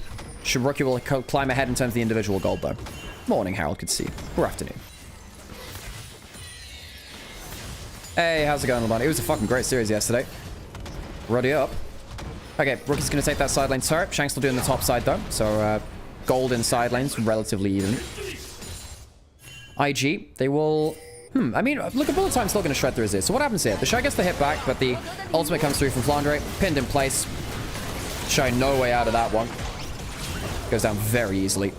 Rookie will climb ahead in terms of the individual gold, though. Morning, Harold could see. Or afternoon. Hey, how's it going, LeBron? It was a fucking great series yesterday. Ready up. Okay, Rookie's going to take that side lane turret. Shanks will do in the top side, though. So, gold in side lanes, relatively even. IG, they will... I mean, look, a bullet time's still going to shred through Azir. So what happens here? The Shy gets the hit back, but the ultimate comes through from Flandre. Pinned in place. Shy no way out of that one. Goes down very easily.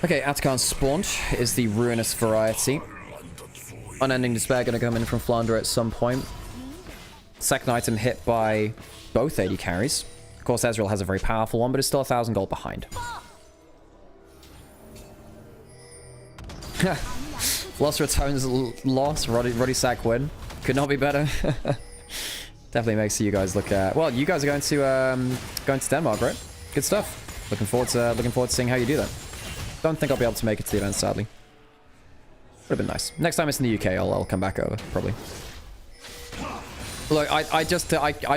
Okay, Atakan spawned is the Ruinous Variety. Unending Despair going to come in from Flandre at some point. Second item hit by both AD carries. Of course, Ezreal has a very powerful one, but it's still 1,000 gold behind. Lost returns loss. Roddy Sack win. Could not be better. Definitely makes you guys look at... Well, you guys are going to Denmark, right? Good stuff. Looking forward to seeing how you do that. Don't think I'll be able to make it to the event, sadly. Would have been nice. Next time it's in the UK, I'll come back over, probably. Look, I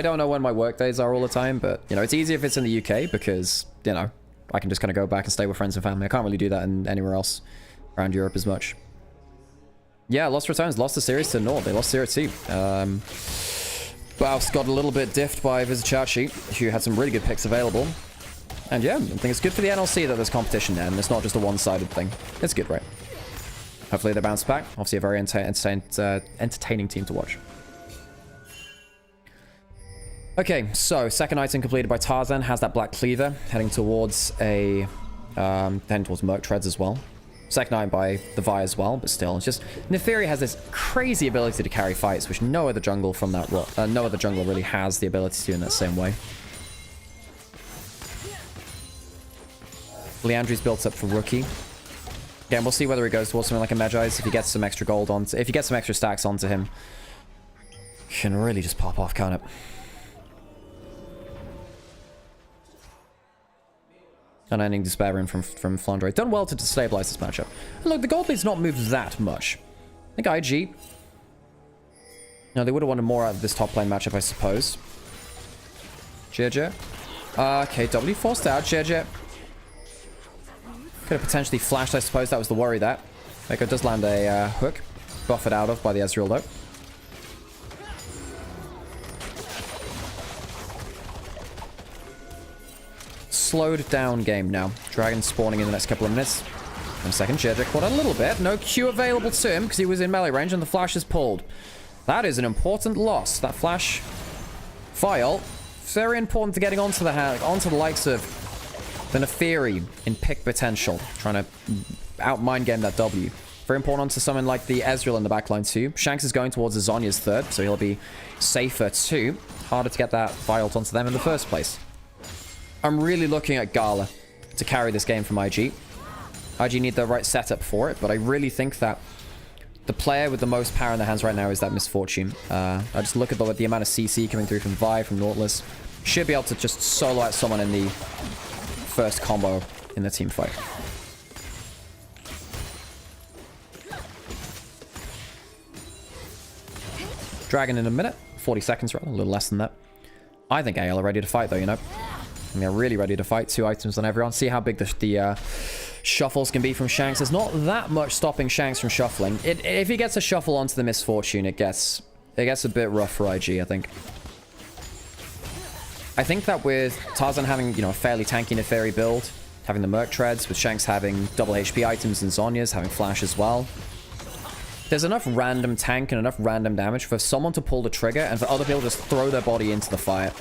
don't know when my work days are all the time, but, you know, it's easy if it's in the UK because, you know, I can just kind of go back and stay with friends and family. I can't really do that anywhere else around Europe as much. Yeah, Lost Returns lost the series to Nord. They lost 0-2. Baus got a little bit diffed by Vizicachi, who had some really good picks available. And yeah, I think it's good for the NLC that there's competition there, and it's not just a one-sided thing. It's good, right? Hopefully they bounce back. Obviously a very entertaining team to watch. Okay, so second item completed by Tarzan. Has that Black Cleaver heading towards Merc Treads as well. Second item by the Vi as well, but still, it's just Neferi has this crazy ability to carry fights, which no other jungle from that no other jungler really has the ability to do in that same way. Leandri's built up for Rookie. Again, we'll see whether he goes towards something like a Magi's. If he gets some extra gold onto, if he gets some extra stacks onto him, can really just pop off, can't it? Unending Despair in from Flandre. Done well to destabilize this matchup. And look, the gold lead's not moved that much. I think IG... No, they would have wanted more out of this top lane matchup, I suppose. JJ. Okay, W forced out. JJ. Could have potentially flashed, I suppose. That was the worry there. Echo does land a hook. Buffered out of by the Ezreal, though. Slowed down game now. Dragon spawning in the next couple of minutes. In a second, JJ caught a little bit. No Q available to him because he was in melee range and the flash is pulled. That is an important loss. That flash file, very important to getting onto the likes of the Neferi in pick potential. Trying to out-mind game that W. Very important to someone like the Ezreal in the backline too. Shanks is going towards the Zhonya's third, so he'll be safer too. Harder to get that vial onto them in the first place. I'm really looking at Gala to carry this game from IG. IG need the right setup for it, but I really think that the player with the most power in their hands right now is that Misfortune. I just look at the amount of CC coming through from Vi, from Nautilus. Should be able to just solo out someone in the first combo in the team fight. Dragon in a minute. 40 seconds, rather. A little less than that. I think AL are ready to fight, though, you know. And they're really ready to fight. 2 items on everyone. See how big the shuffles can be from Shanks. There's not that much stopping Shanks from shuffling. If he gets a shuffle onto the Misfortune, it gets a bit rough for IG, I think. I think that with Tarzan having, you know, a fairly tanky Neferi build, having the Merc Treads, with Shanks having double HP items and Zhonya's having Flash as well, there's enough random tank and enough random damage for someone to pull the trigger and for other people to just throw their body into the fire.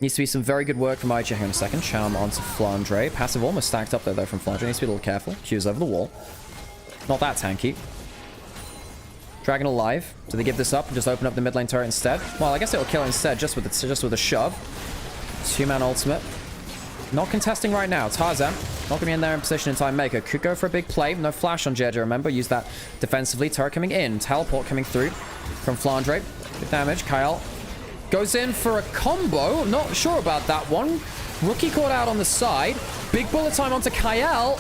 Needs to be some very good work from IG. Hang on a second. Charm onto Flandre. Passive almost stacked up there, though, from Flandre. Needs to be a little careful. Q's over the wall. Not that tanky. Dragon alive. Do they give this up and just open up the mid lane turret instead? Well, I guess it'll kill instead, just with a shove. 2-man ultimate. Not contesting right now. Tarzan, not going to be in there in position in time. Maker could go for a big play. No flash on JJ, remember. Use that defensively. Turret coming in. Teleport coming through from Flandre. Good damage. Kyle goes in for a combo. Not sure about that one. Rookie caught out on the side. Big bullet time onto Kyle.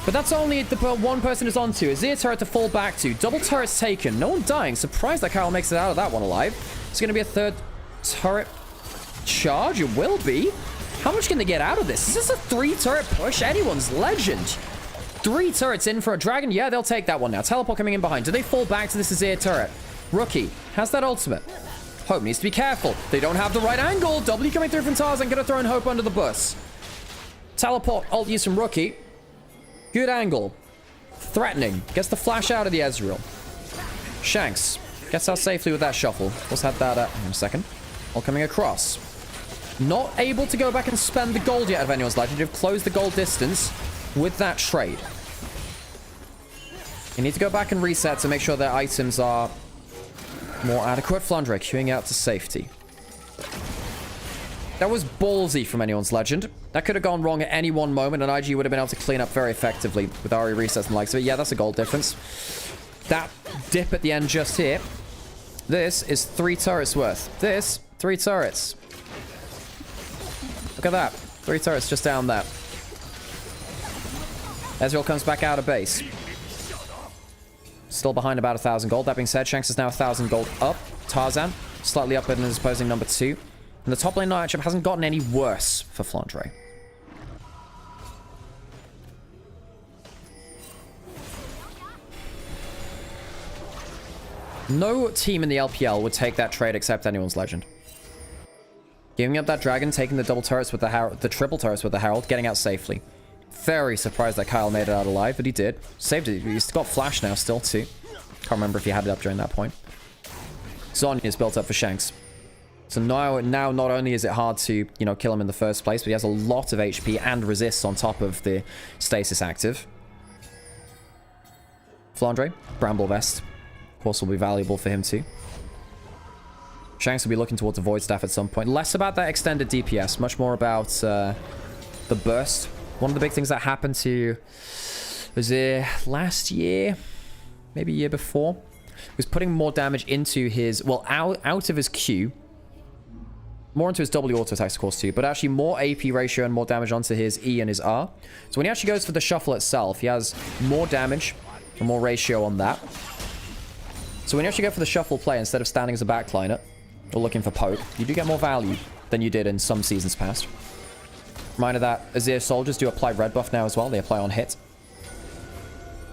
But that's only the one person is onto. Azir turret to fall back to. Double turrets taken. No one dying. Surprised that Kyle makes it out of that one alive. It's going to be a third turret charge. It will be. How much can they get out of this? Is this a 3-turret push? Anyone's legend. 3 turrets in for a dragon? Yeah, they'll take that one now. Teleport coming in behind. Do they fall back to this Azir turret? Rookie has that ultimate. Hope needs to be careful. They don't have the right angle. W coming through from Tarzan. Gonna throw in Hope under the bus. Teleport ult use from Rookie. Good angle. Threatening. Gets the flash out of the Ezreal. Shanks gets out safely with that shuffle. Let's have that in a second. All coming across. Not able to go back and spend the gold yet of anyone's legend. You've closed the gold distance with that trade. You need to go back and reset to make sure their items are more adequate. Flandre queuing out to safety. That was ballsy from anyone's legend. That could have gone wrong at any one moment, and IG would have been able to clean up very effectively with RE resets and the likes of it. Yeah, that's a gold difference. That dip at the end just here. This is 3 turrets worth. This, 3 turrets. Look at that. 3 turrets just down there. Ezreal comes back out of base. Still behind about 1,000 gold. That being said, Shanks is now 1,000 gold up. Tarzan, slightly up in his opposing number 2. And the top lane matchup hasn't gotten any worse for Flandre. No team in the LPL would take that trade except anyone's legend. Giving up that dragon, taking the double turrets with the Herald, the triple turrets with the Herald, getting out safely. Very surprised that Kyle made it out alive, but he did. Saved it. He's got flash now still too. Can't remember if he had it up during that point. Zhonya's is built up for Shanks. So now not only is it hard to, you know, kill him in the first place, but he has a lot of HP and resists on top of the stasis active. Flandre, Bramble Vest. Of course will be valuable for him too. Shanks will be looking towards a Void Staff at some point. Less about that extended DPS, much more about the burst. One of the big things that happened to, was it last year? Maybe year before? Was putting more damage into his, well, out of his Q. more into his W auto attacks, of course, too, but actually more AP ratio and more damage onto his E and his R. So when he actually goes for the shuffle itself, he has more damage and more ratio on that. So when you actually go for the shuffle play, instead of standing as a backliner or looking for poke, you do get more value than you did in some seasons past. Reminder that Azir soldiers do apply red buff now as well. They apply on hit.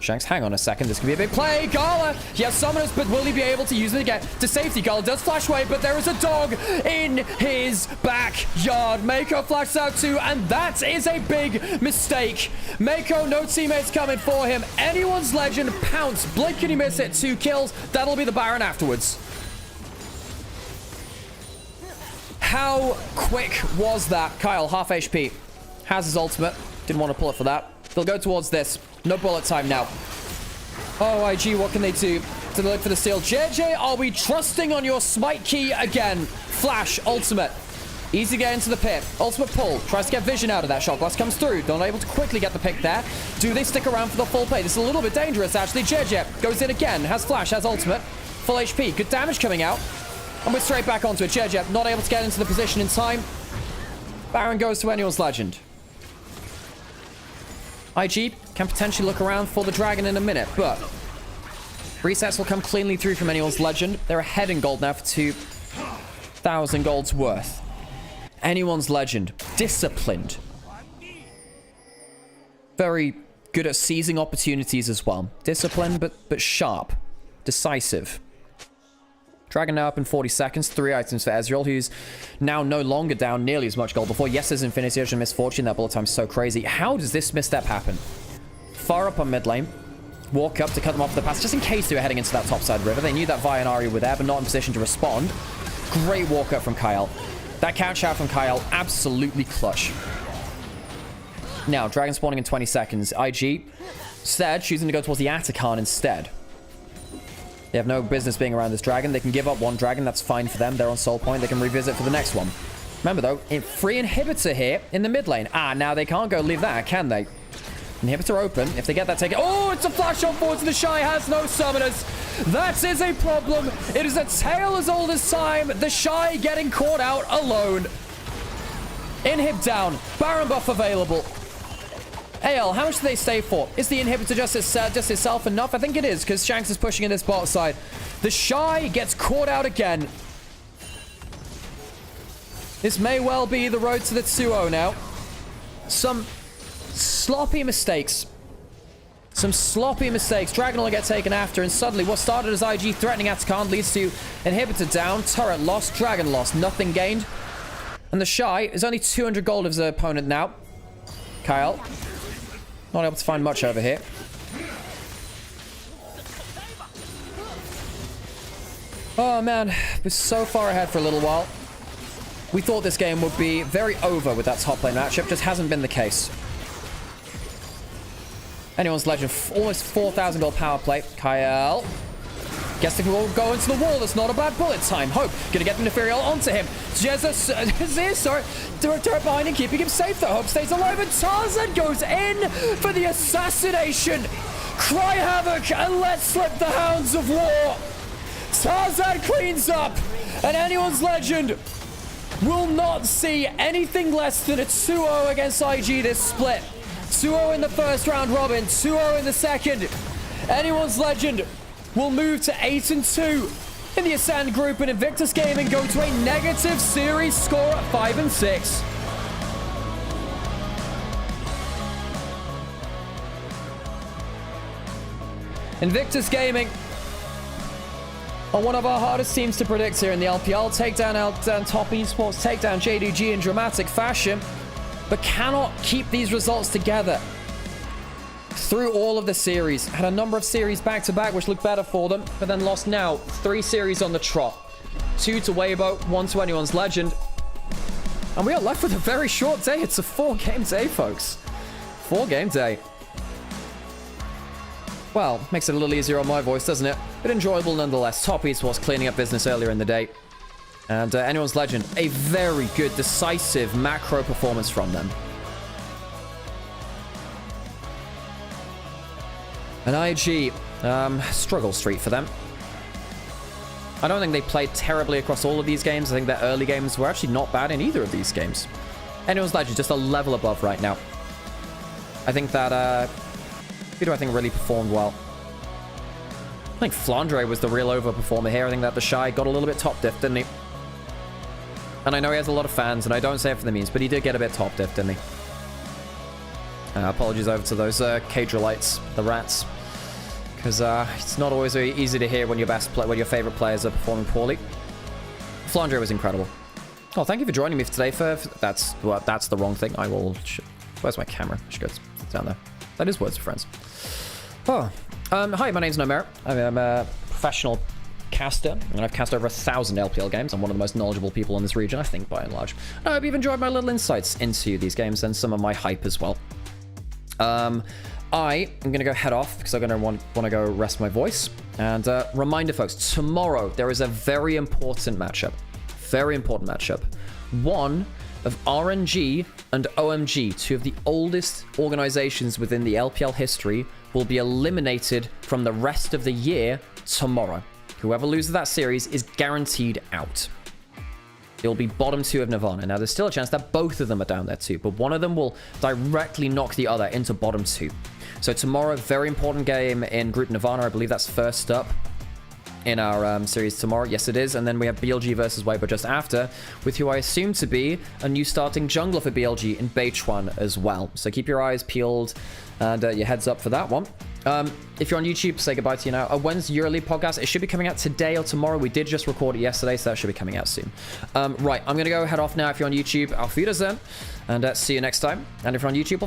Shanks, hang on a second. This could be a big play. Gala, he has summoners, but will he be able to use it again to safety? Gala does flash away, but there is a dog in his backyard. Mako flashes out too, and that is a big mistake. Mako, no teammates coming for him. Anyone's legend, pounce. Blink, can he miss it? 2 kills. That'll be the Baron afterwards. How quick was that? Kyle, half HP. Has his ultimate. Didn't want to pull it for that. They'll go towards this. No bullet time now. Oh, IG, what can they do? To look for the steal. JJ, are we trusting on your smite key again? Flash, ultimate. Easy to get into the pit. Ultimate pull. Tries to get vision out of that. Shot glass comes through. Not able to quickly get the pick there. Do they stick around for the full play? This is a little bit dangerous, actually. JJ goes in again. Has flash, has ultimate. Full HP. Good damage coming out. And we're straight back onto it. JJ not able to get into the position in time. Baron goes to anyone's legend. IG can potentially look around for the dragon in a minute, but resets will come cleanly through from anyone's legend. They're ahead in gold now for 2,000 gold's worth. Anyone's legend, disciplined. Very good at seizing opportunities as well. Disciplined, but sharp. Decisive. Dragon now up in 40 seconds. 3 items for Ezreal, who's now no longer down nearly as much gold before. Yes, there's Infinity Edge and Misfortune. That bullet time's so crazy. How does this misstep happen? Far up on mid lane. Walk up to cut them off the pass, just in case they were heading into that topside river. They knew that Vi and Ahri were there, but not in position to respond. Great walk up from Kyle. That catch out from Kyle, absolutely clutch. Now, Dragon spawning in 20 seconds. IG, instead, choosing to go towards the Atakan instead. They have no business being around this dragon. They can give up one dragon. That's fine for them. They're on soul point. They can revisit for the next one. Remember, though, free inhibitor here in the mid lane. Ah, now they can't go leave that, can they? Inhibitor open. If they get that taken... Oh, it's a flash on forward to the Shy. Has no summoners. That is a problem. It is a tale as old as time. The Shy getting caught out alone. Inhib down. Baron buff available. AL, how much do they stay for? Is the inhibitor just itself enough? I think it is, because Shanks is pushing in this bot side. The Shy gets caught out again. This may well be the road to the 2-0 now. Some sloppy mistakes. Dragon will get taken after, and suddenly what started as IG threatening Atakan leads to inhibitor down, turret lost, dragon lost, nothing gained. And the Shy is only 200 gold of his opponent now. Kyle. Not able to find much over here. Oh, man. We're so far ahead for a little while. We thought this game would be very over with that top lane matchup. Just hasn't been the case. Anyone's legend. Almost 4,000 gold power play. Kyle. Guess they can go into the wall. That's not a bad bullet time. Hope. Gonna get the Nefariel onto him. Azir, sorry. Turret behind him, keeping him safe though. Hope stays alive, and Tarzan goes in for the assassination. Cry havoc and let slip the hounds of war. Tarzan cleans up, and anyone's legend will not see anything less than a 2-0 against IG this split. 2-0 in the first round robin, 2-0 in the second. Anyone's legend will move to 8-2 in the Ascend group, and Invictus Gaming go to a negative series score at 5-6. Invictus Gaming are one of our hardest teams to predict here in the LPL. Take down Top Esports, take down JDG in dramatic fashion, but cannot keep these results together through all of the series. Had a number of series back-to-back, which looked better for them, but then lost now 3 series on the trot. 2 to Weibo, 1 to anyone's legend. And we are left with a very short day. It's a 4-game day, folks. 4-game day. Well, makes it a little easier on my voice, doesn't it? But enjoyable nonetheless. Top Esports cleaning up business earlier in the day. And anyone's legend, a very good, decisive macro performance from them. And IG, struggle street for them. I don't think they played terribly across all of these games. I think their early games were actually not bad in either of these games. Anyone's Legend, just a level above right now. I think that, who do I think really performed well? I think Flandre was the real overperformer here. I think that the Shy got a little bit top diff, didn't he? And I know he has a lot of fans, and I don't say it for the memes, but he did get a bit top diff, didn't he? Apologies over to those Cadrelites, the rats. Because it's not always very easy to hear when your favorite players are performing poorly. Flandre was incredible. Oh, thank you for joining me for today. That's the wrong thing. I will... Where's my camera? I should go down there. That is Words of Friends. Oh. Hi, my name's Nymaera. I'm a professional caster, and I've cast over 1,000 LPL games. I'm one of the most knowledgeable people in this region, I think, by and large. I hope you've enjoyed my little insights into these games and some of my hype as well. I am going to go head off because I'm going to want to go rest my voice. And reminder, folks, tomorrow there is a very important matchup. Very important matchup. One of RNG and OMG, two of the oldest organizations within the LPL history, will be eliminated from the rest of the year tomorrow. Whoever loses that series is guaranteed out. It will be bottom 2 of Nirvana. Now, there's still a chance that both of them are down there too, but one of them will directly knock the other into bottom 2. So tomorrow, very important game in Group Nirvana. I believe that's first up in our series tomorrow. Yes, it is. And then we have BLG versus Weibo just after, with who I assume to be a new starting jungler for BLG in Beichuan as well. So keep your eyes peeled and your heads up for that one. If you're on YouTube, say goodbye to you now. When's EuroLeague podcast? It should be coming out today or tomorrow. We did just record it yesterday, so that should be coming out soon. Right, I'm going to go head off now. If you're on YouTube, auf Wiedersehen, and see you next time. And if you're on YouTube,